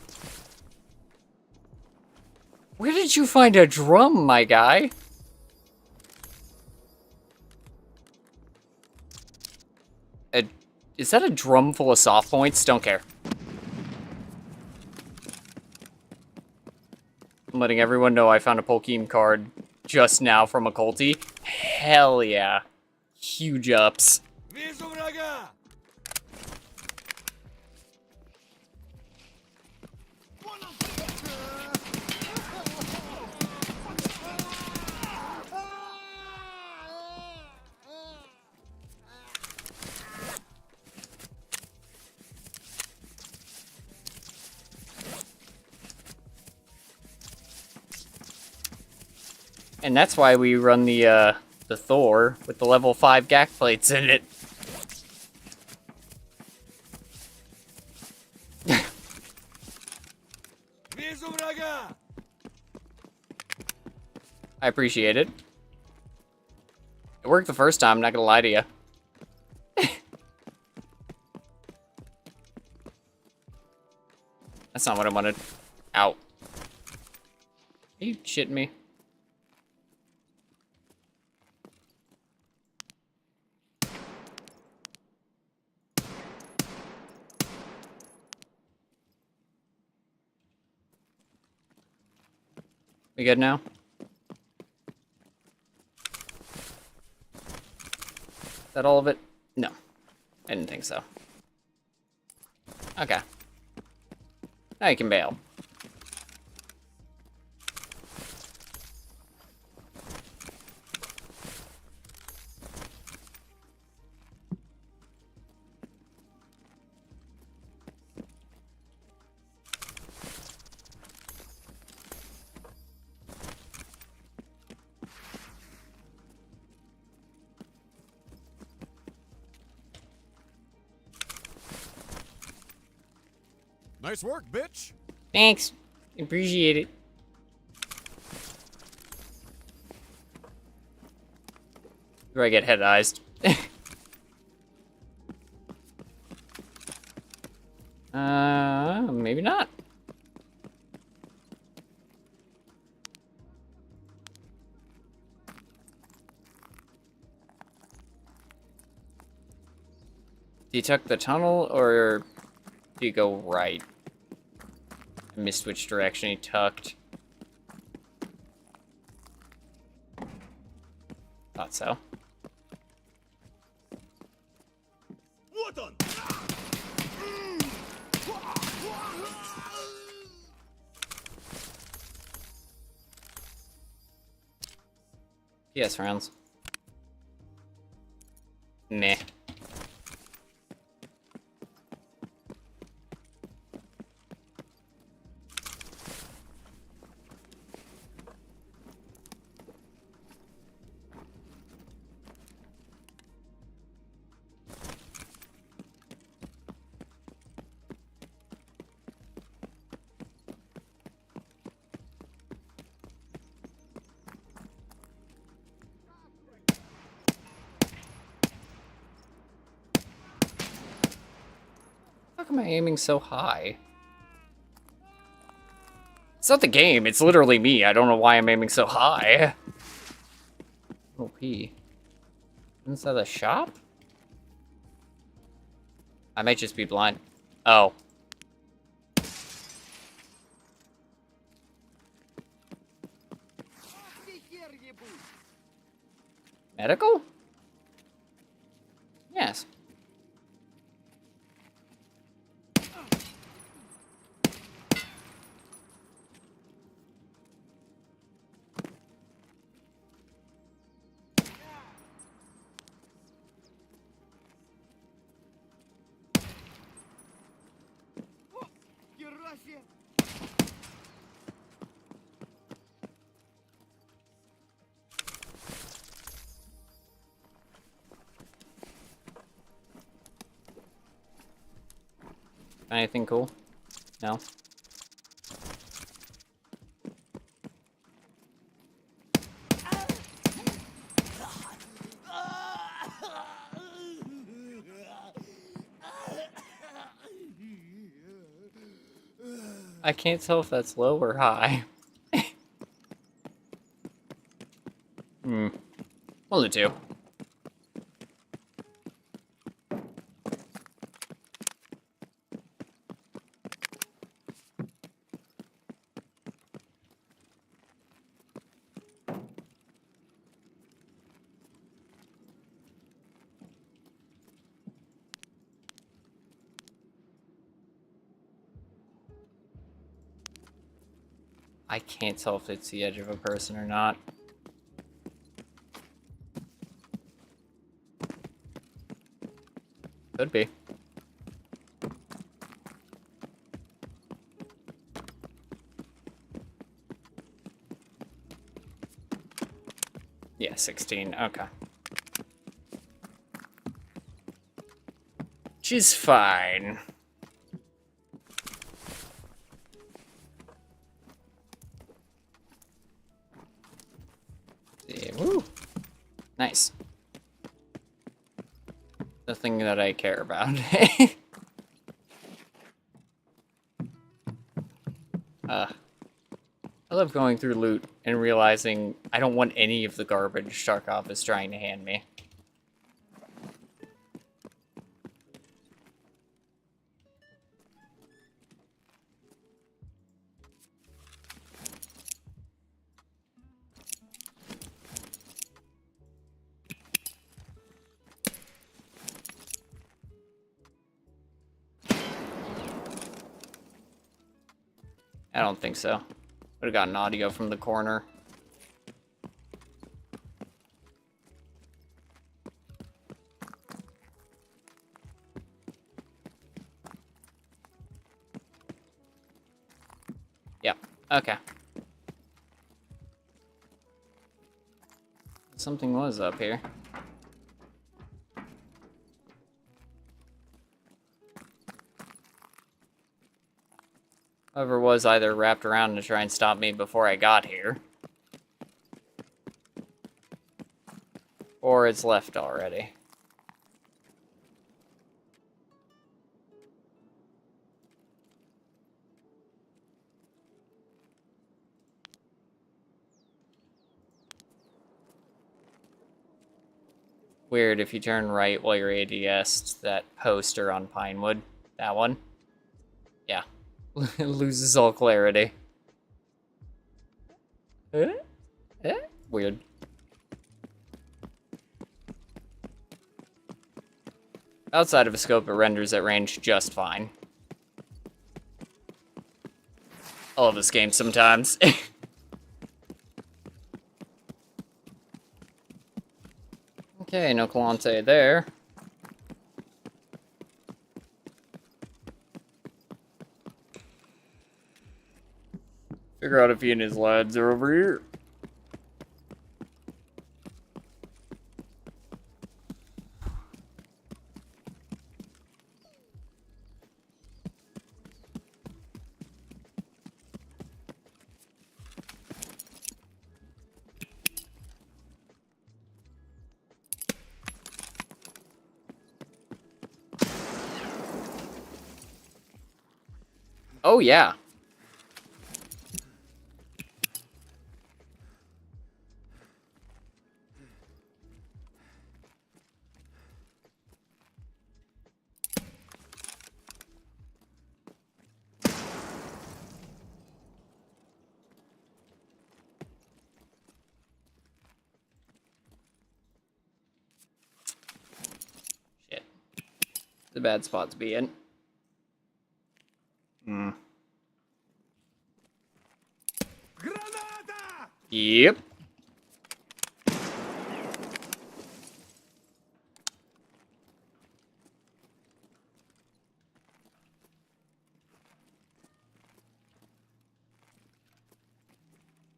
Where did you find a drum, my guy? Is that a drum full of soft points? Don't care. I'm letting everyone know I found a Pokemon card just now from a culty. Hell yeah. Huge ups. Вижу врага. And that's why we run the Thor with the level 5 GAC plates in it. Вижу врага. I appreciate it. It worked the first time, not gonna lie to you. That's not what I wanted. Ow. Are you shitting me? We good now? Is that all of it? No. I didn't think so. Okay. Now you can bail. Nice work, bitch. Thanks. Appreciate it. Do I get head-eyed? Maybe not. Do you tuck the tunnel, or do you go right? I missed which direction he tucked. Thought so. Вот он. PS rounds. Meh. How come I aiming so high? It's not the game, it's literally me. I don't know why I'm aiming so high. OP. Inside the shop? I might just be blind. Oh. хер ебут. Medical? Yes. Херасе. Anything cool? No? I can't tell if that's low or high. Hmm. One of the two. I can't tell if it's the edge of a person or not. Could be. Yeah, 16. Okay. Which is fine. Woo! Nice. The thing that I care about. I love going through loot and realizing I don't want any of the garbage Tarkov is trying to hand me. I don't think so. Would have gotten audio from the corner. Yep. Okay. Something was up here. Whoever was either wrapped around to try and stop me before I got here, or it's left already. Weird if you turn right while you're ADS, that poster on Pinewood, that one. Yeah. It loses all clarity. Weird. Outside of a scope, it renders at range just fine. I love this game sometimes. Okay, no Kalante there. Figure out if he and his lads are over here. Oh, yeah. It's a bad spot to be in. Граната! Yep.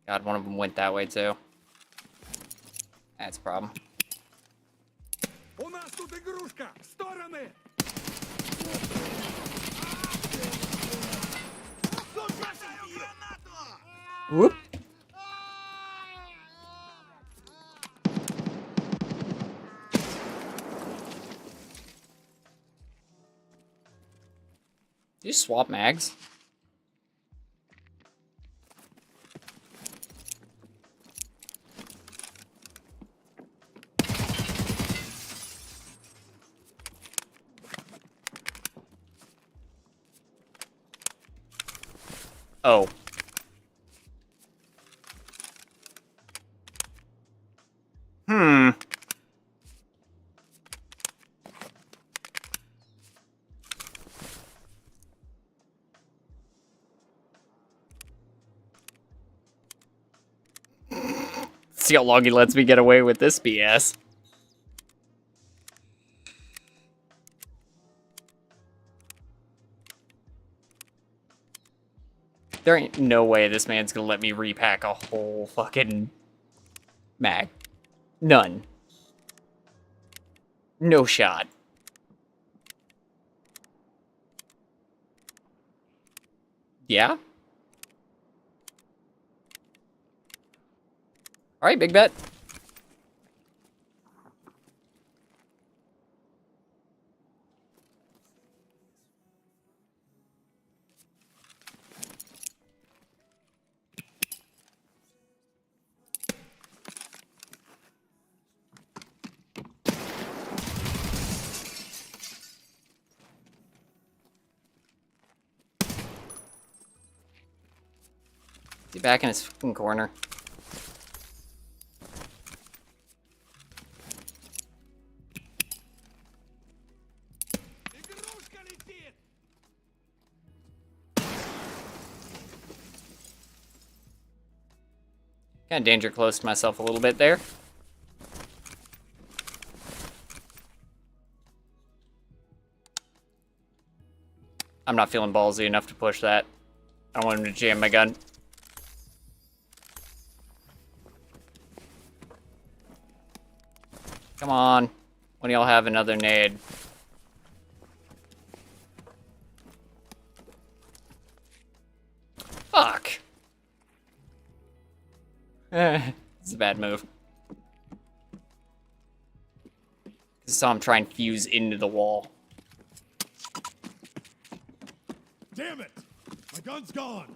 God, one of them went that way too. That's a problem. У нас тут игрушка! В стороны! Бросаю гранату! Whoop. Did you swap mags? Oh. Hmm. See how long he lets me get away with this BS. There ain't no way this man's gonna let me repack a whole fucking mag. None. No shot. Yeah? Alright, big bet. Is he back in his fucking corner? Игрушка летит! Kind of danger close to myself a little bit there. I'm not feeling ballsy enough to push that. I don't want him to jam my gun. Come on. When y'all have another nade? Fuck. It's a bad move. I saw him try and fuse into the wall. Damn it! My gun's gone!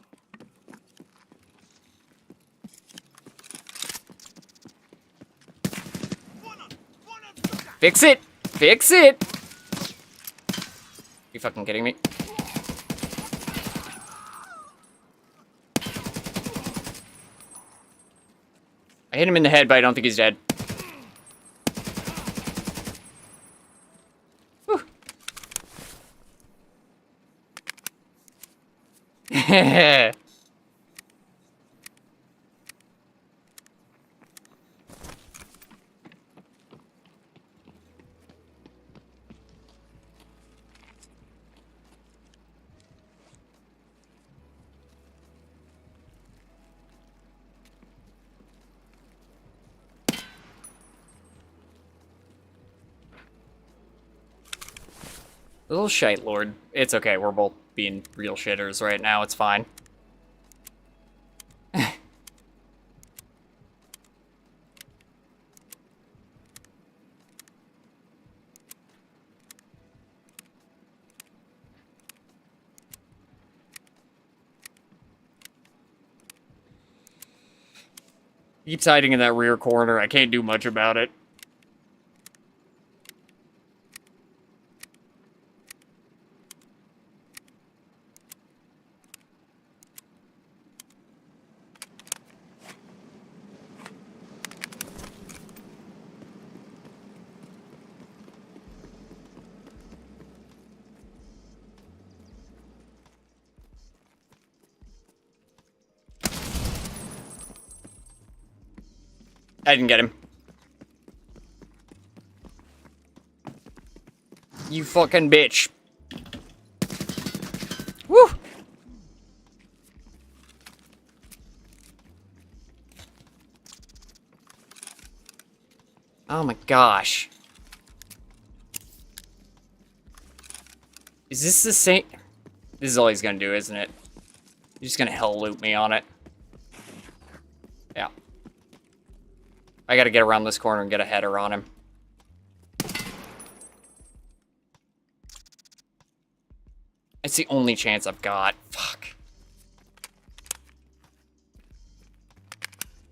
Fix it! Fix it! You fucking kidding me? I hit him in the head, but I don't think he's dead. Whew. Little shite lord. It's okay, we're both being real shitters right now, it's fine. Keeps hiding in that rear corner, I can't do much about it. I didn't get him. You fucking bitch. Woo! Oh my gosh. Is this the same? This is all he's gonna do, isn't it? He's just gonna hell loop me on it. Yeah. I gotta get around this corner and get a header on him. It's the only chance I've got. Fuck.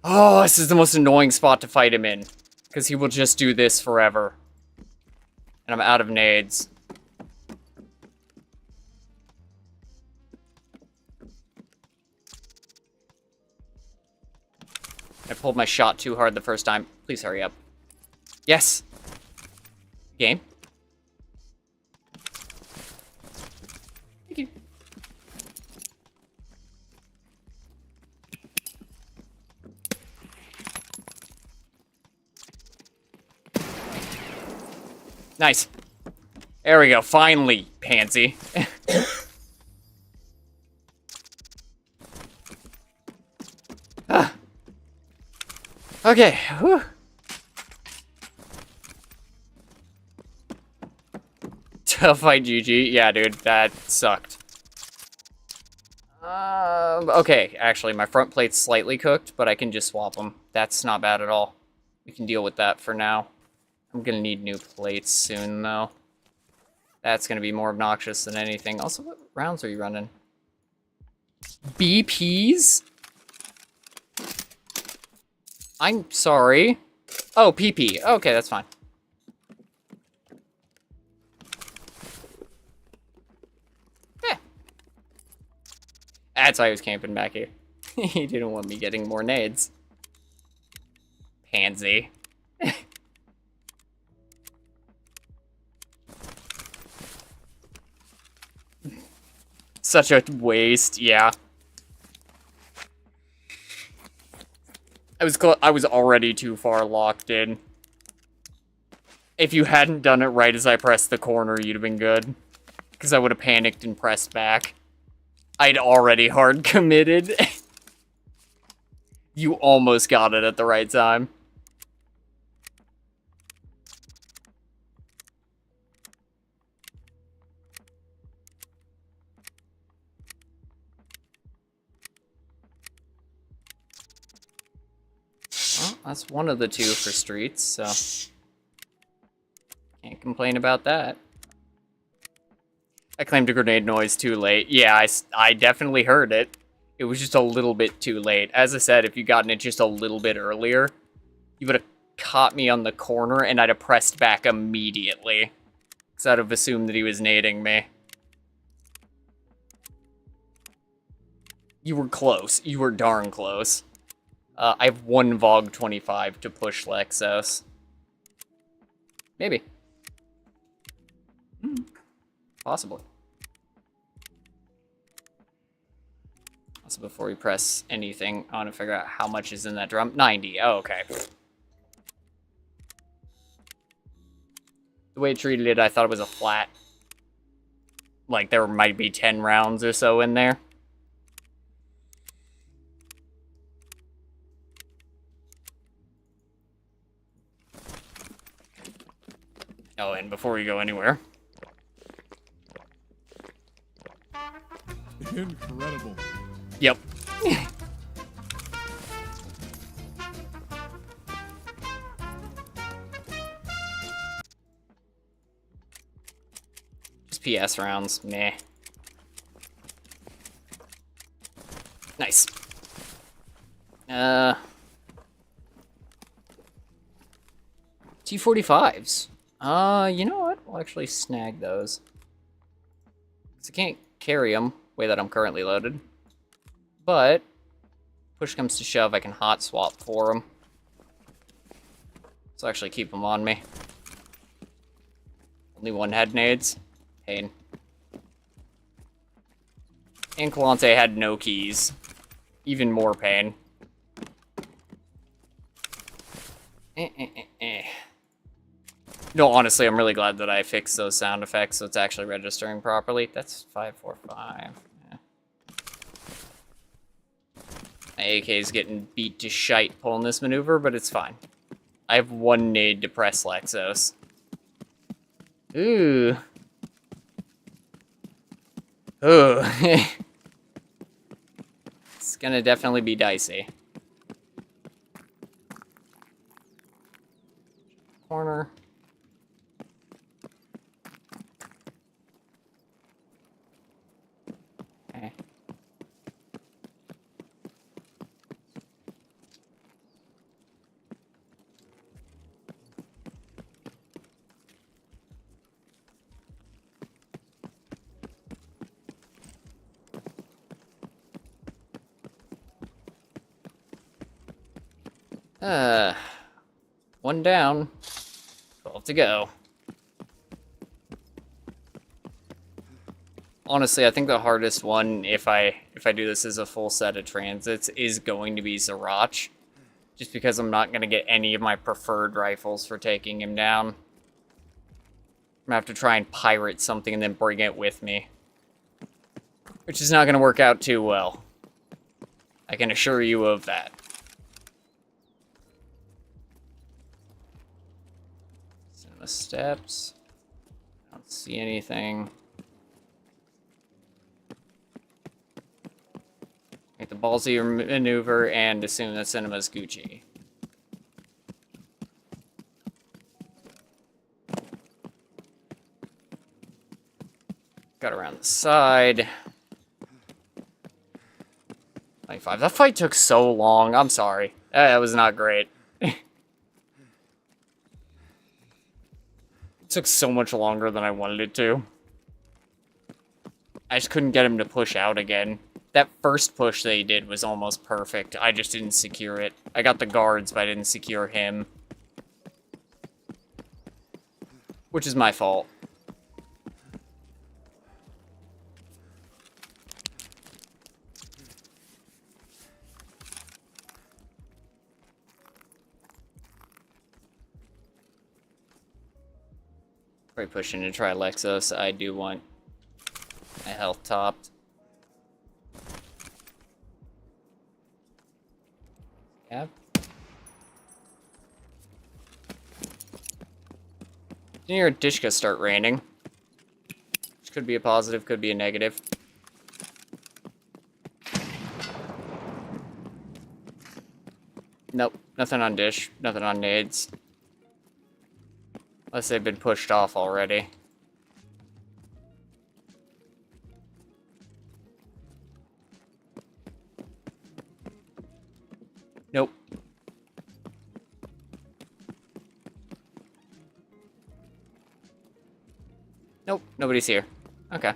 Oh, this is the most annoying spot to fight him in. Because he will just do this forever. And I'm out of nades. I pulled my shot too hard the first time. Please hurry up. Yes. Game. Thank you. Nice. There we go. Finally, pansy. Okay. Whew. Tough fight, GG. Yeah, dude, that sucked. Okay, actually, my front plate's slightly cooked, but I can just swap them. That's not bad at all. We can deal with that for now. I'm gonna need new plates soon, though. That's gonna be more obnoxious than anything. Also, what rounds are you running? BPs? I'm sorry. Oh, PP. Okay, that's fine. Yeah. That's why he was camping back here. He didn't want me getting more nades. Pansy. Such a waste, yeah. I was already too far locked in. If you hadn't done it right as I pressed the corner, you'd have been good. Because I would have panicked and pressed back. I'd already hard committed. You almost got it at the right time. Well, that's one of the two for streets, so can't complain about that. I claimed a grenade noise too late. Yeah, I definitely heard it. It was just a little bit too late. As I said, if you'd gotten it just a little bit earlier, you would have caught me on the corner and I'd have pressed back immediately. Because I'd have assumed that he was nading me. You were close. You were darn close. I have one VOG 25 to push Lexos. Maybe. Possibly. Also, before we press anything, I want to figure out how much is in that drum. 90. Oh, okay. The way it treated it, I thought it was a flat. Like, there might be 10 rounds or so in there. Oh, and before we go anywhere. Incredible. Yep. Just PS rounds, meh. Nice. T45s. You know what? We'll actually snag those. 'Cause I can't carry them the way that I'm currently loaded. But, push comes to shove, I can hot swap for them. So actually keep them on me. Only one had nades. Pain. And Kalante had no keys. Even more pain. No, honestly, I'm really glad that I fixed those sound effects so it's actually registering properly. That's 545. Yeah. My AK is getting beat to shite pulling this maneuver, but it's fine. I have one nade to press Lexos. Ooh. Ooh. It's gonna definitely be dicey. Corner. Okay. One down. 12 to go. Honestly, I think the hardest one, if I do this as a full set of transits, is going to be Zarach. Just because I'm not going to get any of my preferred rifles for taking him down. I'm going to have to try and pirate something and then bring it with me. Which is not going to work out too well. I can assure you of that. Cinema steps. I don't see anything. Make the ballsy maneuver and assume that Cinema's Gucci. Got around the side. 25. That fight took so long. I'm sorry. That was not great. It took so much longer than I wanted it to. I just couldn't get him to push out again. That first push that he did was almost perfect. I just didn't secure it. I got the guards, but I didn't secure him. Which is my fault. Probably pushing to try Lexos. I do want my health topped. Yep. Didn't hear Dishka start raining. Which could be a positive, could be a negative. Nope, nothing on Dish, nothing on nades. Unless they've been pushed off already. Nope. Nope, nobody's here. Okay.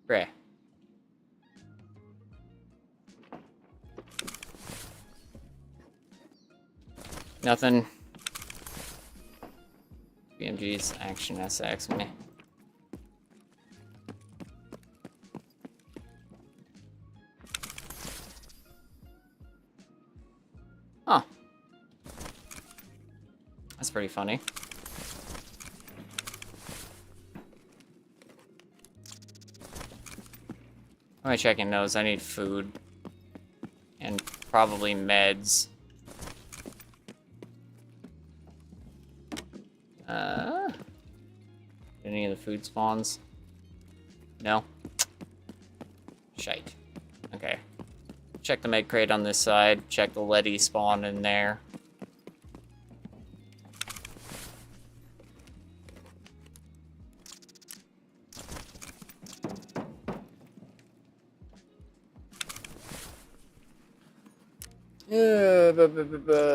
Gray. Nothing. BMG's action SX me. Huh. That's pretty funny. How am I checking those? I need food. And probably meds. Any of the food spawns? No? Shite. Okay. Check the med crate on this side. Check the Letty spawn in there.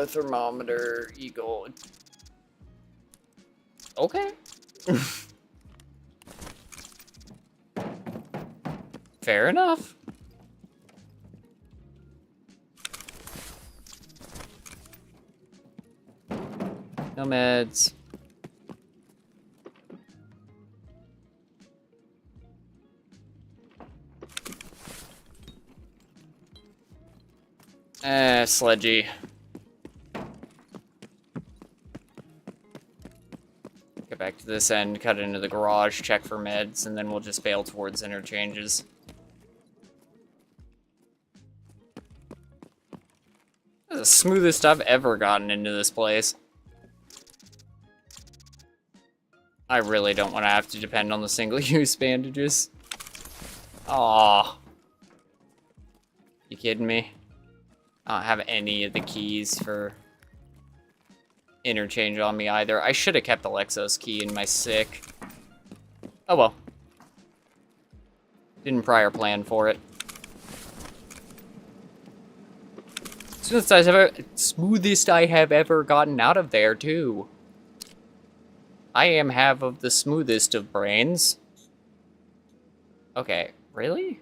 Thermometer, eagle. Okay. Fair enough. No meds. Sledgy. Get back to this end, cut into the garage, check for meds, and then we'll just bail towards interchanges. This is the smoothest I've ever gotten into this place. I really don't want to have to depend on the single-use bandages. Aww. You kidding me? I don't have any of the keys for interchange on me either. I should have kept Alexo's key in my sick. Oh well. Didn't prior plan for it. Smoothest I have ever gotten out of there, too. I am half of the smoothest of brains. Okay, really?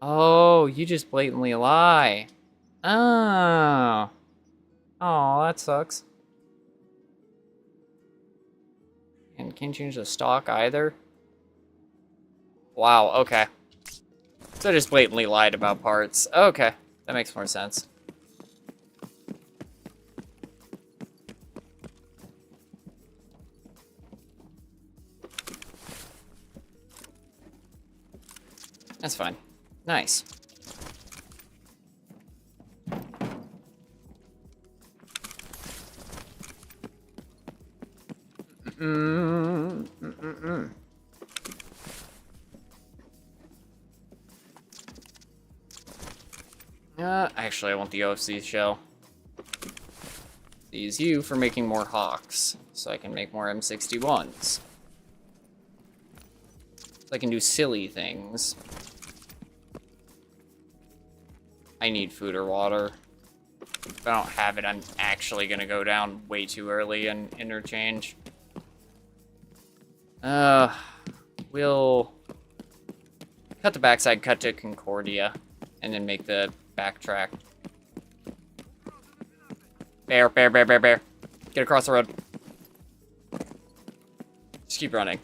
Oh, you just blatantly lie. Oh. Oh, that sucks. And can't change the stock either. Wow, okay. So I just blatantly lied about parts. Okay, that makes more sense. That's fine. Nice. Actually, I want the OFC shell. Use you for making more Hawks, so I can make more M61s. So I can do silly things. I need food or water. If I don't have it, I'm actually gonna go down way too early and interchange. We'll cut the backside, cut to Concordia, and then make the backtrack. Bear. Get across the road. Just keep running.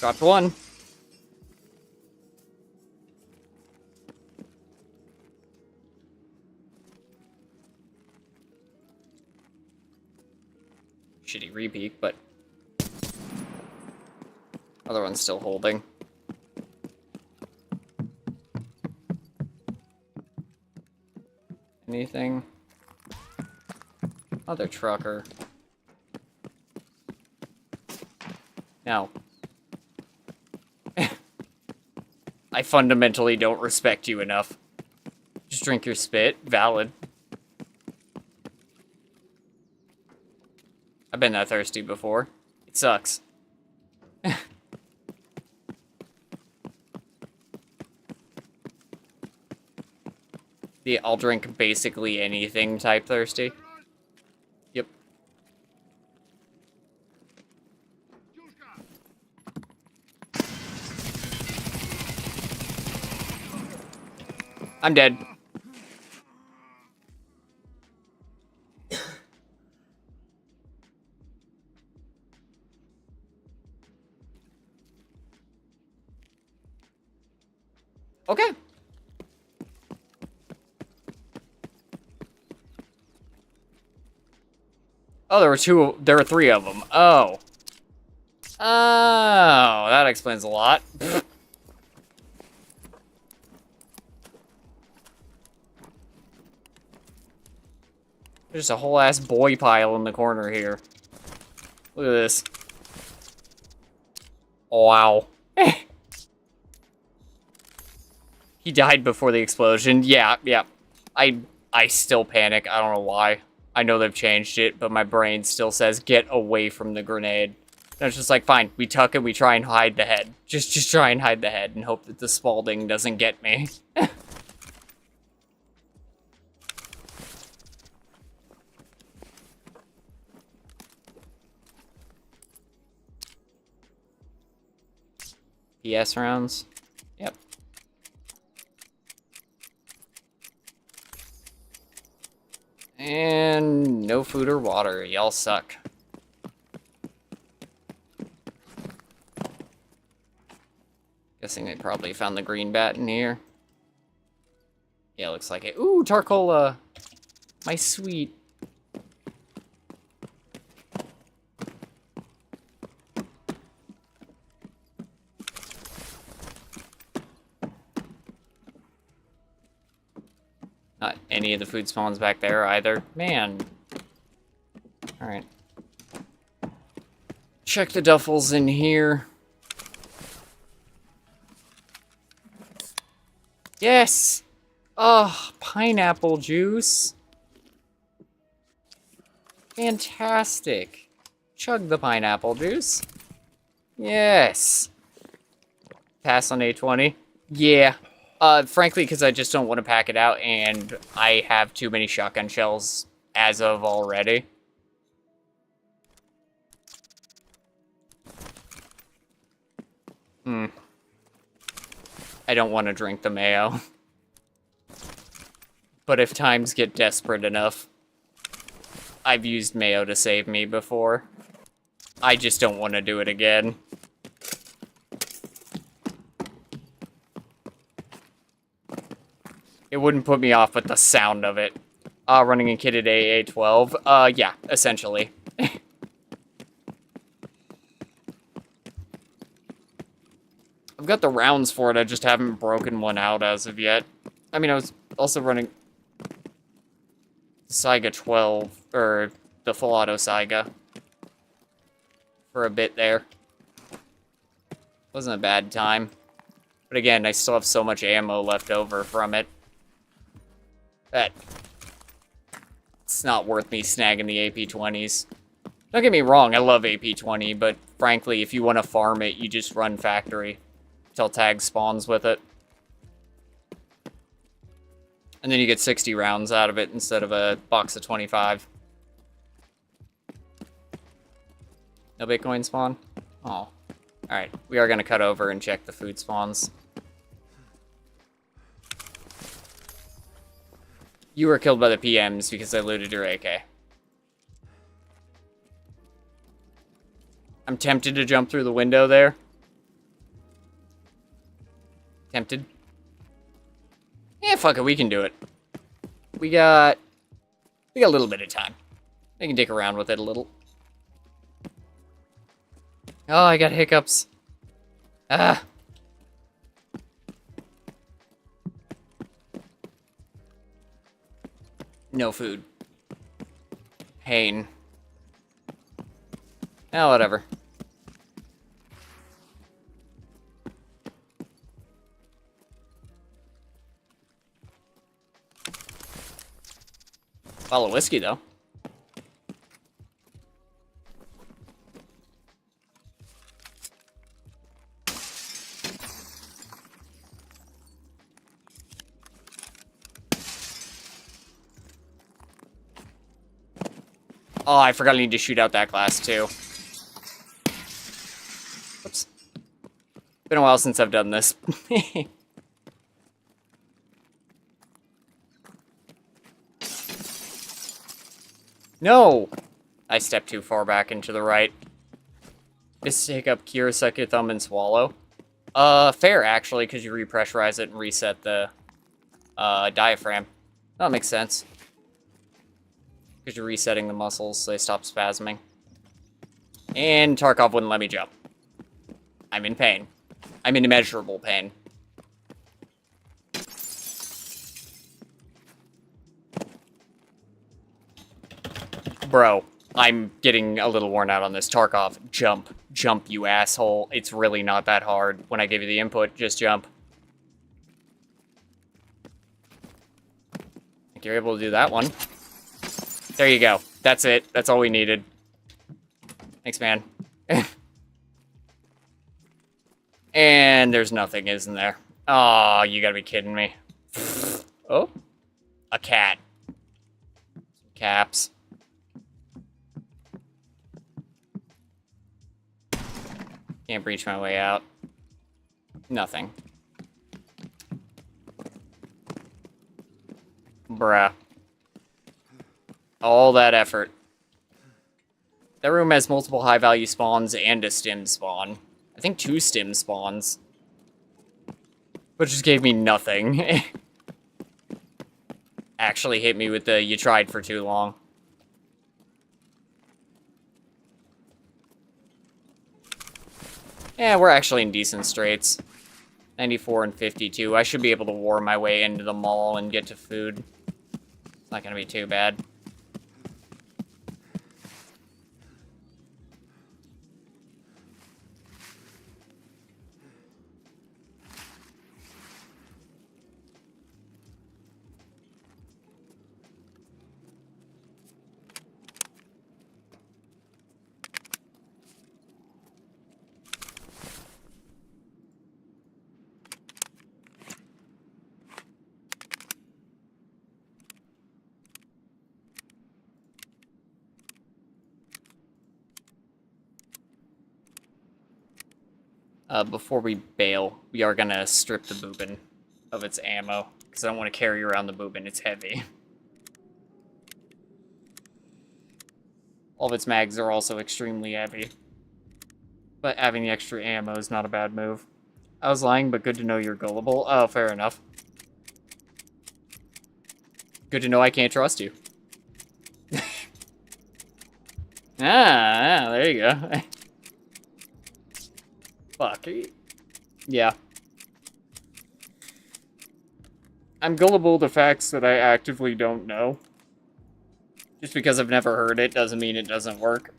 Dropped one. Shitty repeat, but other one's still holding. Anything? Other trucker. No. I fundamentally don't respect you enough. Just drink your spit. Valid. I've been that thirsty before. It sucks. The I'll drink basically anything type thirsty. Yep. I'm dead. Okay. Oh, there were three of them. Oh. Oh, that explains a lot. There's a whole ass boy pile in the corner here. Look at this. Wow. He died before the explosion. Yeah. I still panic. I don't know why. I know they've changed it, but my brain still says, get away from the grenade. And it's just like, fine, we tuck and we try and hide the head. Just try and hide the head and hope that the Spalding doesn't get me. PS rounds. Yep. And no food or water. Y'all suck. Guessing they probably found the green bat in here. Yeah, looks like it. Ooh, Tarkola! My sweet. Not any of the food spawns back there either. Man. Alright. Check the duffels in here. Yes! Oh, pineapple juice. Fantastic. Chug the pineapple juice. Yes. Pass on A20. Yeah. Frankly, because I just don't want to pack it out, and I have too many shotgun shells as of already. I don't want to drink the mayo. But if times get desperate enough, I've used mayo to save me before. I just don't want to do it again. It wouldn't put me off with the sound of it. Running a kitted AA-12. Yeah, essentially. I've got the rounds for it, I just haven't broken one out as of yet. I mean, I was also running Saiga 12, or the full auto Saiga, for a bit there. Wasn't a bad time. But again, I still have so much ammo left over from it that it's not worth me snagging the AP-20s. Don't get me wrong, I love AP-20, but frankly, if you want to farm it, you just run factory till tag spawns with it. And then you get 60 rounds out of it instead of a box of 25. No Bitcoin spawn? Oh. Alright, we are going to cut over and check the food spawns. You were killed by the PMs because they looted your AK. I'm tempted to jump through the window there. Tempted. Yeah, fuck it, we can do it. We got a little bit of time. I can dick around with it a little. Oh, I got hiccups. Ah. No food. Pain. Oh, whatever. Bottle of whiskey, though. Oh, I forgot I need to shoot out that glass, too. Oops. Been a while since I've done this. No! I stepped too far back into the right. Just take up cure, suck your thumb, and swallow. Fair, actually, because you repressurize it and reset the, diaphragm. That makes sense. Because you're resetting the muscles so they stop spasming. And Tarkov wouldn't let me jump. I'm in pain. I'm in immeasurable pain. Bro, I'm getting a little worn out on this. Tarkov, jump. Jump, you asshole. It's really not that hard. When I give you the input, just jump. I think you're able to do that one. There you go. That's it. That's all we needed. Thanks, man. And there's nothing, isn't there? Oh, you gotta be kidding me. Oh, a cat. Some caps. Can't breach my way out. Nothing. Bruh. All that effort. That room has multiple high-value spawns and a stim spawn. I think 2 stim spawns. But just gave me nothing. Actually hit me with the "you tried for too long." Yeah, we're actually in decent straits. 94 and 52. I should be able to war my way into the mall and get to food. It's not gonna be too bad. Before we bail, we are gonna strip the boobin of its ammo, because I don't want to carry around the boobin, it's heavy. All of its mags are also extremely heavy. But having the extra ammo is not a bad move. I was lying, but good to know you're gullible. Oh, fair enough. Good to know I can't trust you. There you go. Fuck. Yeah. I'm gullible to facts that I actively don't know. Just because I've never heard it doesn't mean it doesn't work.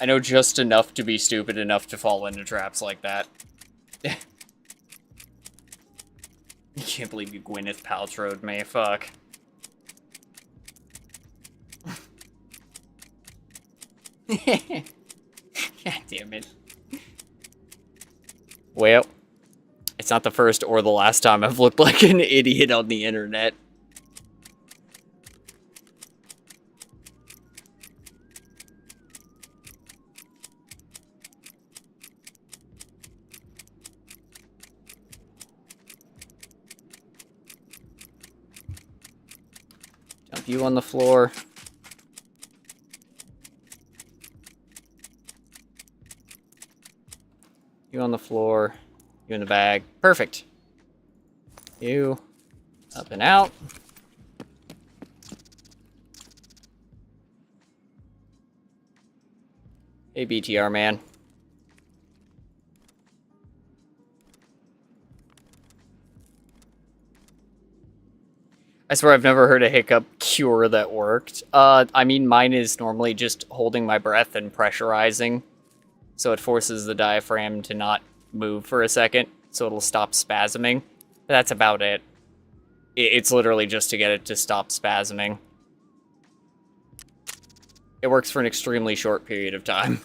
I know just enough to be stupid enough to fall into traps like that. I can't believe you Gwyneth Paltrow'd me, fuck. God damn it. Well, it's not the first or the last time I've looked like an idiot on the internet. Dump you on the floor. You on the floor. You in the bag. Perfect. You. Up and out. Hey, BTR man. I swear I've never heard a hiccup cure that worked. I mean, mine is normally just holding my breath and pressurizing. So it forces the diaphragm to not move for a second, so it'll stop spasming. But that's about it. It's literally just to get it to stop spasming. It works for an extremely short period of time.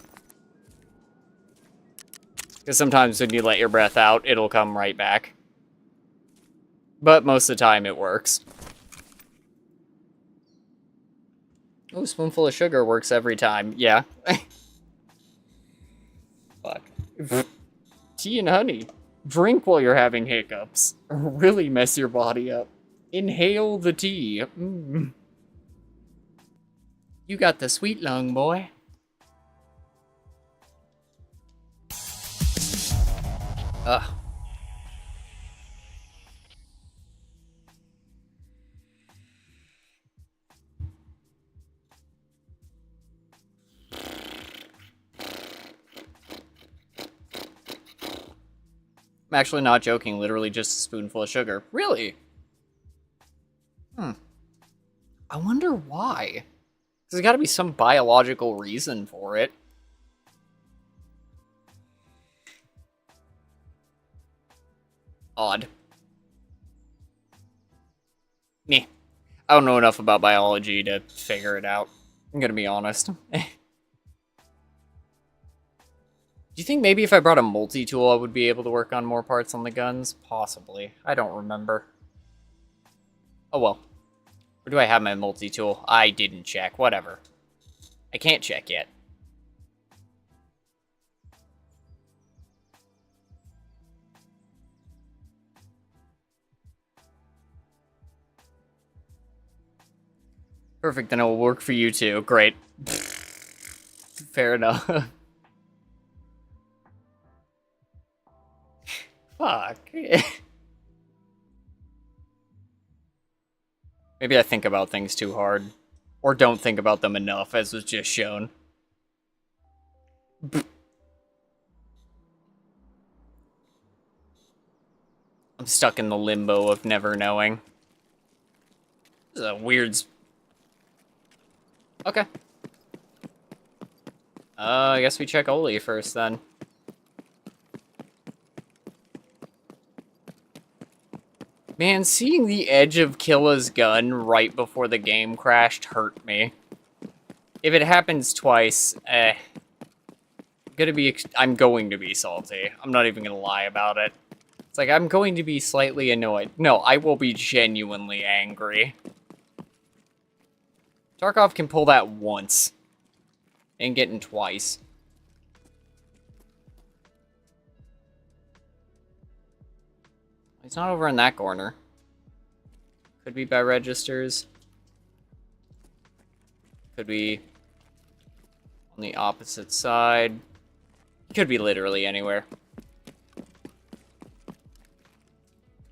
Because sometimes when you let your breath out, it'll come right back. But most of the time it works. Oh, spoonful of sugar works every time. Yeah. Fuck. Tea and honey. Drink while you're having hiccups. Really mess your body up. Inhale the tea. Mm. You got the sweet lung, boy. Ugh. I'm actually not joking, literally just a spoonful of sugar. Really? I wonder why. There's gotta be some biological reason for it. Odd. Meh. I don't know enough about biology to figure it out. I'm gonna be honest. Do you think maybe if I brought a multi-tool I would be able to work on more parts on the guns? Possibly. I don't remember. Oh well. Where do I have my multi-tool? I didn't check. Whatever. I can't check yet. Perfect, then it will work for you too. Great. Fair enough. Fuck. Maybe I think about things too hard. Or don't think about them enough, as was just shown. I'm stuck in the limbo of never knowing. This is a weird... Okay. I guess we check Oli first, then. Man, seeing the edge of Killa's gun right before the game crashed hurt me. If it happens twice, I'm going to be salty. I'm not even gonna lie about it. It's like, I'm going to be slightly annoyed. No, I will be genuinely angry. Tarkov can pull that once. And getting twice. He's not over in that corner. Could be by registers. Could be on the opposite side. Could be literally anywhere.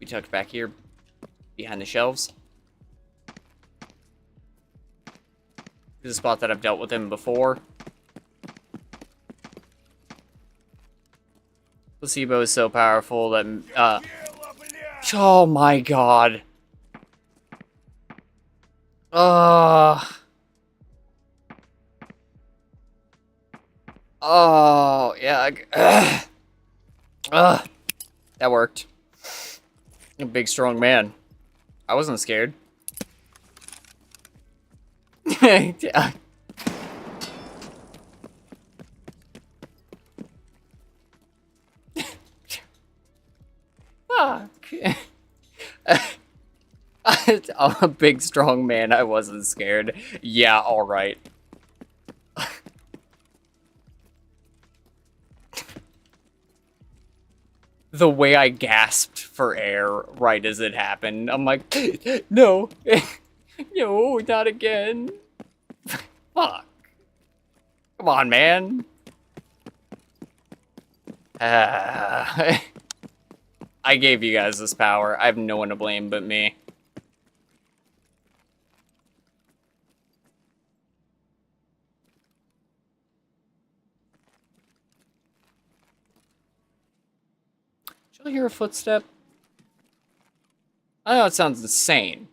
Be tucked back here behind the shelves. This is a spot that I've dealt with him before. Placebo is so powerful that, oh my god. Oh, yeah. That worked. A big, strong man. I wasn't scared. Yeah. Fuck. I'm a big, strong man. I wasn't scared. Yeah, alright. The way I gasped for air right as it happened, I'm like, no. No, not again. Fuck. Come on, man. I gave you guys this power. I have no one to blame but me. Did you hear a footstep? I know it sounds insane.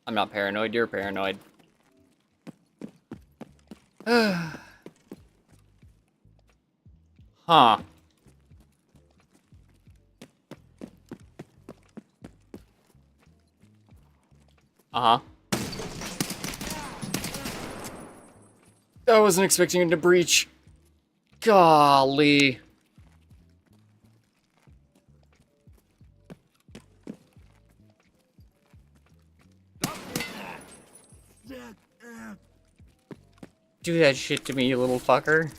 I'm not paranoid, you're paranoid. Huh. Uh-huh. I wasn't expecting him to breach. Golly. Do that shit to me, you little fucker.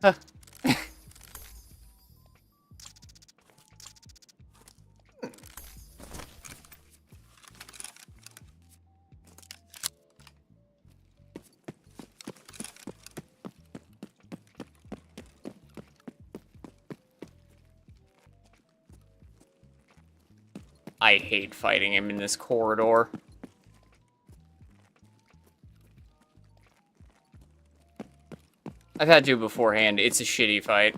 Huh. I hate fighting him in this corridor. I've had to beforehand. It's a shitty fight.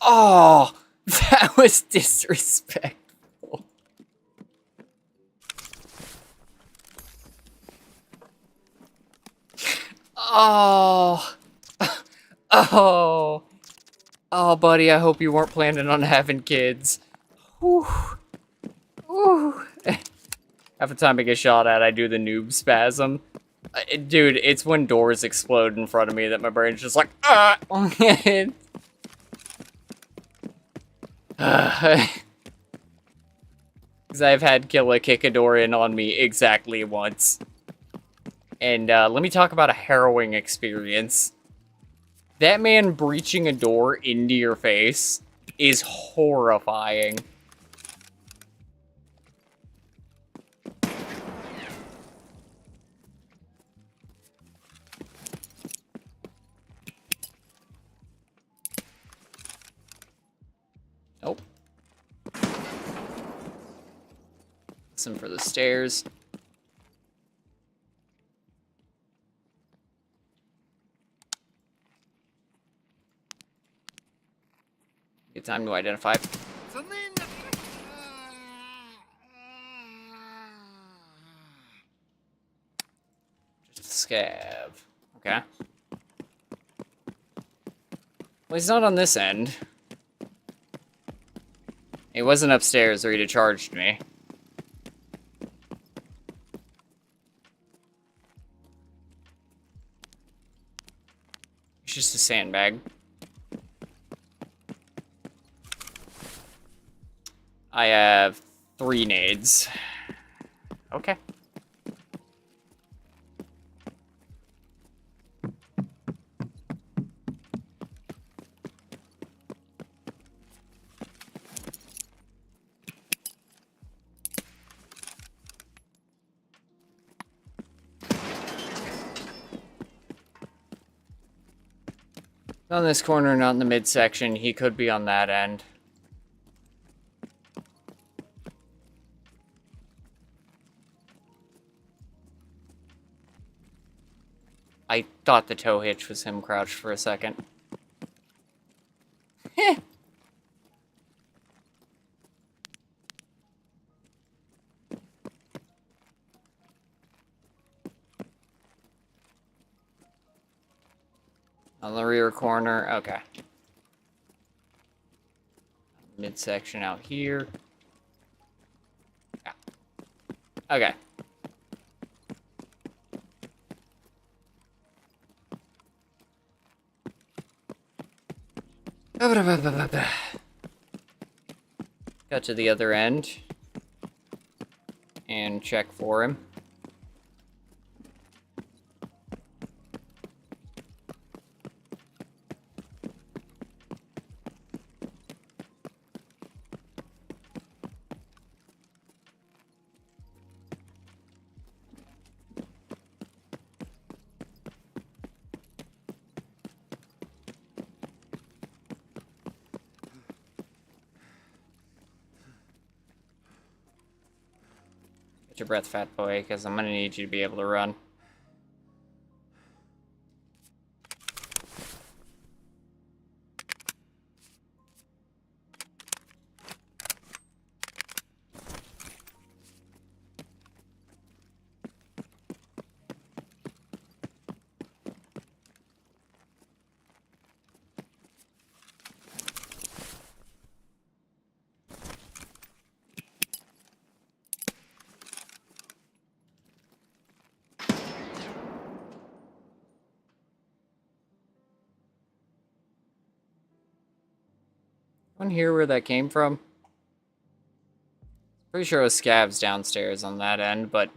Oh, that was disrespectful. Oh. Oh. Oh, buddy, I hope you weren't planning on having kids. Whew. Whew. Half the time I get shot at, I do the noob spasm. Dude, it's when doors explode in front of me that my brain's just like, ah! Because I've had Killa kick a door in on me exactly once. And let me talk about a harrowing experience. That man breaching a door into your face is horrifying. Nope. Listen for the stairs. Good time to identify. Just a scav. Okay. Well, he's not on this end. He wasn't upstairs or he'd have charged me. It's just a sandbag. I have 3 nades. Okay. On this corner, not in the midsection. He could be on that end. I thought the tow hitch was him crouched for a second. Heh. On the rear corner, okay. Midsection out here. Yeah. Okay. Got to the other end. And check for him. Get your breath, fat boy, because I'm gonna need you to be able to run. Anyone hear where that came from? Pretty sure it was scavs downstairs on that end, but...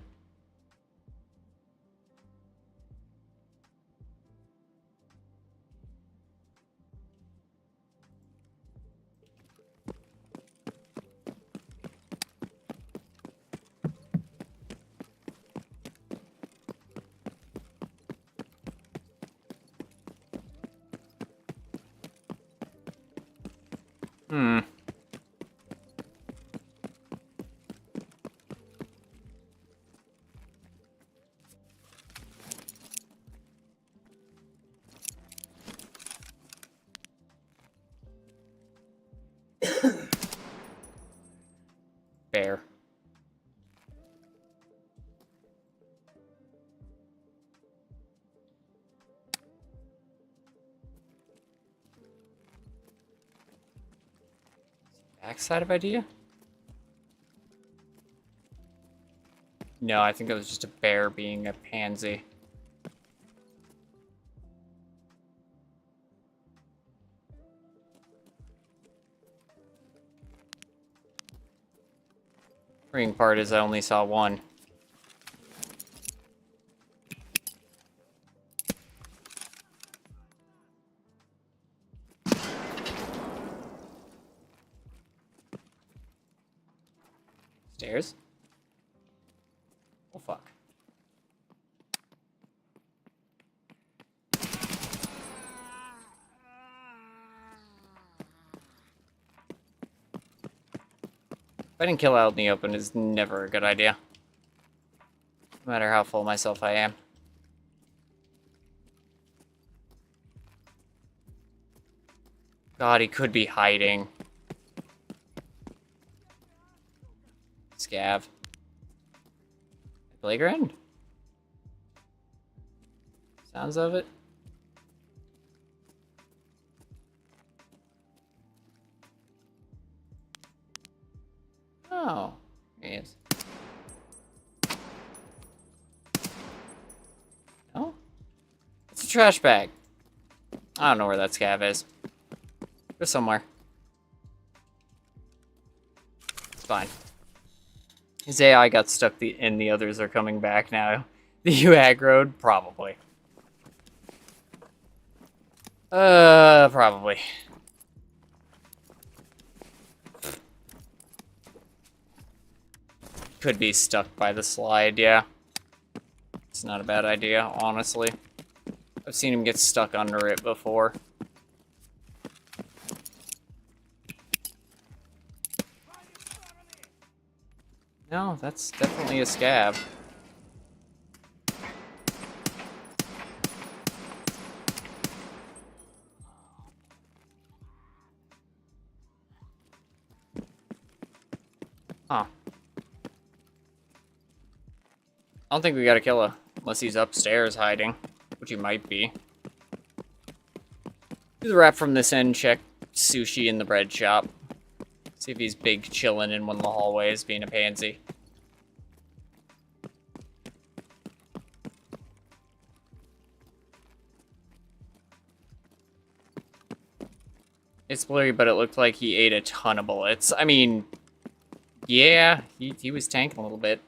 bear. Backside of idea? No, I think it was just a bear being a pansy. Worrying part is I only saw one. Stairs? Oh fuck. Fighting kill out in the open is never a good idea. No matter how full myself I am. God, he could be hiding. Scav. Playground? Sounds of it. Oh, he is. No? It's a trash bag. I don't know where that scav is. Go somewhere. It's fine. His AI got stuck and the others are coming back now. The you aggroed? Probably. Probably. Could be stuck by the slide, yeah. It's not a bad idea, honestly. I've seen him get stuck under it before. No, that's definitely a scav. Huh. I don't think we gotta kill her, unless he's upstairs hiding, which he might be. Do the wrap from this end, check sushi in the bread shop. See if he's big chilling in one of the hallways, being a pansy. It's blurry, but it looked like he ate a ton of bullets. I mean, yeah, he was tanking a little bit.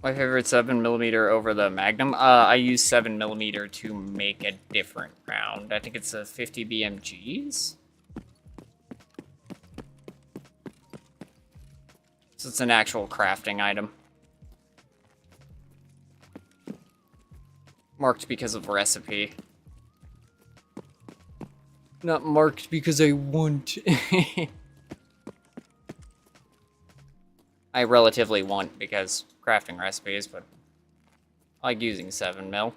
My favorite 7mm over the Magnum. I use 7mm to make a different round. I think it's a 50 BMGs. So it's an actual crafting item. Marked because of recipe. Not marked because I want. I relatively want because crafting recipes, but I like using 7mm.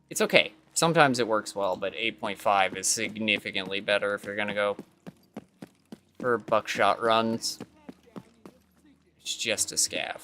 It's okay. Sometimes it works well, but 8.5 is significantly better if you're gonna go for buckshot runs. It's just a scav.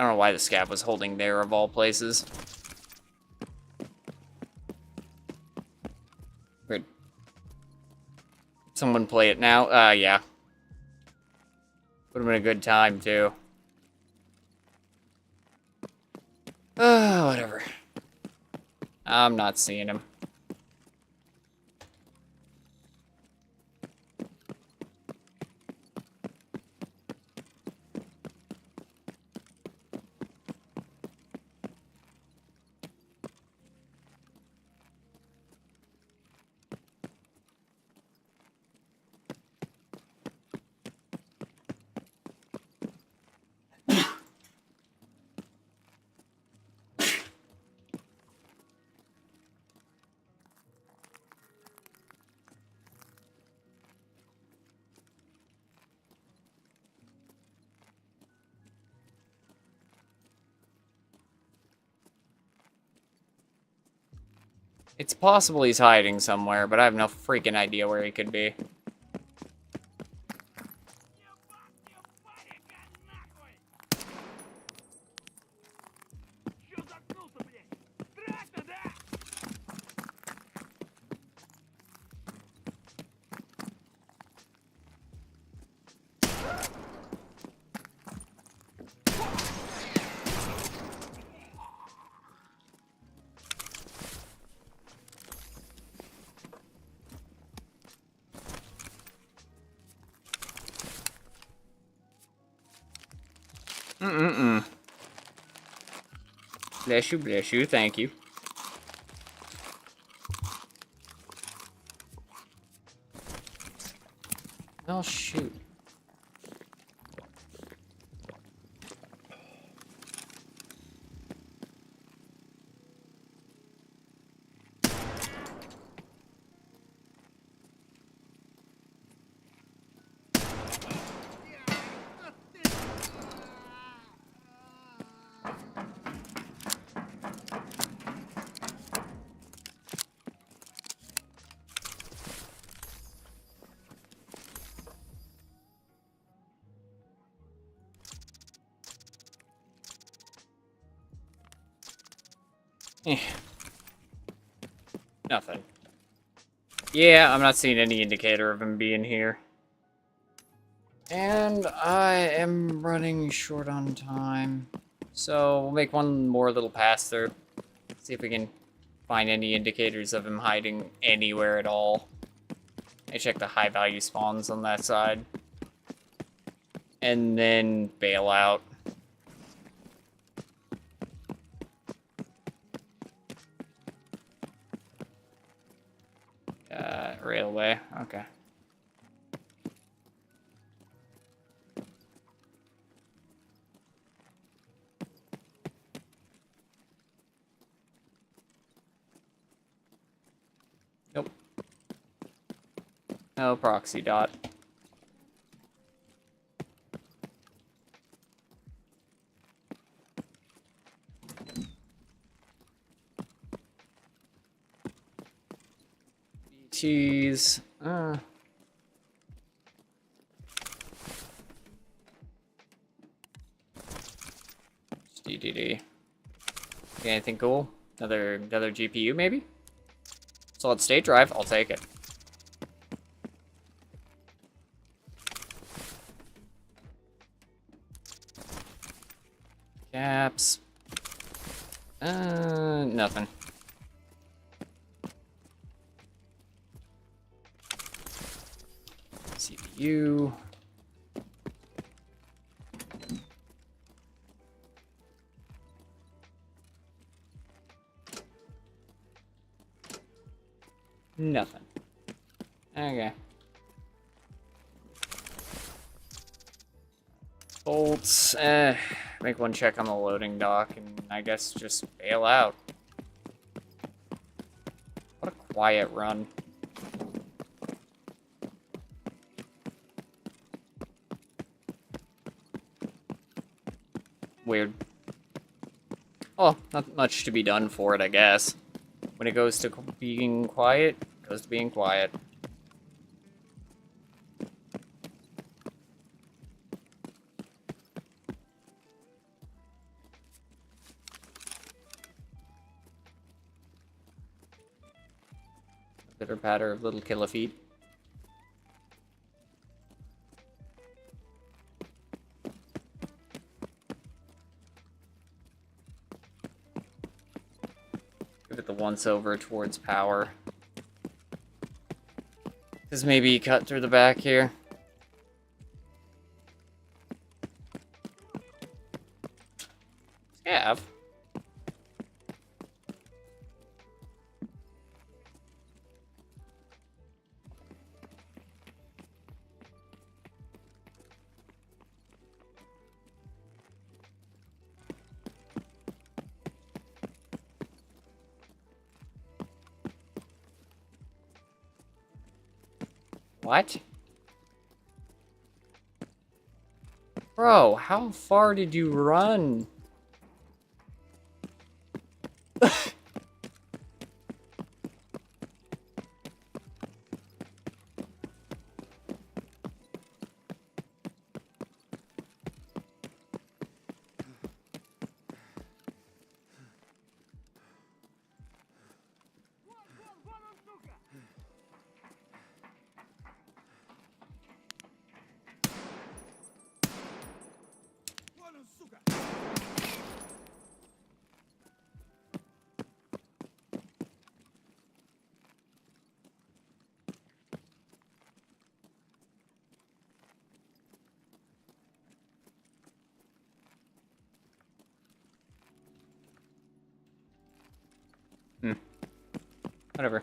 I don't know why the scav was holding there of all places. Weird. Someone play it now? Yeah. Would have been a good time, too. Whatever. I'm not seeing him. It's possible he's hiding somewhere, but I have no freaking idea where he could be. Чё заткнулся, блядь? Драть-то, да? Bless you, thank you. Oh, shoot. Eh. Nothing. Yeah, I'm not seeing any indicator of him being here. And I am running short on time. So we'll make one more little pass through. See if we can find any indicators of him hiding anywhere at all. I check the high value spawns on that side. And then bail out. Railway, okay. Nope. No proxy dot. Cheese. DDD. Okay, anything cool? Another GPU maybe? Solid state drive, I'll take it. Caps. Nothing. CPU. Nothing. Okay. Bolts. Make one check on the loading dock, and I guess just bail out. What a quiet run. Weird. Oh, not much to be done for it, I guess. When it goes to being quiet, it goes to being quiet. Pitter patter of little killer feet. Give it the once over towards power. Because maybe cut through the back here. Scav. What? Bro, how far did you run? Вон он, сука! Вон он, сука! Whatever.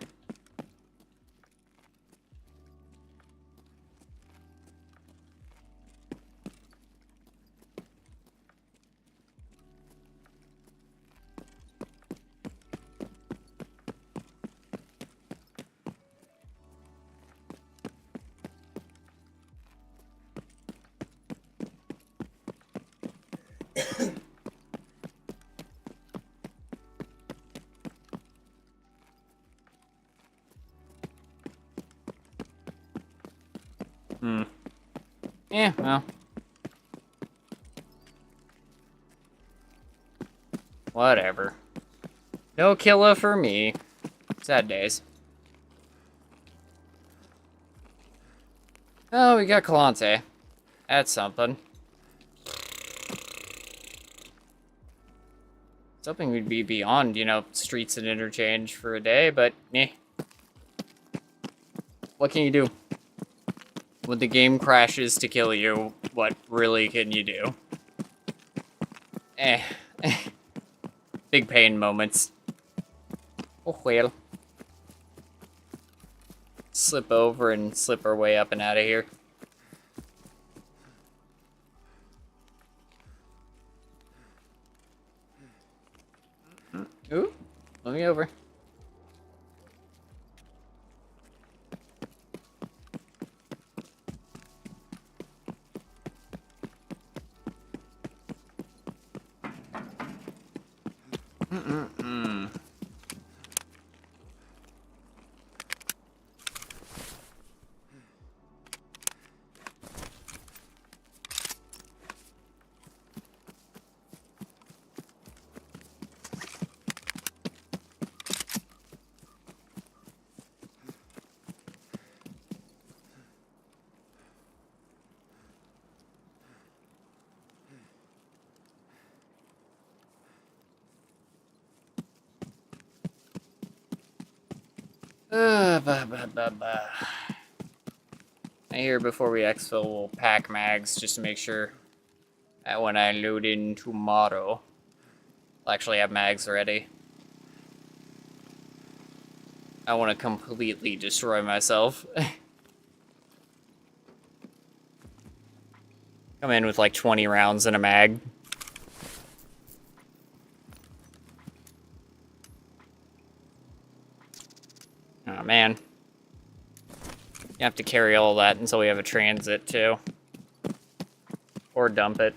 Yeah, well. Whatever. No killer for me. Sad days. Oh, we got Calante. That's something. I was hoping we'd be beyond, you know, streets and interchange for a day, but eh. What can you do? When the game crashes to kill you, what really can you do? Eh. Big pain moments. Oh well. Slip over and slip our way up and out of here. Ooh, let me over. I hear before we exfil, we'll pack mags just to make sure that when I load in tomorrow, I'll actually have mags ready. I want to completely destroy myself. Come in with like 20 rounds in a mag. Oh man. You have to carry all that until we have a transit too. Or dump it.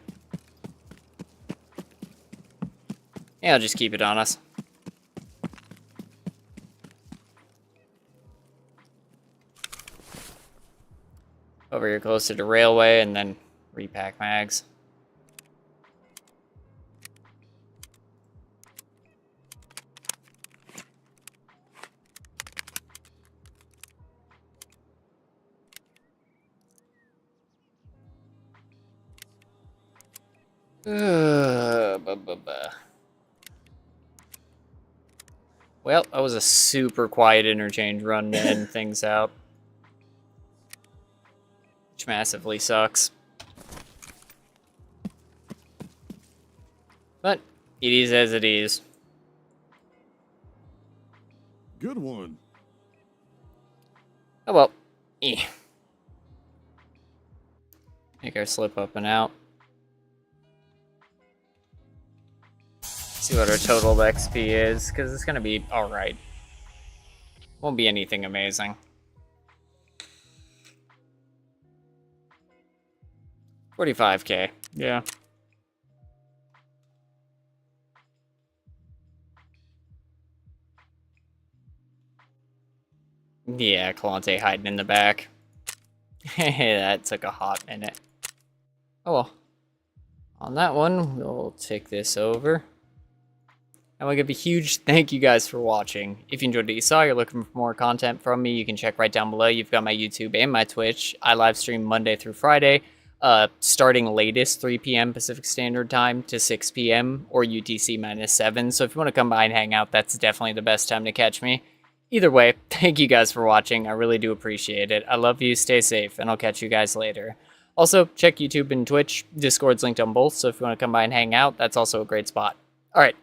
Yeah, I'll just keep it on us. Over here closer to railway and then repack mags. Well, that was a super quiet interchange run to end things out. Which massively sucks. But it is as it is. Good one. Oh well. Make our slip up and out. See what our total XP is, because it's gonna be alright. Won't be anything amazing. 45k, yeah. Yeah, Kalante hiding in the back. That took a hot minute. Oh well. On that one, we'll take this over. I want to give a huge thank you guys for watching. If you enjoyed what you saw, you're looking for more content from me, you can check right down below. You've got my YouTube and my Twitch. I live stream Monday through Friday, starting latest 3 p.m. Pacific Standard Time to 6 p.m. or UTC -7. So if you want to come by and hang out, that's definitely the best time to catch me. Either way, thank you guys for watching. I really do appreciate it. I love you, stay safe, and I'll catch you guys later. Also, check YouTube and Twitch. Discord's linked on both, so if you want to come by and hang out, that's also a great spot. Alright,